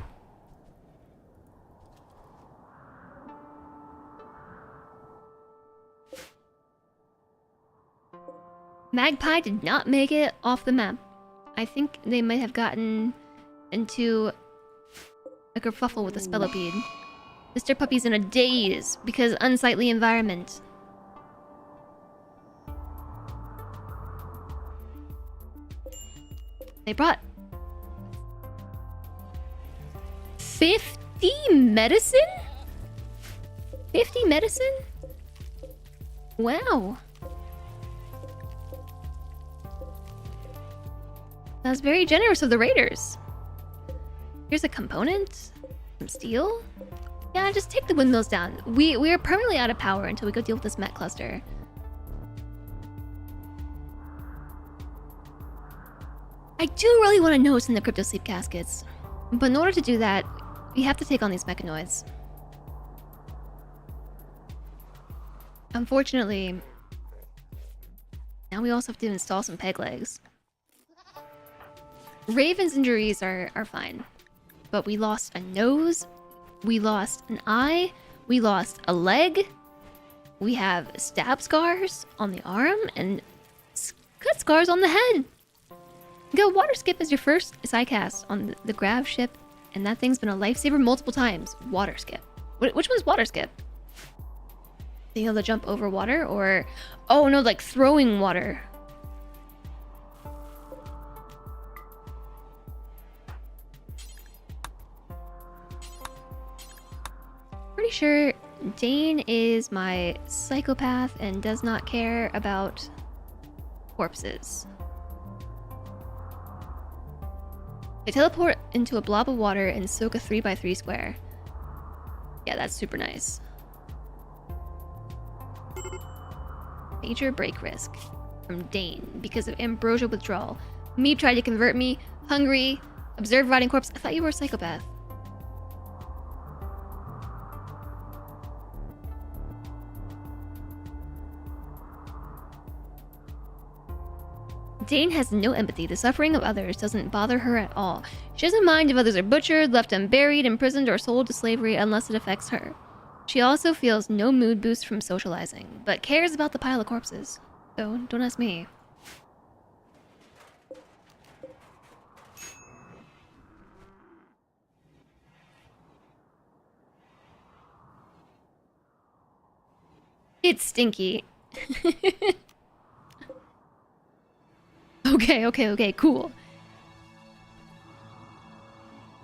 Magpie did not make it off the map. I think they might have gotten into a kerfuffle with the Spellipede. Mr. Puppy's in a daze because unsightly environment. They brought 50 medicine? 50 medicine? Wow. That's very generous of the raiders. Here's a component. Some steel. Yeah, just take the windmills down. We are permanently out of power until we go deal with this Met cluster. I do really want to know what's in the crypto sleep caskets. But in order to do that, we have to take on these mechanoids. Unfortunately, now we also have to install some peg legs. Raven's injuries are fine. But we lost a nose, we lost an eye, we lost a leg, we have stab scars on the arm, and cut scars on the head. Go water skip as your first sidecast on the grav ship, and that thing's been a lifesaver multiple times. Water skip. Which one's water skip? Being able to jump over water, or... Oh no, like throwing water. Pretty sure Dane is my psychopath and does not care about corpses. I teleport into a blob of water and soak a 3x3 square. Yeah, that's super nice. Major break risk from Dane because of ambrosia withdrawal. Meep tried to convert me. Hungry. Observe rotting corpse. I thought you were a psychopath. Dane has no empathy. The suffering of others doesn't bother her at all. She doesn't mind if others are butchered, left unburied, imprisoned, or sold to slavery unless it affects her. She also feels no mood boost from socializing, but cares about the pile of corpses. So, don't ask me. It's stinky. Okay, cool.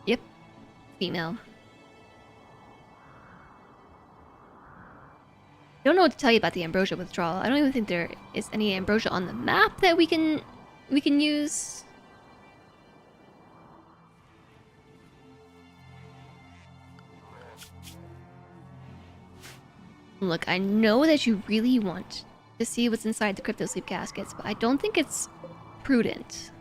Yep. Female. I don't know what to tell you about the ambrosia withdrawal. I don't even think there is any ambrosia on the map that we can use. Look, I know that you really want to see what's inside the crypto sleep caskets, but I don't think it's prudent.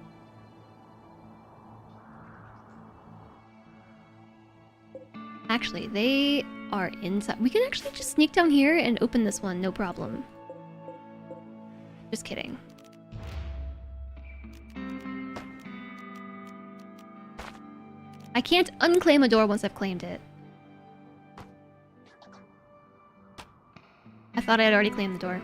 Actually, they are inside. We can actually just sneak down here and open this one, no problem. Just kidding. I can't unclaim a door once I've claimed it. I thought I had already claimed the door.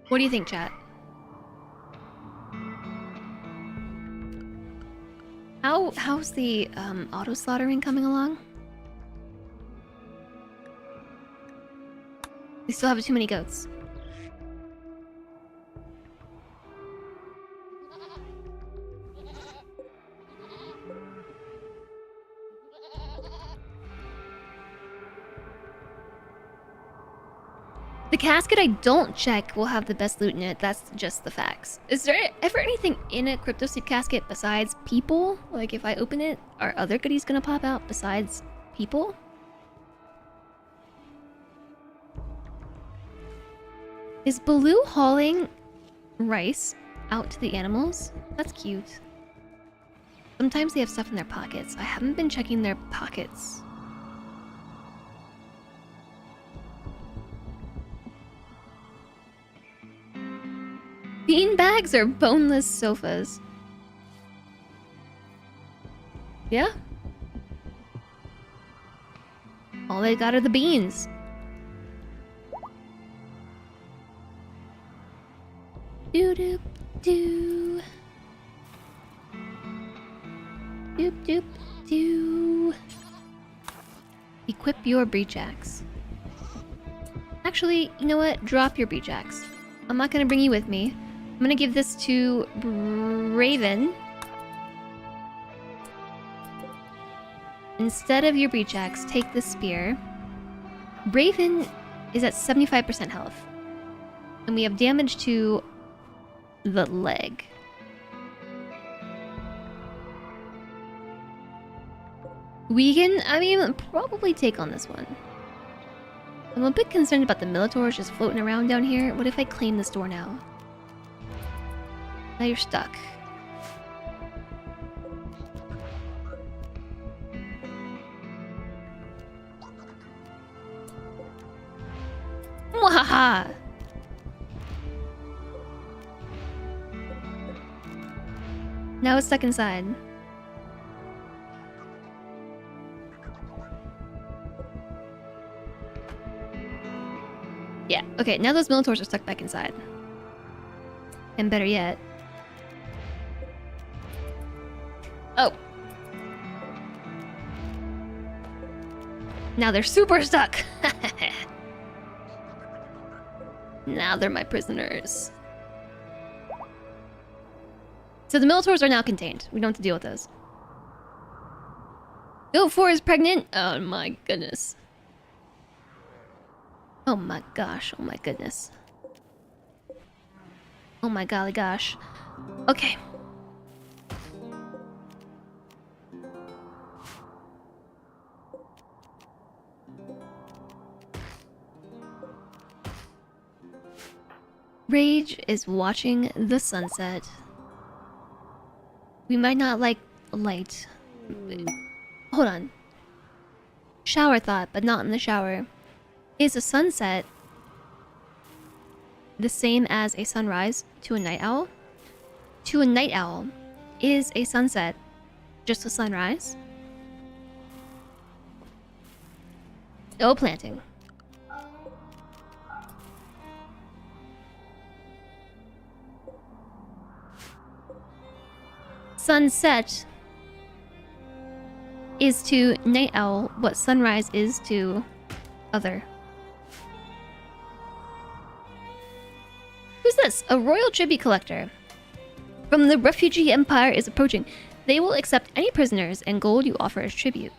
What do you think, chat? How's the auto slaughtering coming along? We still have too many goats. The casket I don't check will have the best loot in it. That's just the facts. Is there ever anything in a crypto sleep casket besides people? Like if I open it, are other goodies gonna pop out besides people? Is Baloo hauling rice out to the animals? That's cute. Sometimes they have stuff in their pockets. I haven't been checking their pockets. Bean bags or boneless sofas? Yeah? All they got are the beans. Doop doo. Doop doo. Equip your breach axe. Actually, you know what? Drop your breach axe. I'm not gonna bring you with me. I'm gonna give this to Raven. Instead of your breach axe, take the spear. Raven is at 75% health. And we have damage to the leg. We can, I mean, probably take on this one. I'm a bit concerned about the Minotaurs just floating around down here. What if I claim this door now? Now you're stuck. Wahaha! Now it's stuck inside. Yeah, okay, now those Minotaurs are stuck back inside. And better yet... Oh! Now they're super stuck! Now they're my prisoners. So the Minotaurs are now contained. We don't have to deal with those. Go 4 is pregnant? Oh my goodness. Oh my gosh, oh my goodness. Oh my golly gosh. Okay. Rage is watching the sunset. We might not like light. Hold on. Shower thought, but not in the shower. Is a sunset the same as a sunrise to a night owl? To a night owl, is a sunset just a sunrise? No planting. Sunset is to night owl what sunrise is to other. Who's this? A royal tribute collector from the refugee empire is approaching. They will accept any prisoners and gold you offer as tribute.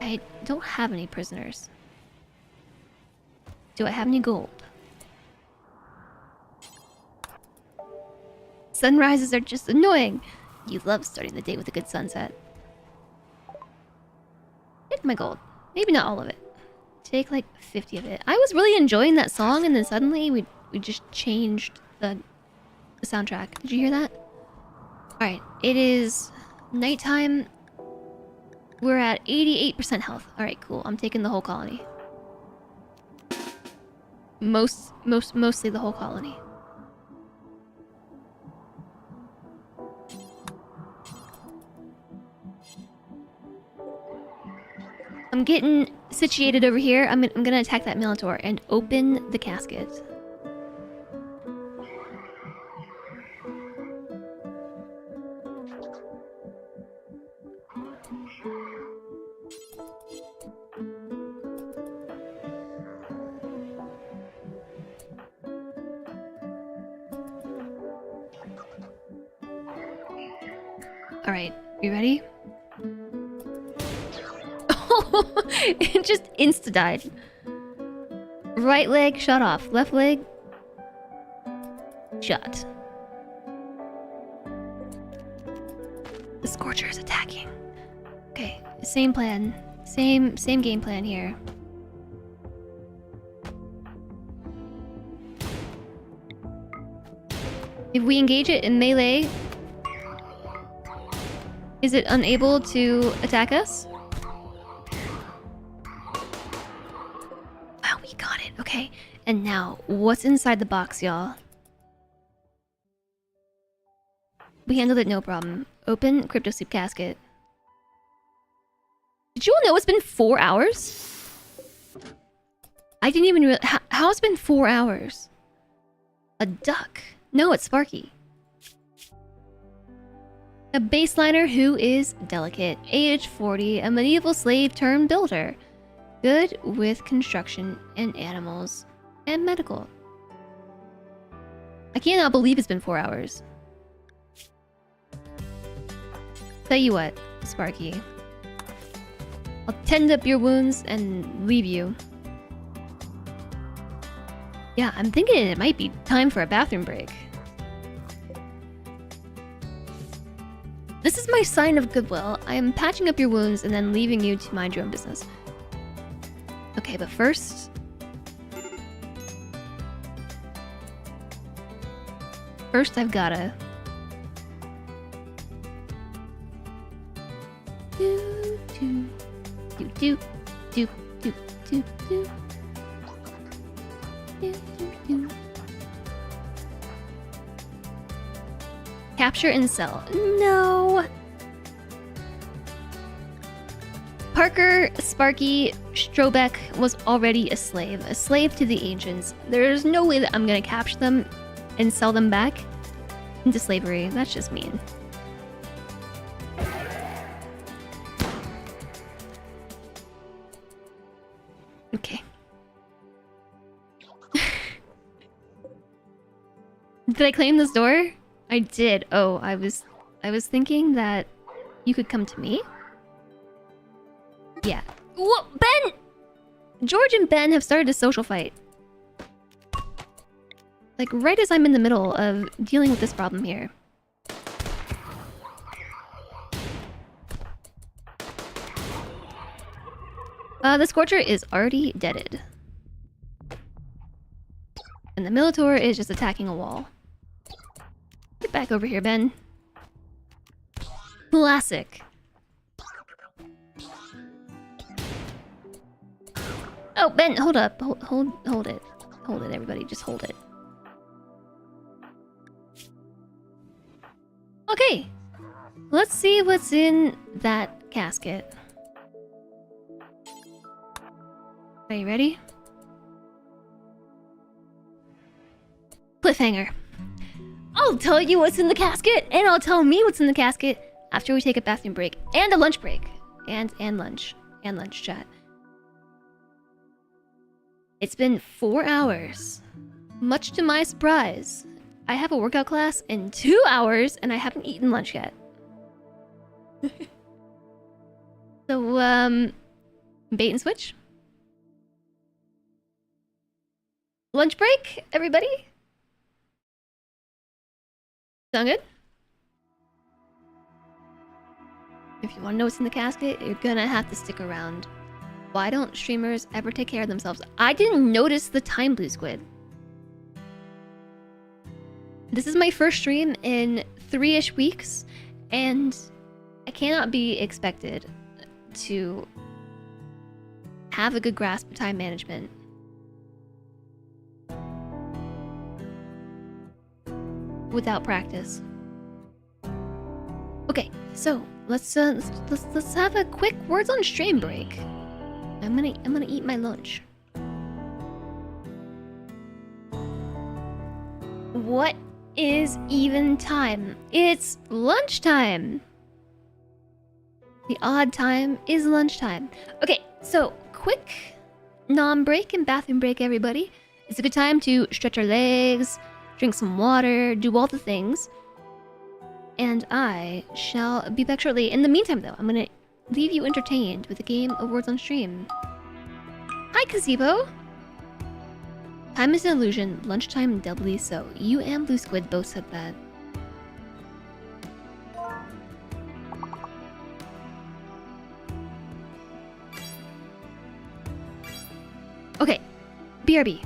I don't have any prisoners. Do I have any gold? Sunrises are just annoying. You love starting the day with a good sunset. Take my gold. Maybe not all of it. Take like 50 of it. I was really enjoying that song and then suddenly we just changed the soundtrack. Did you hear that? Alright, it is nighttime. We're at 88% health. Alright, cool. I'm taking the whole colony. Mostly the whole colony. I'm getting situated over here. I'm gonna attack that Minotaur and open the casket. Alright, you ready? It just insta-died. Right leg shot off. Left leg shot. The Scorcher is attacking. Okay, same plan. Same game plan here. If we engage it in melee, is it unable to attack us? Wow, we got it. Okay. And now, what's inside the box, y'all? We handled it no problem. Open Crypto Soup casket. Did you all know it's been 4 hours? I didn't even realize. How it's been 4 hours? A duck. No, it's Sparky. A baseliner who is delicate. Age 40. A medieval slave turned builder. Good with construction and animals. And medical. I cannot believe it's been 4 hours. Tell you what, Sparky. I'll tend up your wounds and leave you. Yeah, I'm thinking it might be time for a bathroom break. This is my sign of goodwill. I am patching up your wounds and then leaving you to mind your own business. Okay, but first... First, I've gotta... Do, do, do, do, do, do, do, do. Capture and sell. No. Parker, Sparky, Strobeck was already a slave to the ancients. There's no way that I'm gonna capture them and sell them back into slavery. That's just mean. Okay. Did I claim this door? I did. Oh, I was thinking that you could come to me. Yeah. Whoa, Ben! George and Ben have started a social fight. Like, right as I'm in the middle of dealing with this problem here. The Scorcher is already deaded. And the Minotaur is just attacking a wall. Get back over here, Ben. Classic. Oh, Ben, hold up. Hold it. Hold it, everybody. Just hold it. Okay. Let's see what's in that casket. Are you ready? Cliffhanger. I'll tell you what's in the casket, and I'll tell me what's in the casket after we take a bathroom break and a lunch break. And lunch chat. It's been 4 hours. Much to my surprise, I have a workout class in 2 hours and I haven't eaten lunch yet. So, bait and switch? Lunch break, everybody? Sound good? If you want to know what's in the casket, you're gonna have to stick around. Why don't streamers ever take care of themselves? I didn't notice the time, Blue Squid. This is my first stream in 3-ish weeks, and I cannot be expected to have a good grasp of time management. Without practice. Okay, so let's have a quick words on stream break. I'm gonna eat my lunch. What is even time? It's lunchtime. The odd time is lunchtime. Okay, so quick non-break and bathroom break, everybody. It's a good time to stretch our legs, drink some water, do all the things. And I shall be back shortly. In the meantime, though, I'm gonna leave you entertained with a game of words on stream. Hi, Gazebo! Time is an illusion, lunchtime doubly so. You and Blue Squid both said that. Okay, BRB.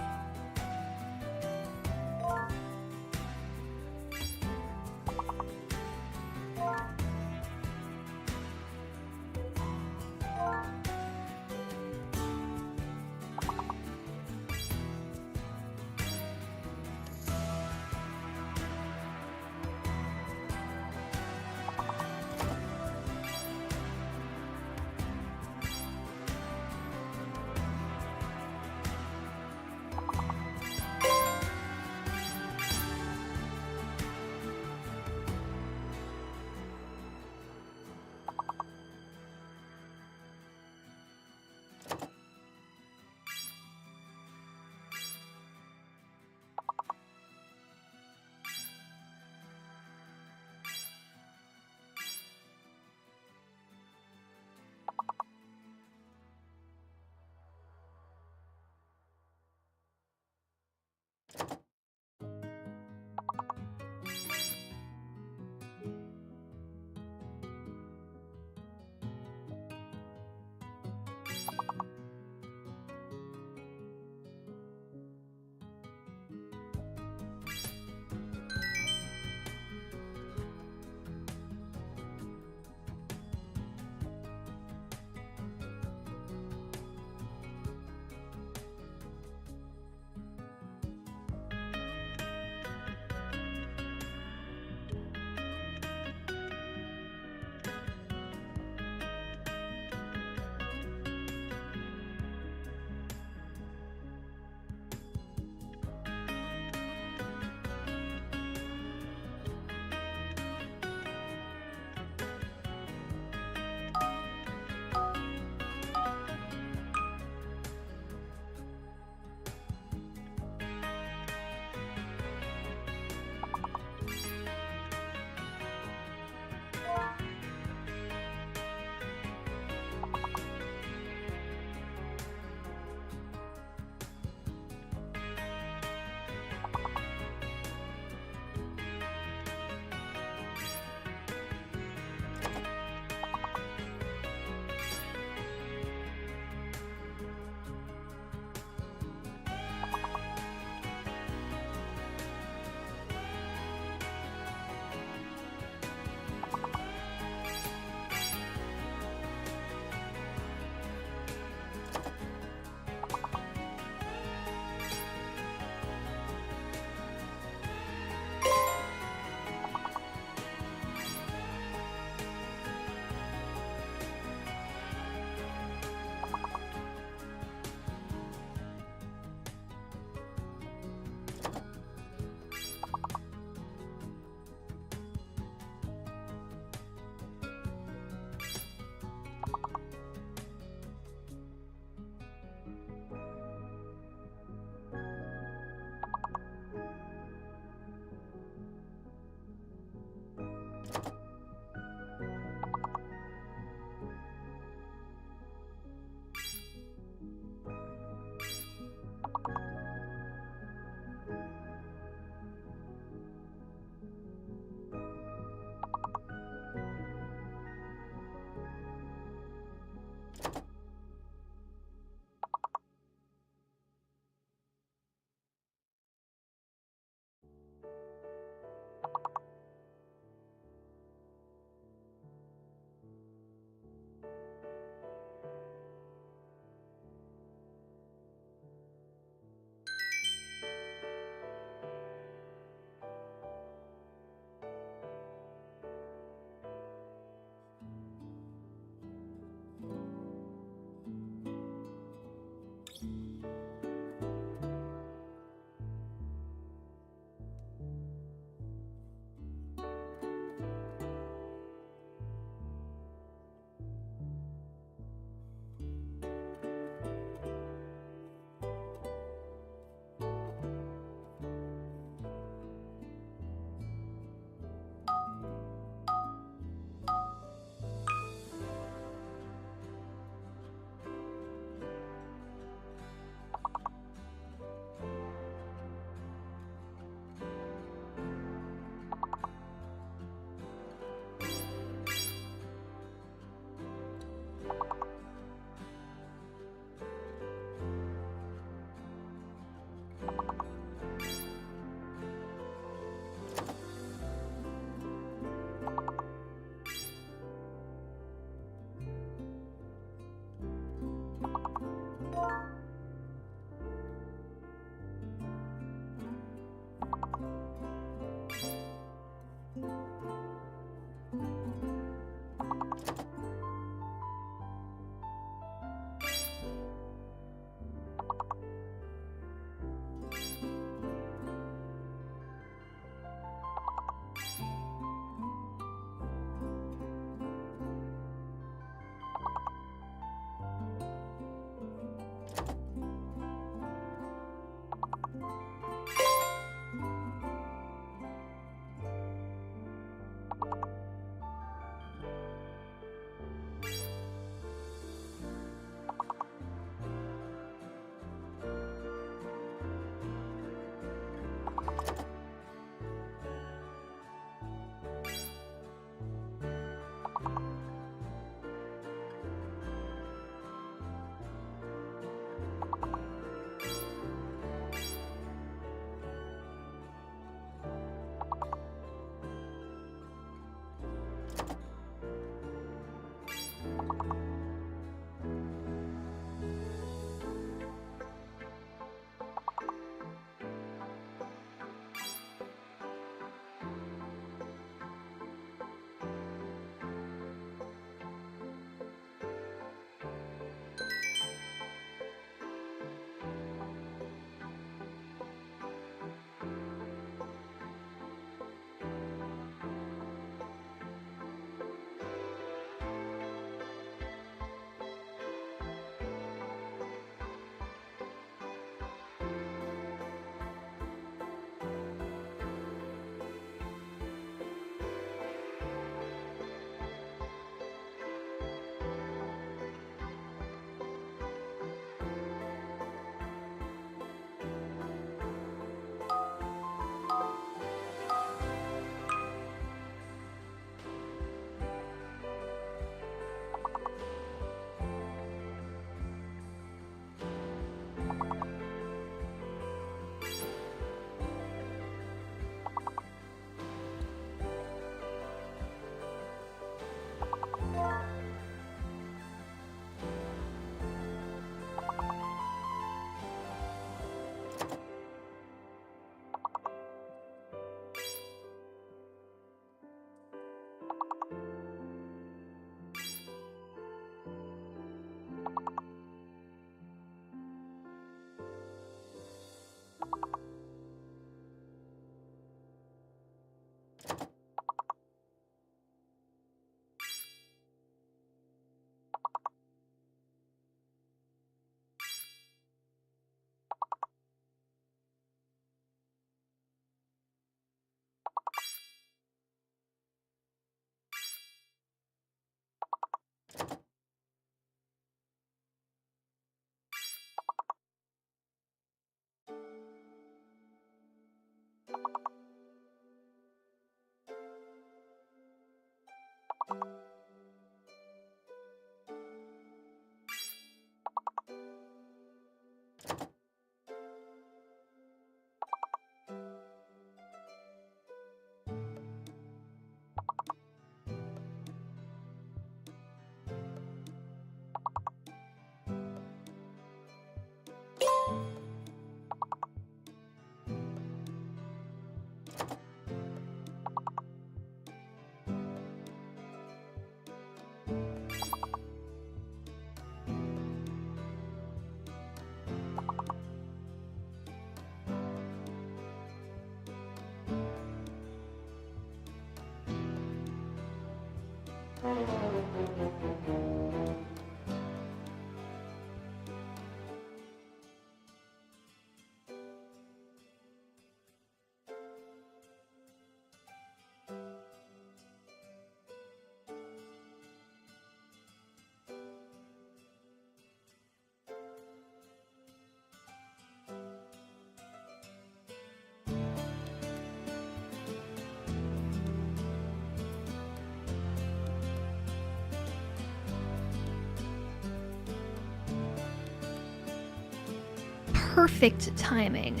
Perfect timing.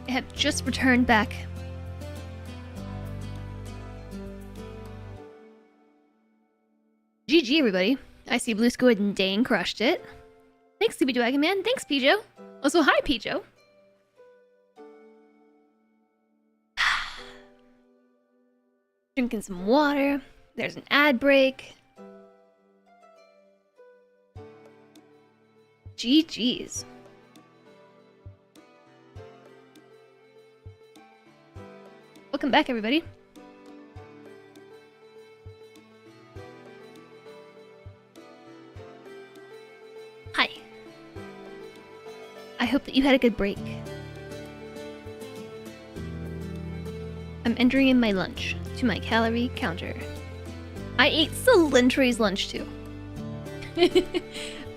I have just returned back. GG, everybody. I see Blue Squid and Dane crushed it. Thanks, Sleepy Dragon Man. Thanks, Pijo. Also, hi, Pijo. Drinking some water. There's an ad break. GG's. Welcome back, everybody. Hi. I hope that you had a good break. I'm entering in my lunch to my calorie counter. I ate Celentri's lunch too.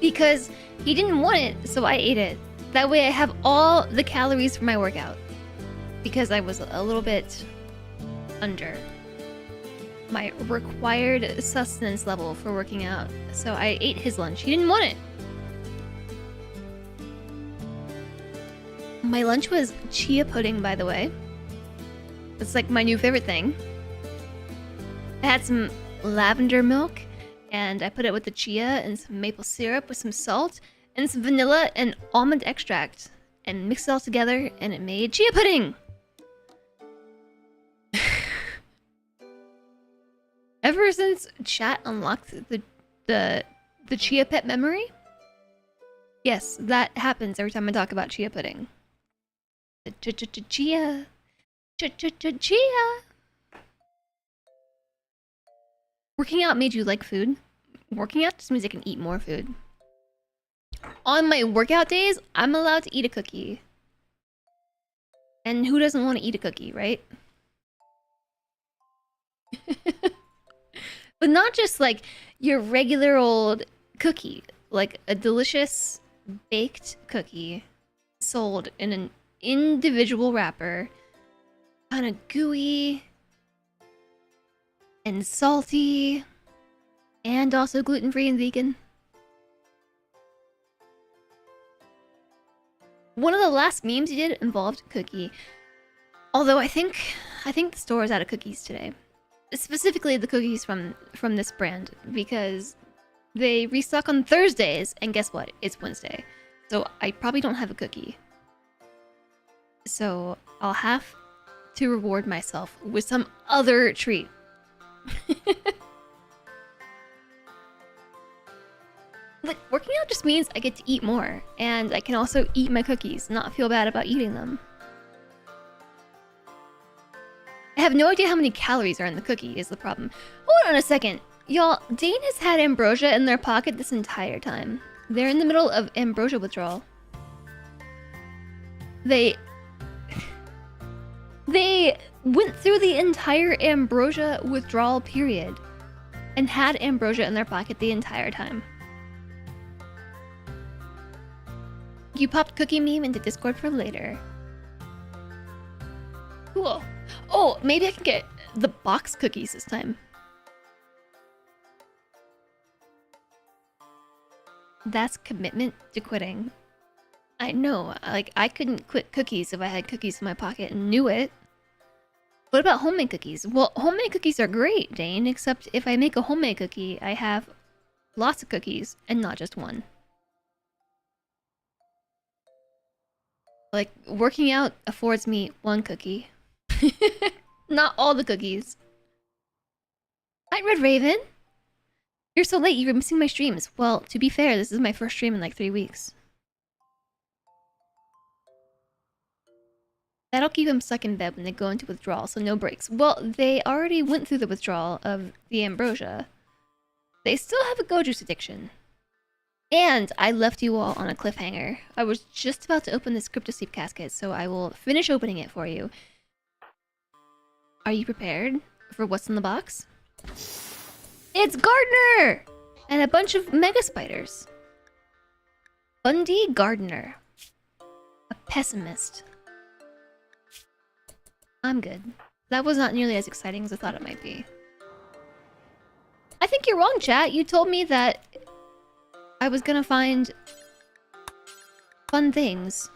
Because he didn't want it, so I ate it. That way I have all the calories for my workout. Because I was a little bit under my required sustenance level for working out. So I ate his lunch. He didn't want it. My lunch was chia pudding, by the way. It's like my new favorite thing. I had some lavender milk, and I put it with the chia and some maple syrup with some salt and some vanilla and almond extract, and mixed it all together, and it made chia pudding. Ever since chat unlocked the chia pet memory, yes, that happens every time I talk about chia pudding. Chia. Chia. Working out made you like food? Working out just means I can eat more food. On my workout days, I'm allowed to eat a cookie. And who doesn't want to eat a cookie, right? But not just like your regular old cookie, like a delicious baked cookie sold in an individual wrapper, kind of gooey and salty, and also gluten-free and vegan. One of the last memes you did involved cookie. Although I think the store is out of cookies today. Specifically the cookies from this brand, because they restock on Thursdays, and guess what? It's Wednesday. So I probably don't have a cookie. So I'll have to reward myself with some other treat. Like, working out just means I get to eat more, and I can also eat my cookies, not feel bad about eating them. I have no idea how many calories are in the cookie is the problem. Hold on a second. Y'all, Dane has had ambrosia in their pocket this entire time. They're in the middle of ambrosia withdrawal. They went through the entire ambrosia withdrawal period and had ambrosia in their pocket the entire time. You popped cookie meme into Discord for later. Cool. Oh, maybe I can get the box cookies this time. That's commitment to quitting. I know, like, I couldn't quit cookies if I had cookies in my pocket and knew it. What about homemade cookies? Well, homemade cookies are great, Dane, except if I make a homemade cookie, I have lots of cookies and not just one. Like, working out affords me one cookie. Not all the cookies. Hi, Red Raven! You're so late, you were missing my streams. Well, to be fair, this is my first stream in like 3 weeks. That'll keep them stuck in bed when they go into withdrawal, so no breaks. Well, they already went through the withdrawal of the ambrosia. They still have a go juice addiction. And I left you all on a cliffhanger. I was just about to open this crypto sleep casket, so I will finish opening it for you. Are you prepared for what's in the box? It's Gardner! And a bunch of mega spiders. Bundy Gardner. A pessimist. I'm good. That was not nearly as exciting as I thought it might be. I think you're wrong, chat. You told me that I was gonna find fun things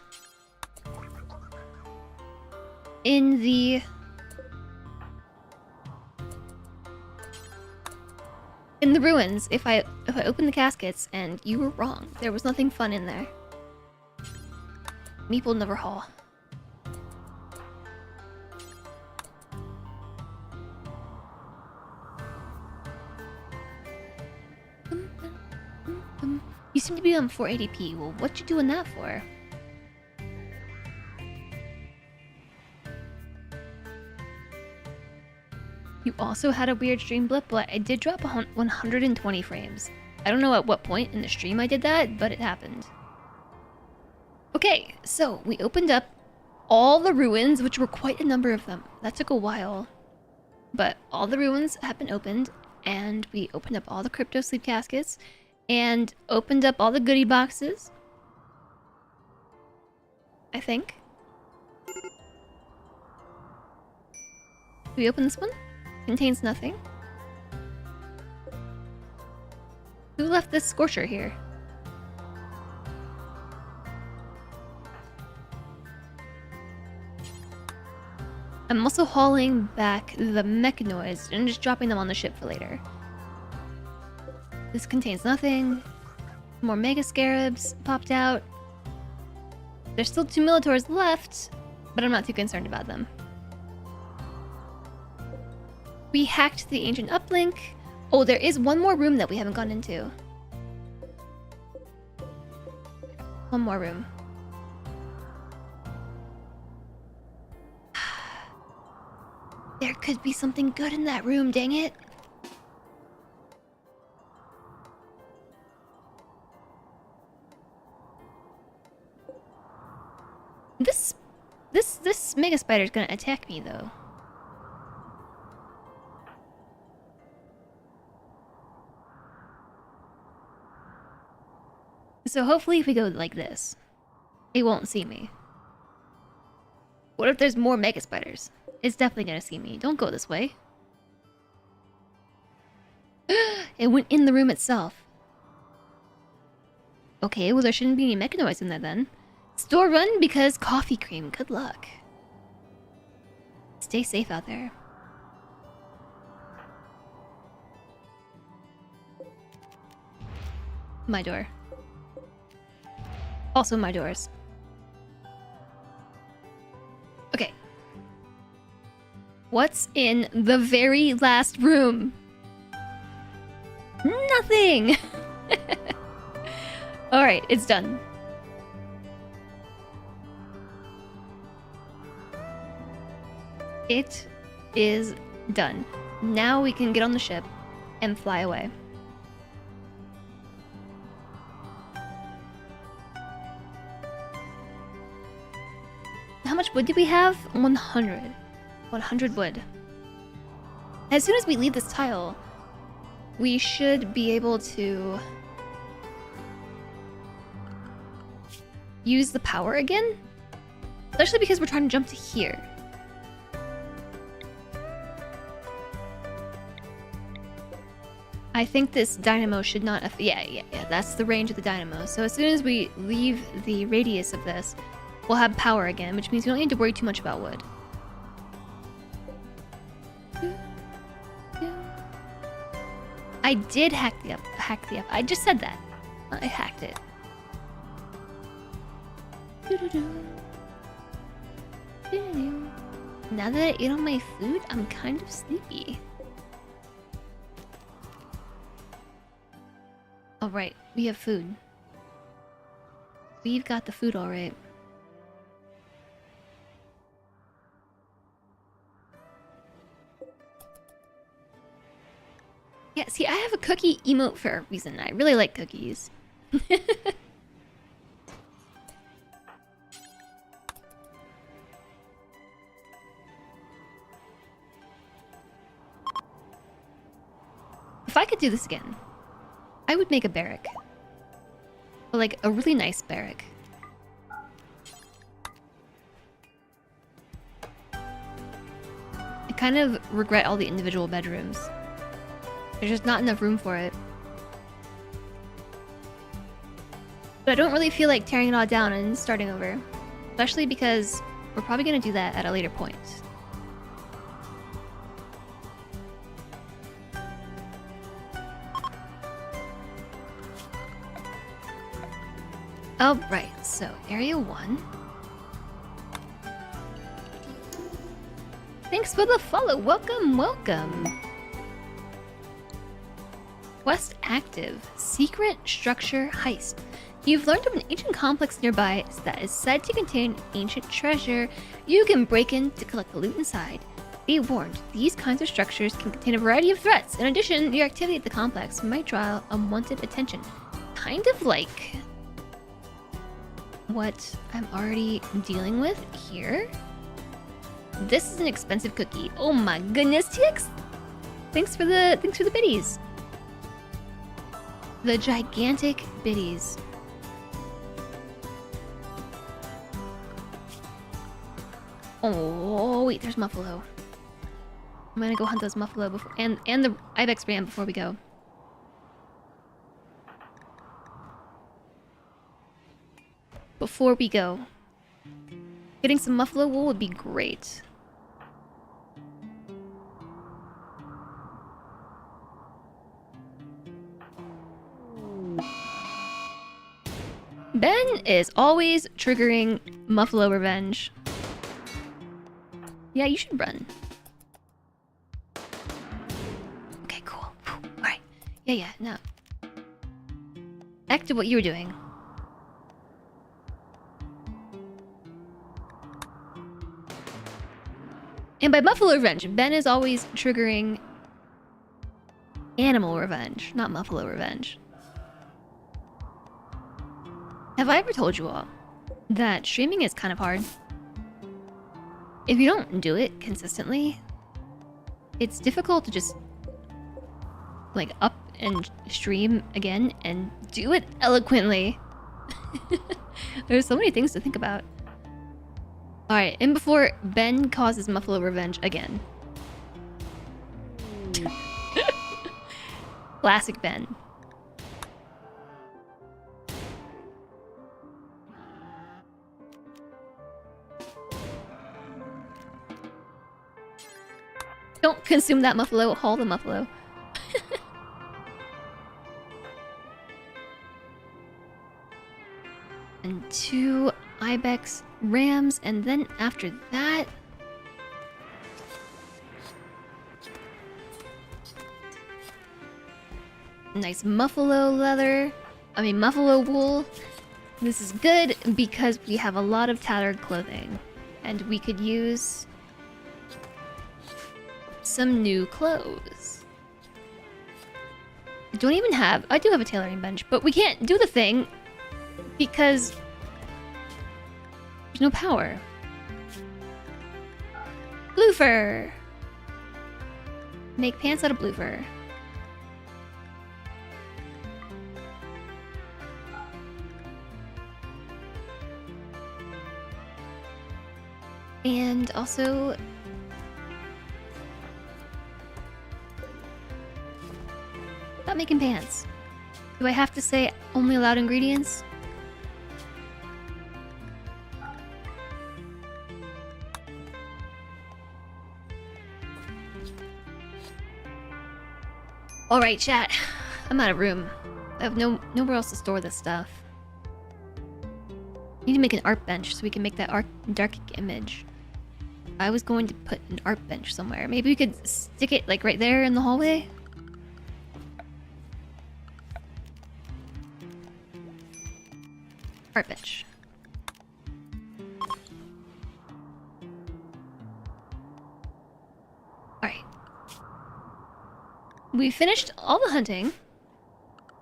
in the ruins if I open the caskets, and you were wrong. There was nothing fun in there. Meeple Never Hall. You seem to be on 480p. Well, what you doing that for? You also had a weird stream blip, but I did drop 120 frames. I don't know at what point in the stream I did that, but it happened. Okay, so we opened up all the ruins, which were quite a number of them. That took a while. But all the ruins have been opened, and we opened up all the crypto sleep caskets, and opened up all the goodie boxes. I think. Did we open this one? Contains nothing. Who left this scorcher here? I'm also hauling back the mechanoids and just dropping them on the ship for later. This contains nothing. More mega scarabs popped out. There's still 2 Militaurs left, but I'm not too concerned about them. We hacked the ancient uplink. Oh, there is one more room that we haven't gone into. One more room. There could be something good in that room, dang it. This mega spider is gonna attack me though. So hopefully if we go like this, it won't see me. What if there's more mega spiders? It's definitely gonna see me. Don't go this way. It went in the room itself. Okay, well there shouldn't be any mechanoids in there then. Store run because coffee cream. Good luck. Stay safe out there. My door. Also my doors. Okay. What's in the very last room? Nothing! Alright, it's done. It is done. Now we can get on the ship and fly away. How much wood do we have? 100. 100 wood. As soon as we leave this tile, we should be able to use the power again. Especially because we're trying to jump to here. I think this dynamo should not... Yeah. That's the range of the dynamo. So as soon as we leave the radius of this, we'll have power again, which means we don't need to worry too much about wood. I did hack the up. I just said that. I hacked it. Now that I ate all my food, I'm kind of sleepy. Alright, we have food. We've got the food alright. Yeah, see, I have a cookie emote for a reason. I really like cookies. If I could do this again, I would make a barrack. But like a really nice barrack. I kind of regret all the individual bedrooms. There's just not enough room for it. But I don't really feel like tearing it all down and starting over. Especially because we're probably going to do that at a later point. Alright, so Area 1. Thanks for the follow. Welcome, welcome. Quest active. Secret structure heist. You've learned of an ancient complex nearby that is said to contain ancient treasure. You can break in to collect the loot inside. Be warned, these kinds of structures can contain a variety of threats. In addition, your activity at the complex might draw unwanted attention. Kind of like what I'm already dealing with here. This is an expensive cookie. Oh my goodness, TX! Thanks for the biddies. The gigantic biddies. Oh wait, there's Muffalo. I'm gonna go hunt those Muffalo before and the Ibex ram before we go. Before we go. Getting some Muffalo wool would be great. Ben is always triggering Muffalo revenge. Yeah, you should run. Okay, cool. Alright. Yeah, no. Back to what you were doing. And by Muffalo revenge, Ben is always triggering animal revenge, not Muffalo revenge. Have I ever told you all that streaming is kind of hard? If you don't do it consistently, it's difficult to just like up and stream again and do it eloquently. There's so many things to think about. Alright, and before Ben causes Muffalo revenge again. Classic Ben. Don't consume that Muffalo, haul the Muffalo. And 2 Ibex rams, and then after that... nice Muffalo leather. Muffalo wool. This is good because we have a lot of tattered clothing. And we could use some new clothes. I do have a tailoring bench, but we can't do the thing because there's no power. Blue fur. Make pants out of blue fur. And also Stop making pants. Do I have to say only allowed ingredients? Alright, chat. I'm out of room. I have nowhere else to store this stuff. I need to make an art bench so we can make that dark image. I was going to put an art bench somewhere. Maybe we could stick it like right there in the hallway? Art bench. Alright. We finished all the hunting.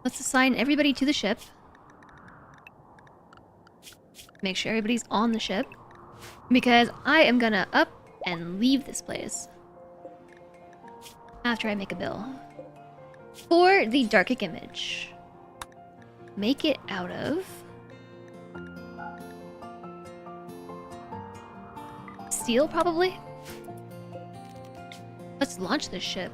Let's assign everybody to the ship. Make sure everybody's on the ship. Because I am gonna up and leave this place. After I make a bill. For the Darkic image. Make it out of... steel, probably? Let's launch this ship.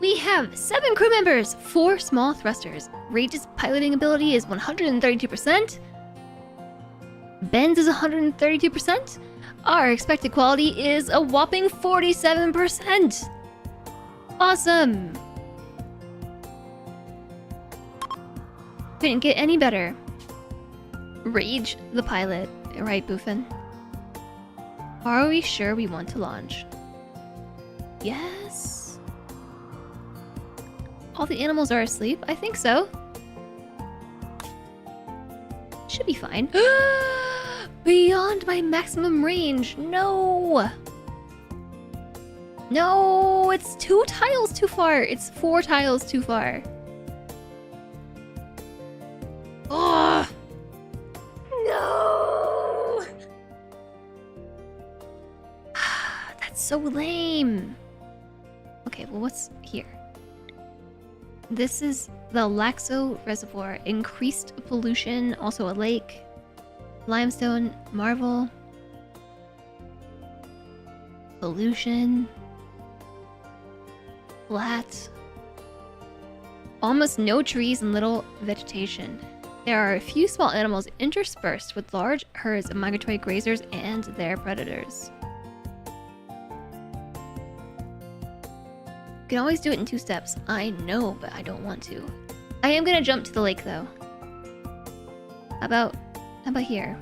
We have 7 crew members, 4 small thrusters. Rage's piloting ability is 132%. Ben's is 132%. Our expected quality is a whopping 47%. Awesome. Couldn't get any better. Rage the pilot. Right, Boofin? Are we sure we want to launch? Yes. All the animals are asleep? I think so. Should be fine. Beyond my maximum range. No. No, it's 2 tiles too far. It's 4 tiles too far. Oh. No. That's so lame. Okay, well, what's here? This is the Laxo Reservoir. Increased pollution, also a lake. Limestone, marble. Pollution. Flat. Almost no trees and little vegetation. There are a few small animals interspersed with large herds of migratory grazers and their predators. You can always do it in 2 steps. I know, but I don't want to. I am gonna jump to the lake though. How about here?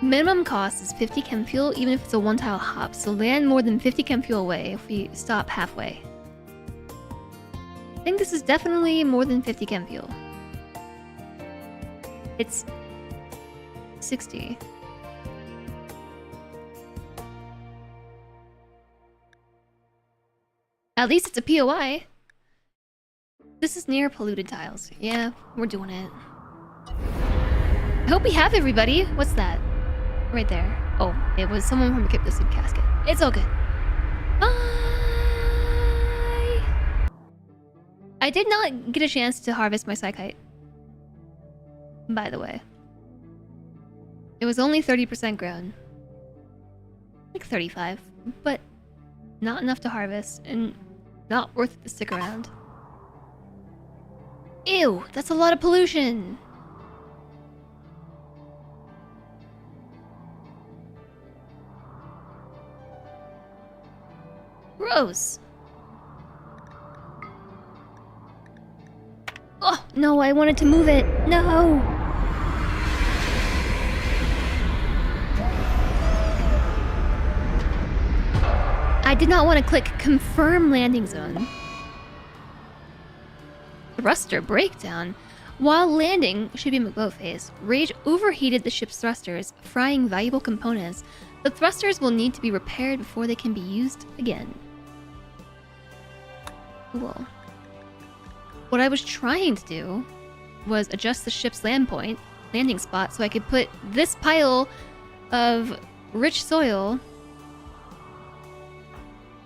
Minimum cost is 50 chem fuel, even if it's a 1-tile hop, so land more than 50 chem fuel away if we stop halfway. I think this is definitely more than 50 chem fuel. It's 60. At least it's a POI. This is near polluted tiles. Yeah, we're doing it. I hope we have everybody. What's that? Right there. Oh, it was someone from the Soup Casket. It's all good. Bye! I did not get a chance to harvest my Psykite. By the way. It was only 30% grown. Like 35. But not enough to harvest, and not worth it to stick around. Ew, that's a lot of pollution! Gross. Oh, no, I wanted to move it. No! I did not want to click confirm landing zone. Thruster breakdown. While landing, shipping McBoat phase, Rage overheated the ship's thrusters, frying valuable components. The thrusters will need to be repaired before they can be used again. Cool. What I was trying to do was adjust the ship's landing spot, so I could put this pile of rich soil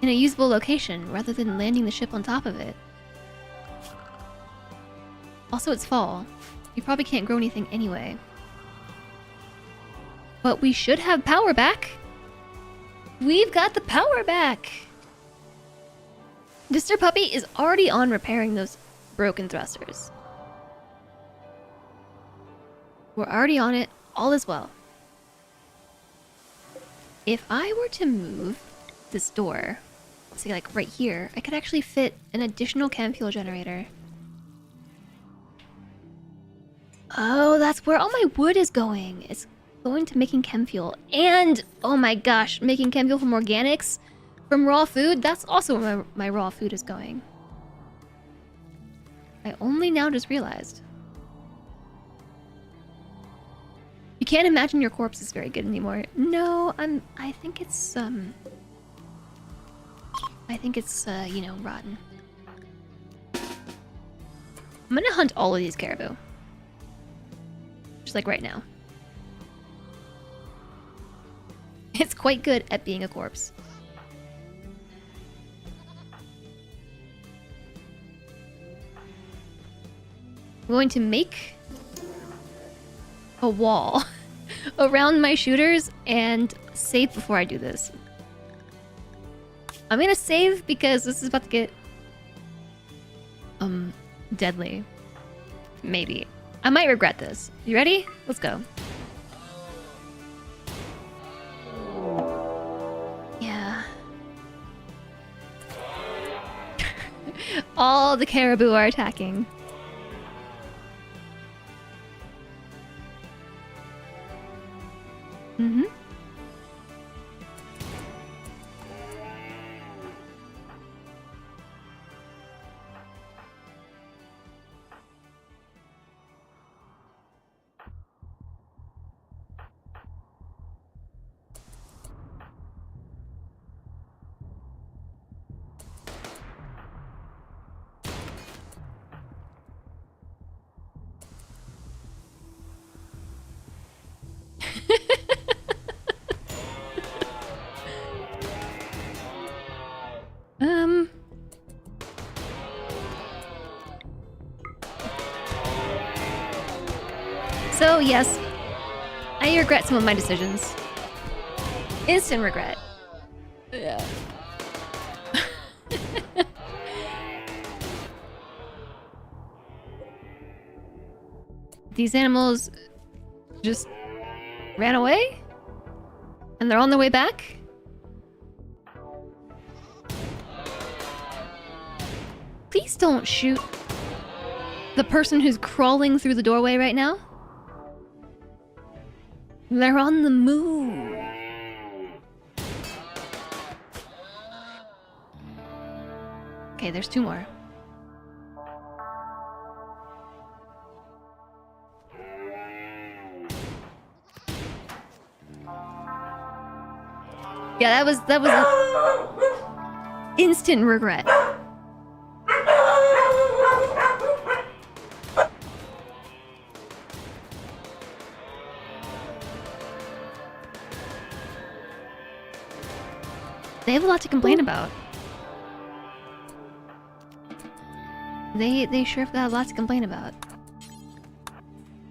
in a usable location rather than landing the ship on top of it. Also, it's fall. You probably can't grow anything anyway. But we should have power back. We've got the power back. Mr. Puppy is already on repairing those broken thrusters. We're already on it. All is well. If I were to move this door, say like right here, I could actually fit an additional chem fuel generator. Oh, that's where all my wood is going. It's going to making chem fuel. And, oh my gosh, making chem fuel from organics, from raw food, that's also where my raw food is going. I only now just realized. You can't imagine your corpse is very good anymore. No, I think it's, you know, rotten. I'm gonna hunt all of these caribou. Just like right now. It's quite good at being a corpse. I'm going to make a wall around my shooters and save before I do this. I'm gonna save because this is about to get deadly. Maybe. I might regret this. You ready? Let's go. Yeah. All the caribou are attacking. Mm-hmm. So yes, I regret some of my decisions. Instant regret. Yeah. These animals just ran away? And they're on their way back? Please don't shoot the person who's crawling through the doorway right now. They're on the move. Okay, there's two more. Yeah, that was an instant regret. They have a lot to complain about. They sure have got a lot to complain about.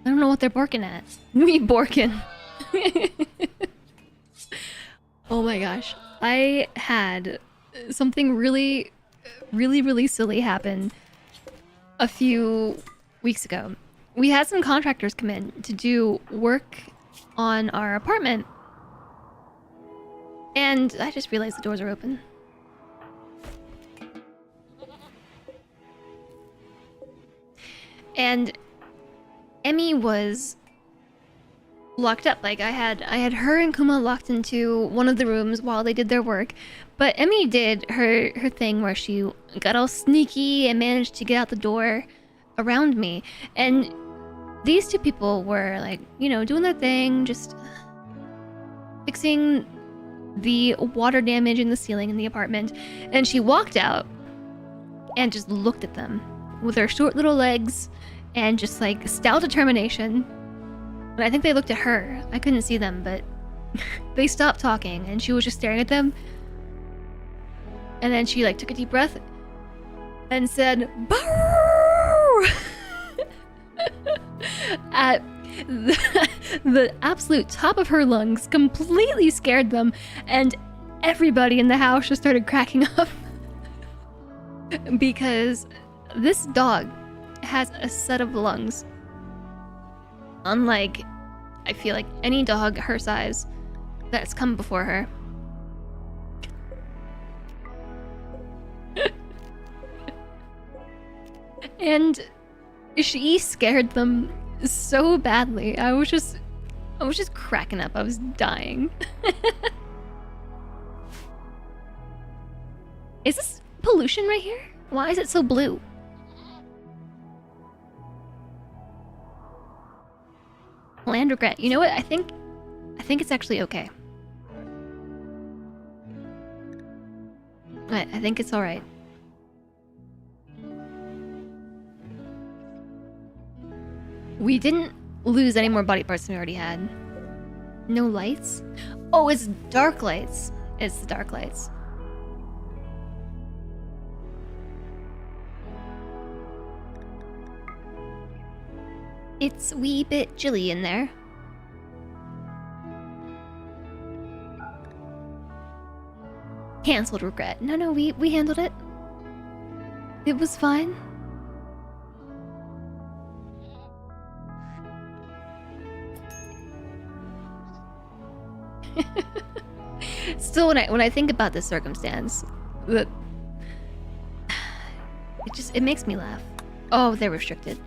I don't know what they're barking at. Me barking. Oh my gosh. I had something really silly happen a few weeks ago. We had some contractors come in to do work on our apartment. And I just realized the doors are open. And Emmy was locked up. Like I had her and Kuma locked into one of the rooms while they did their work. But Emmy did her thing where she got all sneaky and managed to get out the door around me. And these two people were like, you know, doing their thing, just fixing the water damage in the ceiling in the apartment. And she walked out and just looked at them with her short little legs and just like stout determination. And I think they looked at her. I couldn't see them, but they stopped talking and she was just staring at them. And then she like took a deep breath and said, "Bow!" at the absolute top of her lungs, completely scared them, and everybody in the house just started cracking up. Because this dog has a set of lungs. Unlike, I feel like, any dog her size that's come before her. And she scared them so badly. I was just cracking up. I was dying. Is this pollution right here? Why is it so blue? Land regret. You know what? I think it's actually okay. I think it's all right. We didn't lose any more body parts than we already had. No lights? Oh, it's dark lights. It's the dark lights. It's a wee bit chilly in there. Cancelled regret. No, we handled it. It was fine. Still, when I think about this circumstance, it makes me laugh. Oh, they're restricted.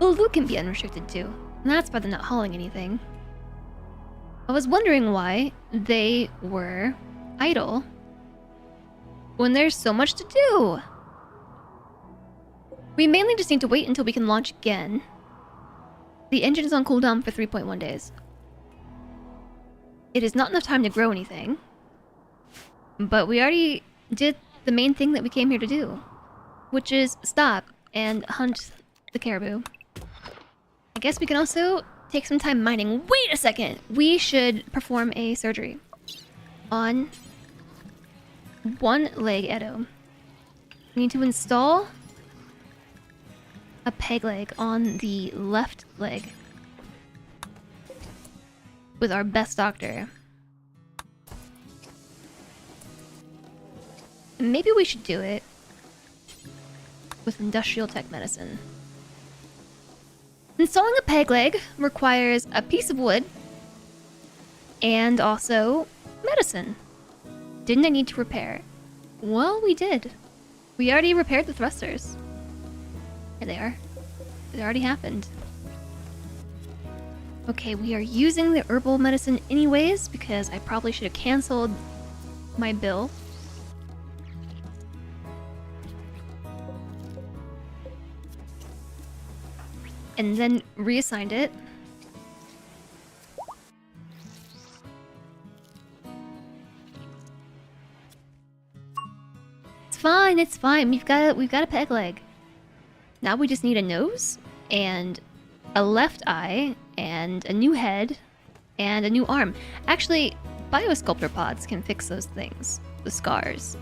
Well, Luke can be unrestricted too, and that's by them not hauling anything. I was wondering why they were idle when there's so much to do. We mainly just need to wait until we can launch again. The engine is on cooldown for 3.1 days. It is not enough time to grow anything, but we already did the main thing that we came here to do, which is stop and hunt the caribou. I guess we can also take some time mining. Wait a second! We should perform a surgery on one leg Edo. We need to install a peg leg on the left leg with our best doctor. Maybe we should do it with industrial tech medicine. Installing a peg leg requires a piece of wood and also medicine. Didn't I need to repair? Well, we did. We already repaired the thrusters. Here they are. It already happened. Okay, we are using the herbal medicine anyways because I probably should have canceled my bill. And then reassigned it. It's fine, it's fine. We've got a peg leg. Now we just need a nose and a left eye and a new head and a new arm. Actually, biosculptor pods can fix those things, the scars.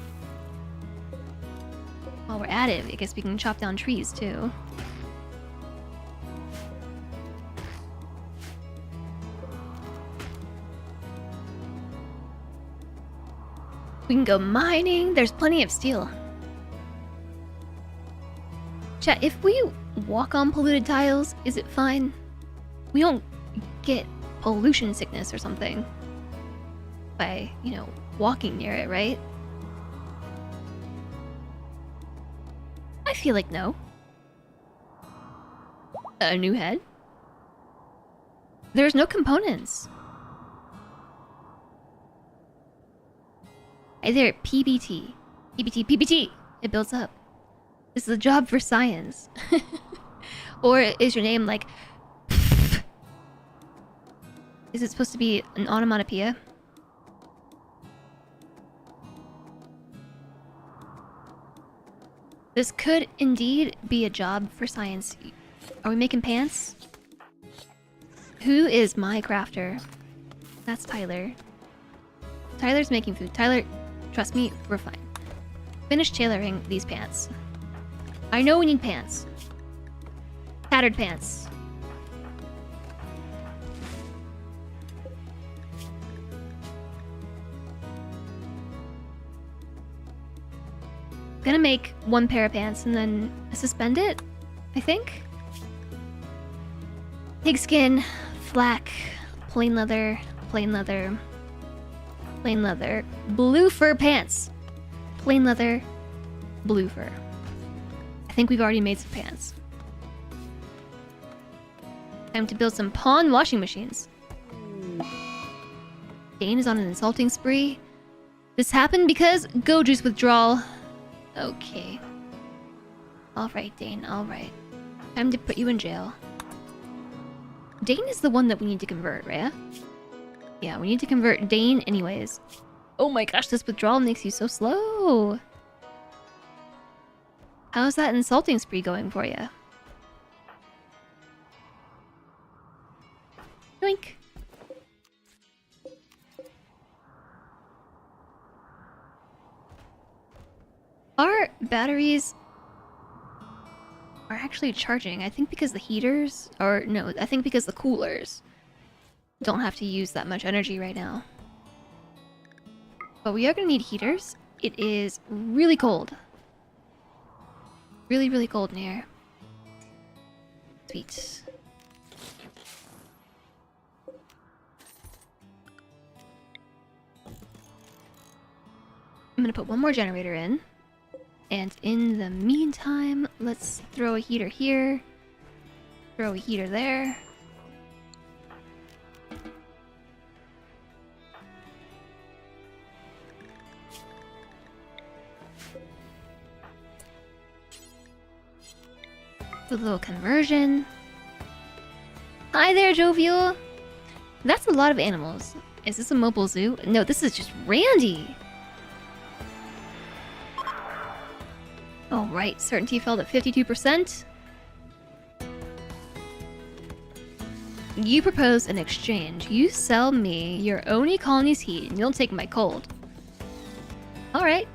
While we're at it, I guess we can chop down trees too. We can go mining. There's plenty of steel. Chat, if we walk on polluted tiles, is it fine? We don't get pollution sickness or something by, walking near it, right? I feel like no. A new head? There's no components. Hey there, PBT. PBT. It builds up. This is a job for science. Or is your name like... Is it supposed to be an onomatopoeia? This could indeed be a job for science. Are we making pants? Who is my crafter? That's Tyler. Tyler's making food. Tyler, trust me, we're fine. finish tailoring these pants. I know we need pants. Tattered pants. Gonna make one pair of pants and then suspend it, I think. Pigskin, flak, plain leather, plain leather, plain leather, blue fur pants. Plain leather, blue fur. I think we've already made some pants. Time to build some pawn washing machines. Dane is on an insulting spree. This happened because Goju's withdrawal. Okay. Alright, Dane, alright. Time to put you in jail. Dane is the one that we need to convert, right? Yeah, we need to convert Dane anyways. Oh my gosh, this withdrawal makes you so slow. How's that insulting spree going for you? Yoink. Our batteries are actually charging. I think because the heaters, or no, I think because the coolers don't have to use that much energy right now. But we are gonna need heaters. It is really cold. Really, really cold in here. Sweet. I'm gonna put one more generator in. And in the meantime, let's throw a heater here. Throw a heater there. A little conversion. Hi there, Jovial. That's a lot of animals. Is this a mobile zoo? No, this is just Randy. Oh, right. Certainty fell at 52%. You propose an exchange. You sell me your Oni colony's heat, and you'll take my cold. Alright.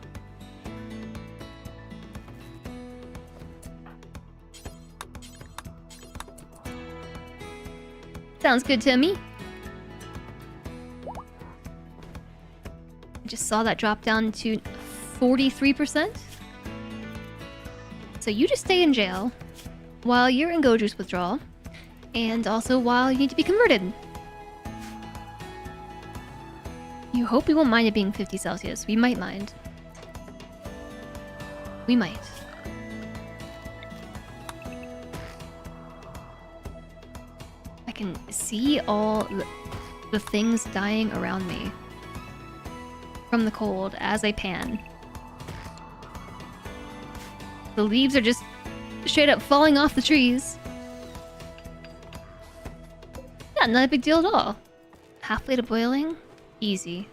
Sounds good to me. I just saw that drop down to 43%. So you just stay in jail while you're in Goju's withdrawal, and also while you need to be converted. You hope we won't mind it being 50 Celsius. We might mind. We might. I can see all the things dying around me from the cold as I pan. The leaves are just straight up falling off the trees. Yeah, not a big deal at all. Halfway to boiling? Easy.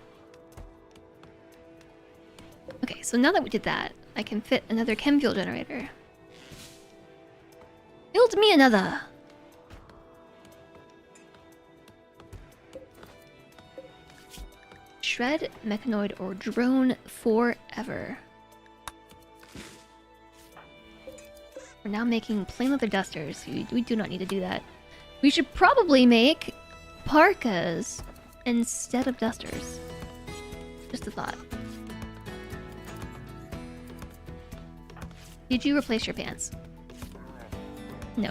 Okay, so now that we did that, I can fit another chem fuel generator. Build me another! Shred, mechanoid, or drone forever. We're now making plain leather dusters. We do not need to do that. We should probably make parkas instead of dusters. Just a thought. Did you replace your pants? No.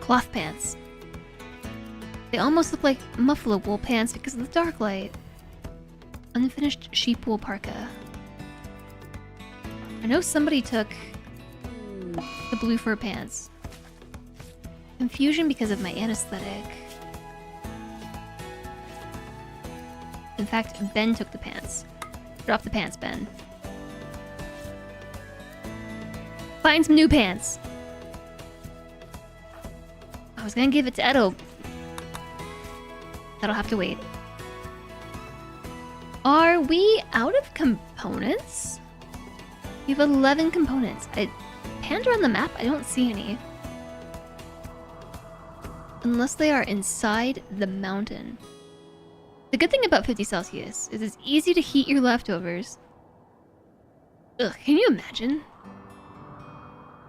Cloth pants. They almost look like muffalo wool pants because of the dark light. Unfinished sheep wool parka. I know somebody took the blue fur pants. Confusion because of my anesthetic. In fact, Ben took the pants. Drop the pants, Ben. Find some new pants. I was gonna give it to Edo. That'll have to wait. Are we out of components? We have 11 components. I panned around the map, I don't see any. unless they are inside the mountain. The good thing about 50 Celsius is it's easy to heat your leftovers. Ugh, can you imagine?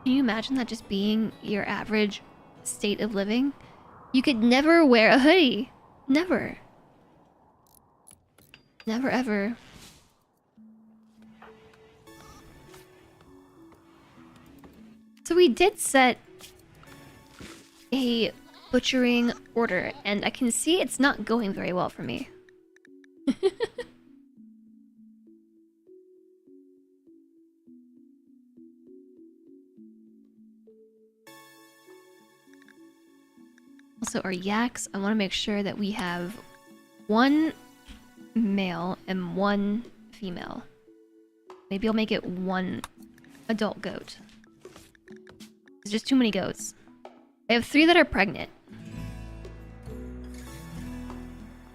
Can you imagine that just being your average state of living? You could never wear a hoodie. Never. Never ever. So we did set a butchering order, and I can see it's not going very well for me. Also, our yaks, I want to make sure that we have one male and one female. Maybe I'll make it one adult goat. There's just too many goats. I have 3 that are pregnant.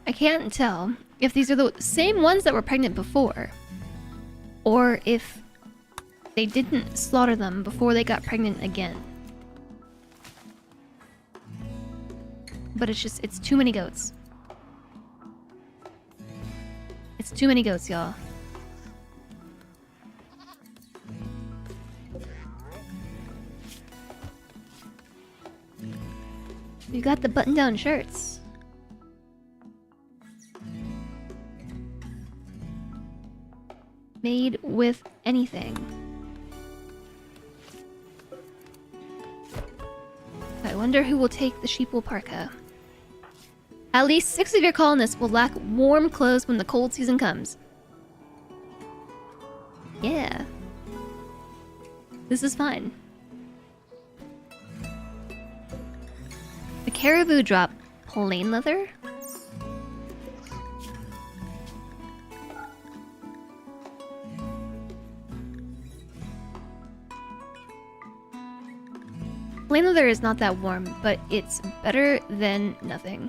I can't tell if these are the same ones that were pregnant before, or if they didn't slaughter them before they got pregnant again. But it's too many goats. It's too many goats, y'all. You got the button-down shirts. Made with anything. I wonder who will take the sheepwool parka. At least 6 of your colonists will lack warm clothes when the cold season comes. Yeah. This is fine. The caribou drop plain leather? Plain leather is not that warm, but it's better than nothing.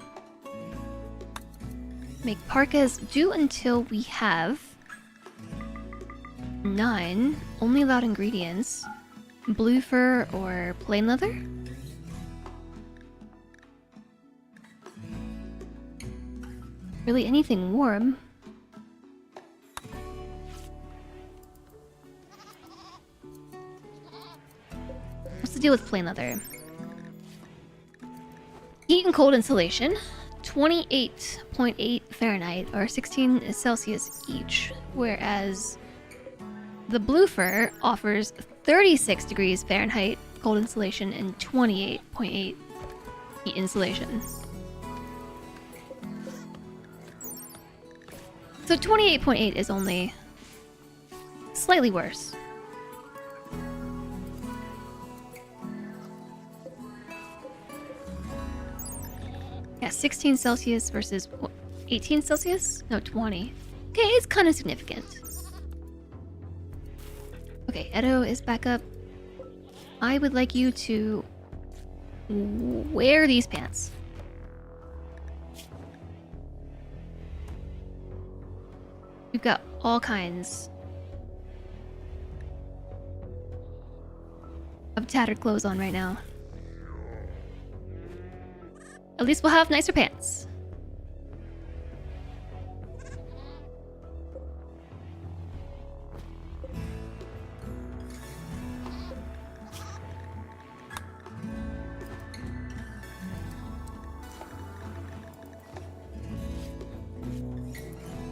Make parkas do until we have 9 only allowed ingredients. Blue fur or plain leather? Really anything warm. What's the deal with plain leather? Heat and cold insulation. 28.8 Fahrenheit or 16 Celsius each, whereas the blue fur offers 36 degrees Fahrenheit cold insulation and 28.8 heat insulation. So 28.8 is only slightly worse. Yeah, 16 Celsius versus 18 Celsius? No, 20. Okay, it's kind of significant. Okay, Edo is back up. I would like you to wear these pants. We've got all kinds of tattered clothes on right now. At least we'll have nicer pants.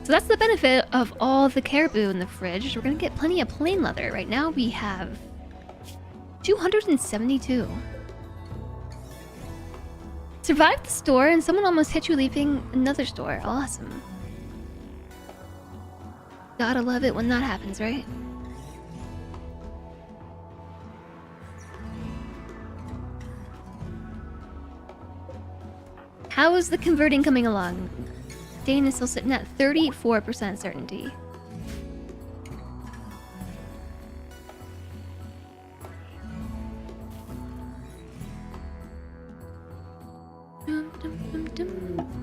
So that's the benefit of all the caribou in the fridge. We're gonna get plenty of plain leather. Right now we have 272. Survived the store and someone almost hit you leaving another store. Awesome. Gotta love it when that happens, right? How is the converting coming along? Dane is still sitting at 34% certainty.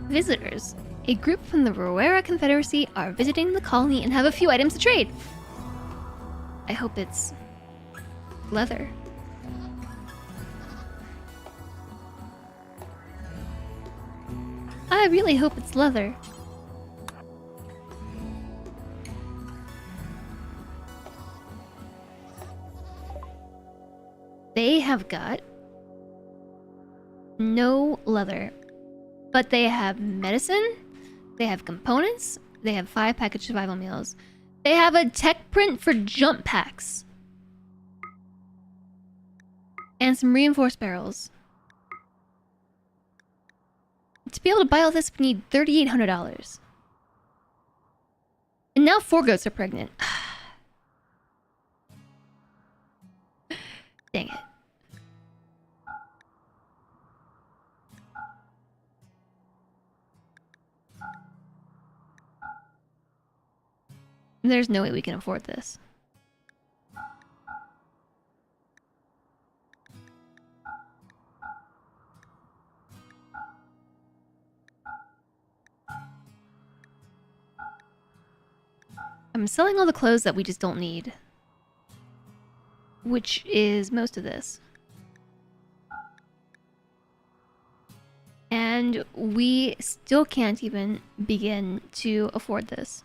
Visitors. A group from the Rowera Confederacy are visiting the colony and have a few items to trade. I hope it's leather. I really hope it's leather. They have got no leather, but they have medicine, they have components, they have 5 packaged survival meals. They have a tech print for jump packs. And some reinforced barrels. To be able to buy all this, we need $3,800. And now 4 goats are pregnant. Dang it. There's no way we can afford this. I'm selling all the clothes that we just don't need. Which is most of this. And we still can't even begin to afford this.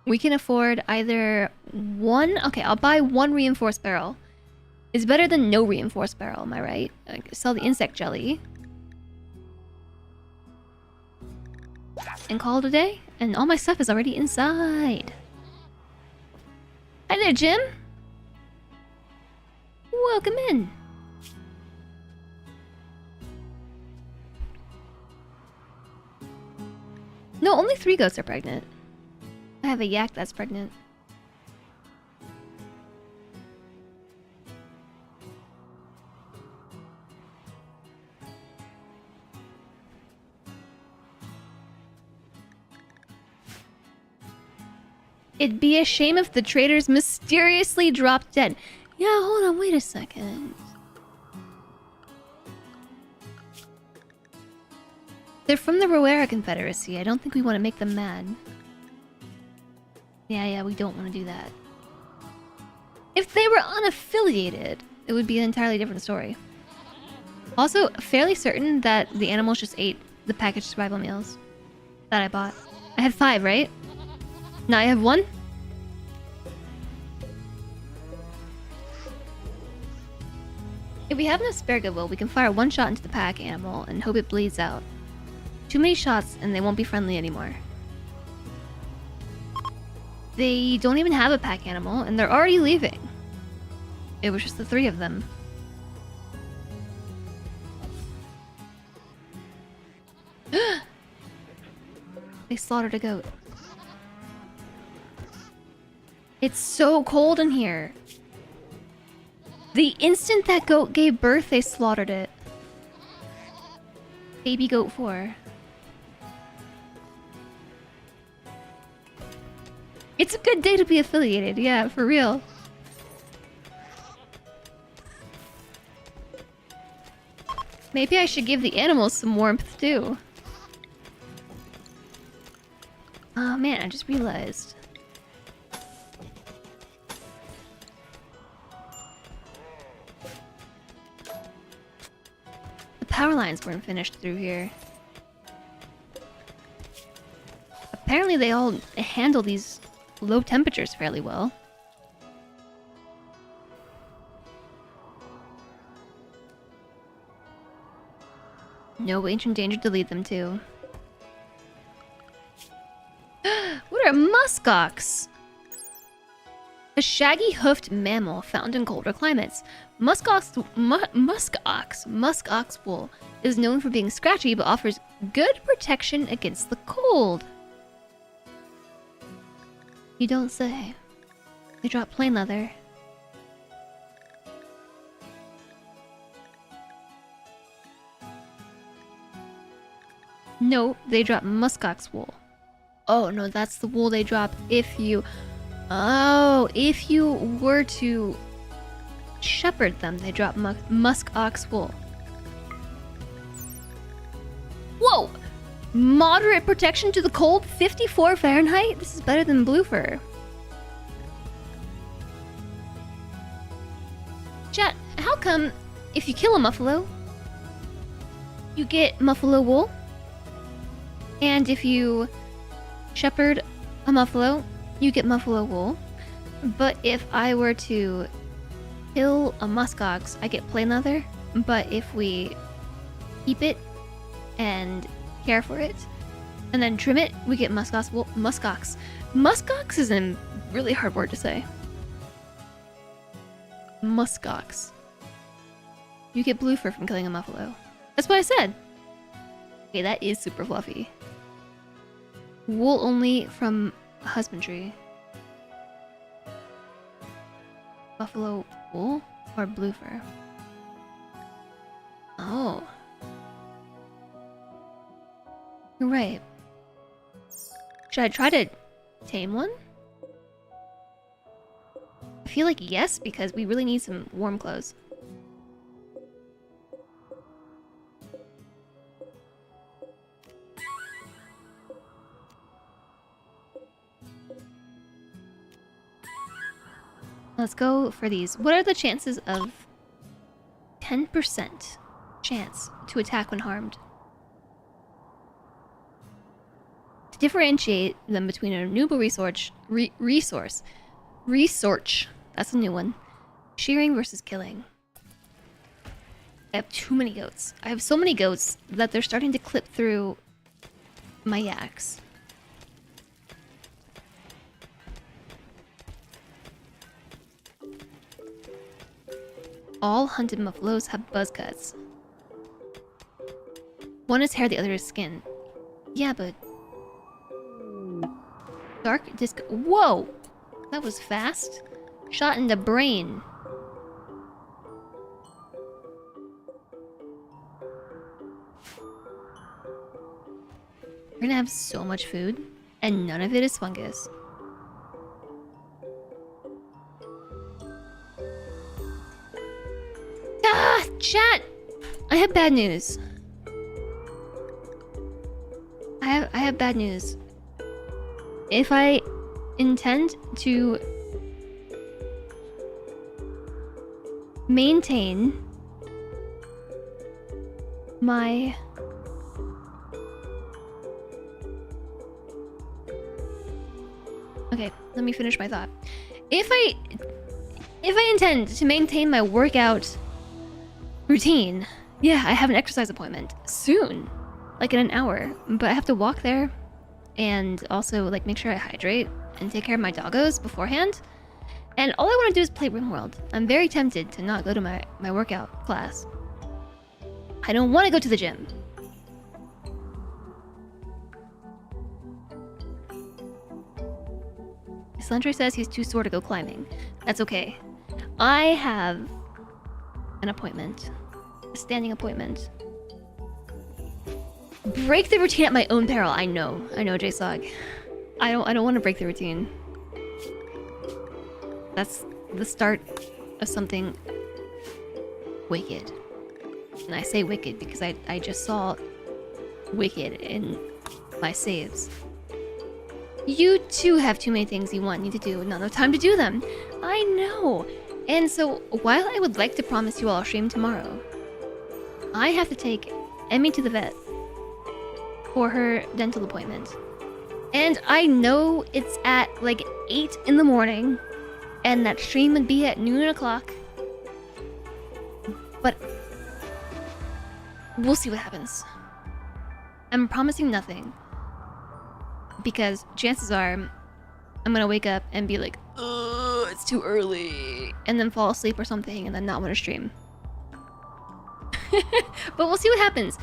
We can afford either one... Okay, I'll buy 1 reinforced barrel. It's better than no reinforced barrel, am I right? I can sell the insect jelly. And call it a day. And all my stuff is already inside. Hi there, Jim. Welcome in. No, only 3 goats are pregnant. I have a yak that's pregnant. It'd be a shame if the traders mysteriously dropped dead. Yeah, hold on, wait a second. They're from the Roera Confederacy. I don't think we want to make them mad. Yeah, we don't want to do that. If they were unaffiliated, it would be an entirely different story. Also, fairly certain that the animals just ate the packaged survival meals that I bought. I have 5, right? Now I have 1? If we have enough spare goodwill, we can fire 1 shot into the pack animal and hope it bleeds out. Too many shots and they won't be friendly anymore. They don't even have a pack animal and they're already leaving. It was just the 3 of them. They slaughtered a goat. It's so cold in here. The instant that goat gave birth, they slaughtered it. Baby goat 4. It's a good day to be affiliated, yeah, for real. Maybe I should give the animals some warmth too. Oh man, I just realized. The power lines weren't finished through here. Apparently they all handle these low temperatures fairly well. No ancient danger to lead them to. What are muskox? A shaggy-hoofed mammal found in colder climates. Muskox wool is known for being scratchy but offers good protection against the cold. You don't say. They drop plain leather. No, they drop muskox wool. Oh no, that's the wool they drop if you... Oh, if you were to shepherd them, they drop muskox wool. Whoa! Moderate protection to the cold, 54 Fahrenheit? This is better than blue fur. Chat, how come if you kill a muffalo, you get buffalo wool. And if you shepherd a buffalo, you get buffalo wool. But if I were to kill a muskox, I get plain leather. But if we keep it and care for it, and then trim it, we get muskox wool. Muskox. Muskox is a really hard word to say. Muskox. You get blue fur from killing a buffalo. That's what I said. Okay, that is super fluffy. Wool only from husbandry. Buffalo wool or blue fur? Oh. You're right. Should I try to tame one? I feel like yes, because we really need some warm clothes. Let's go for these. What are the chances of 10% chance to attack when harmed? To differentiate them between a renewable resource, that's a new one. Shearing versus killing. I have too many goats. I have so many goats that they're starting to clip through my yaks. All hunted buffaloes have buzz cuts. One is hair, the other is skin. Yeah, but... Dark disc... Whoa! That was fast. Shot in the brain. We're gonna have so much food, and none of it is fungus. Ah! Chat! I have bad news. I have bad news. If I intend to maintain my okay, let me finish my thought. If I intend to maintain my workout routine, yeah, I have an exercise appointment soon, like in an hour, but I have to walk there and also like make sure I hydrate and take care of my doggos beforehand. And all I want to do is play RimWorld. I'm very tempted to not go to my workout class. I don't want to go to the gym. Slandre says he's too sore to go climbing. That's okay. I have an appointment. A standing appointment. Break the routine at my own peril. I know, JSOG. I don't want to break the routine. That's the start of something wicked. And I say wicked because I just saw wicked in my saves. You too have too many things you need to do, not enough time to do them. I know. And so, while I would like to promise you all I'll stream tomorrow, I have to take Emmy to the vet for her dental appointment. And I know it's at like 8 in the morning, and that stream would be at noon o'clock. But we'll see what happens. I'm promising nothing, because chances are I'm gonna wake up and be like, ugh, it's too early, and then fall asleep or something, and then not want to stream. But we'll see what happens.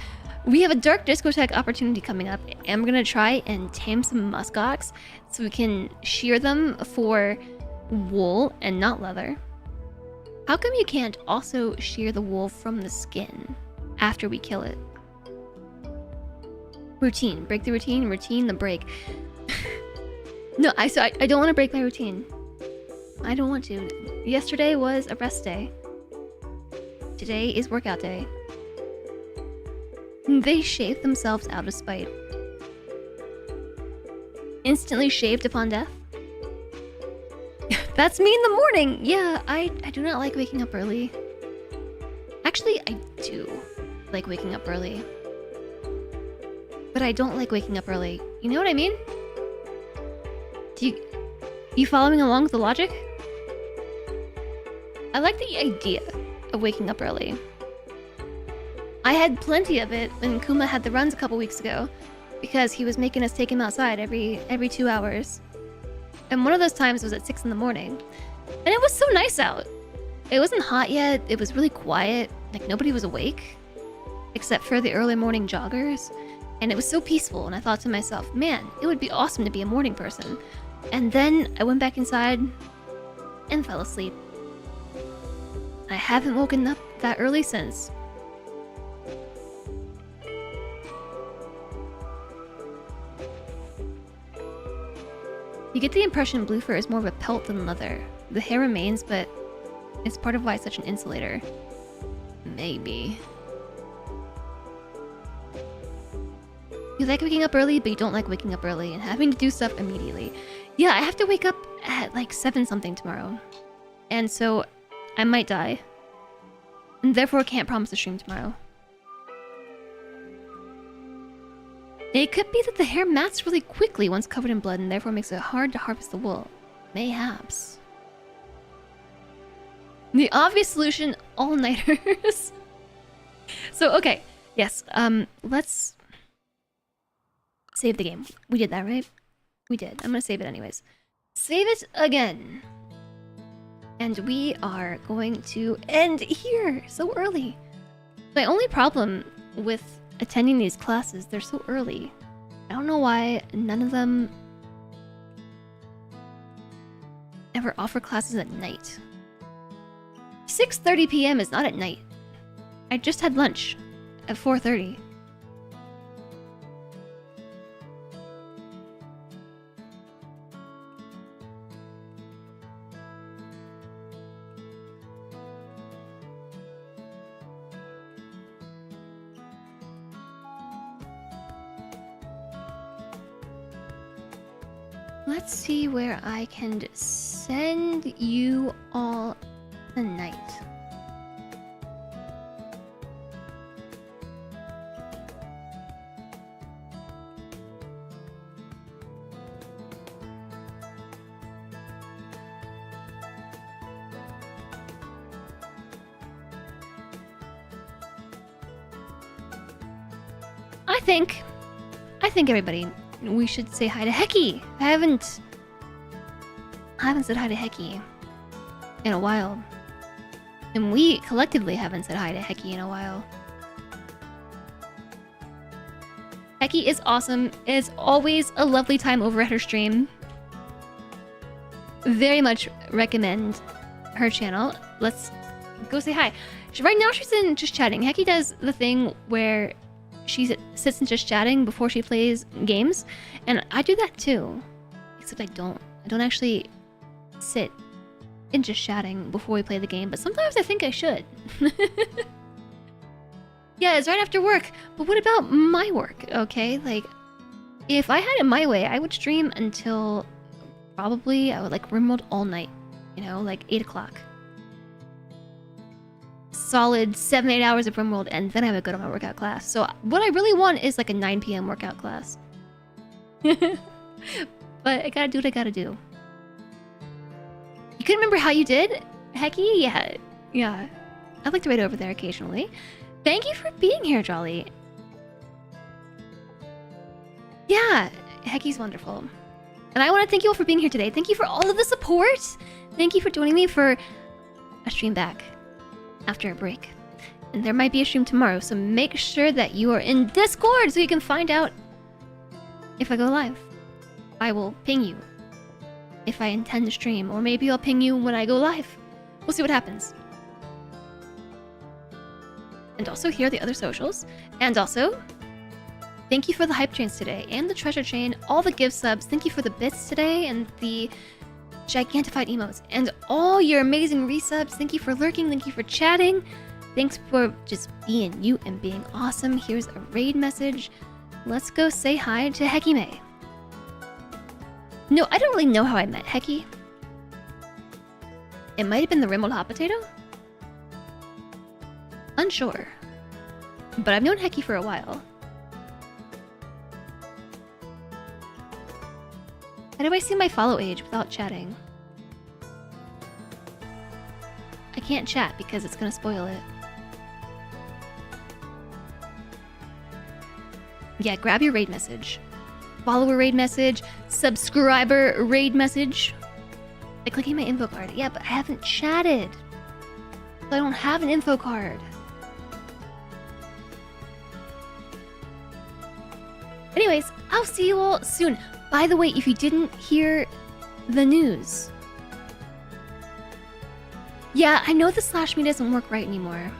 We have a dark discotheque opportunity coming up, and we're gonna try and tame some muskox so we can shear them for wool and not leather. How come you can't also shear the wool from the skin after we kill it? Routine. Break the routine. Routine the break. No, I don't want to break my routine. I don't want to. Yesterday was a rest day. Today is workout day. They shaved themselves out of spite. Instantly shaved upon death? That's me in the morning! Yeah, I do not like waking up early. Actually, I do like waking up early. but I don't like waking up early. You know what I mean? You following along with the logic? I like the idea of waking up early. I had plenty of it when Kuma had the runs a couple weeks ago, because he was making us take him outside every 2 hours. And one of those times was at 6 in the morning. And it was so nice out. It wasn't hot yet, it was really quiet, like nobody was awake, except for the early morning joggers. And it was so peaceful, and I thought to myself, man, it would be awesome to be a morning person. And then I went back inside and fell asleep. I haven't woken up that early since. You get the impression blue fur is more of a pelt than leather. The hair remains, but it's part of why it's such an insulator. Maybe. You like waking up early, but you don't like waking up early and having to do stuff immediately. Yeah, I have to wake up at like 7 something tomorrow. And so I might die. And therefore can't promise a stream tomorrow. It could be that the hair mats really quickly once covered in blood and therefore makes it hard to harvest the wool. Mayhaps. The obvious solution, all-nighters. So, okay. Yes, let's save the game. We did that, right? We did. I'm gonna save it anyways. Save it again. And we are going to end here so early. My only problem with attending these classes, they're so early. I don't know why none of them ever offer classes at night. 6:30 p.m. is not at night. I just had lunch at 4:30. Let's see where I can send you all tonight. I think everybody, we should say hi to Heki. I haven't said hi to Heki in a while. And we collectively haven't said hi to Heki in a while. Heki is awesome. It's always a lovely time over at her stream. Very much recommend her channel. Let's go say hi. Right now she's in just chatting. Heki does the thing where she sits and just chatting before she plays games, and I do that too. Except I don't actually sit and just chatting before we play the game, but sometimes I think I should. Yeah, it's right after work, but what about my work, okay? Like, if I had it my way, I would stream until probably, I would like RimWorld all night, you know, like 8 o'clock. Solid 7-8 hours of RimWorld, and then I would go to my workout class. So what I really want is like a 9 p.m. workout class. But I gotta do what I gotta do. You couldn't remember how you did? Heki? Yeah. I'd like to raid over there occasionally. Thank you for being here, Jolly. Yeah, Heki's wonderful. And I want to thank you all for being here today. Thank you for all of the support. Thank you for joining me for a stream back after a break. And there might be a stream tomorrow, so make sure that you are in Discord so you can find out if I go live. I will ping you if I intend to stream, or maybe I'll ping you when I go live. We'll see what happens. And also here are the other socials. And also, thank you for the hype trains today, and the treasure chain, all the gift subs. Thank you for the bits today, and the gigantified emotes, and all your amazing resubs. Thank you for lurking, thank you for chatting. Thanks for just being you and being awesome. Here's a raid message. Let's go say hi to Heki. No, I don't really know how I met Heki. It might have been the RimWorld hot potato? Unsure. But I've known Heki for a while. How do I see my follow age without chatting? I can't chat because it's gonna spoil it. Yeah, grab your raid message. Follower raid message, subscriber raid message. By clicking my info card. Yeah, but I haven't chatted. So I don't have an info card. Anyways, I'll see you all soon. By the way, if you didn't hear the news. Yeah, I know the /me doesn't work right anymore.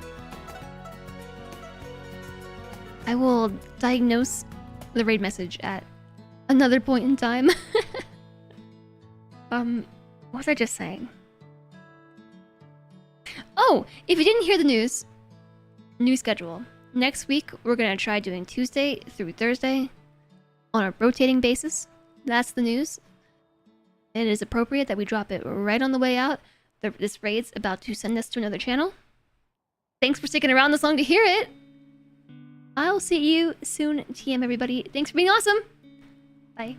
I will diagnose the raid message at another point in time. What was I just saying? Oh, if you didn't hear the news, new schedule. Next week, we're gonna try doing Tuesday through Thursday on a rotating basis. That's the news. It is appropriate that we drop it right on the way out. This raid's about to send us to another channel. Thanks for sticking around this long to hear it. I'll see you soon, TM everybody. Thanks for being awesome. Bye.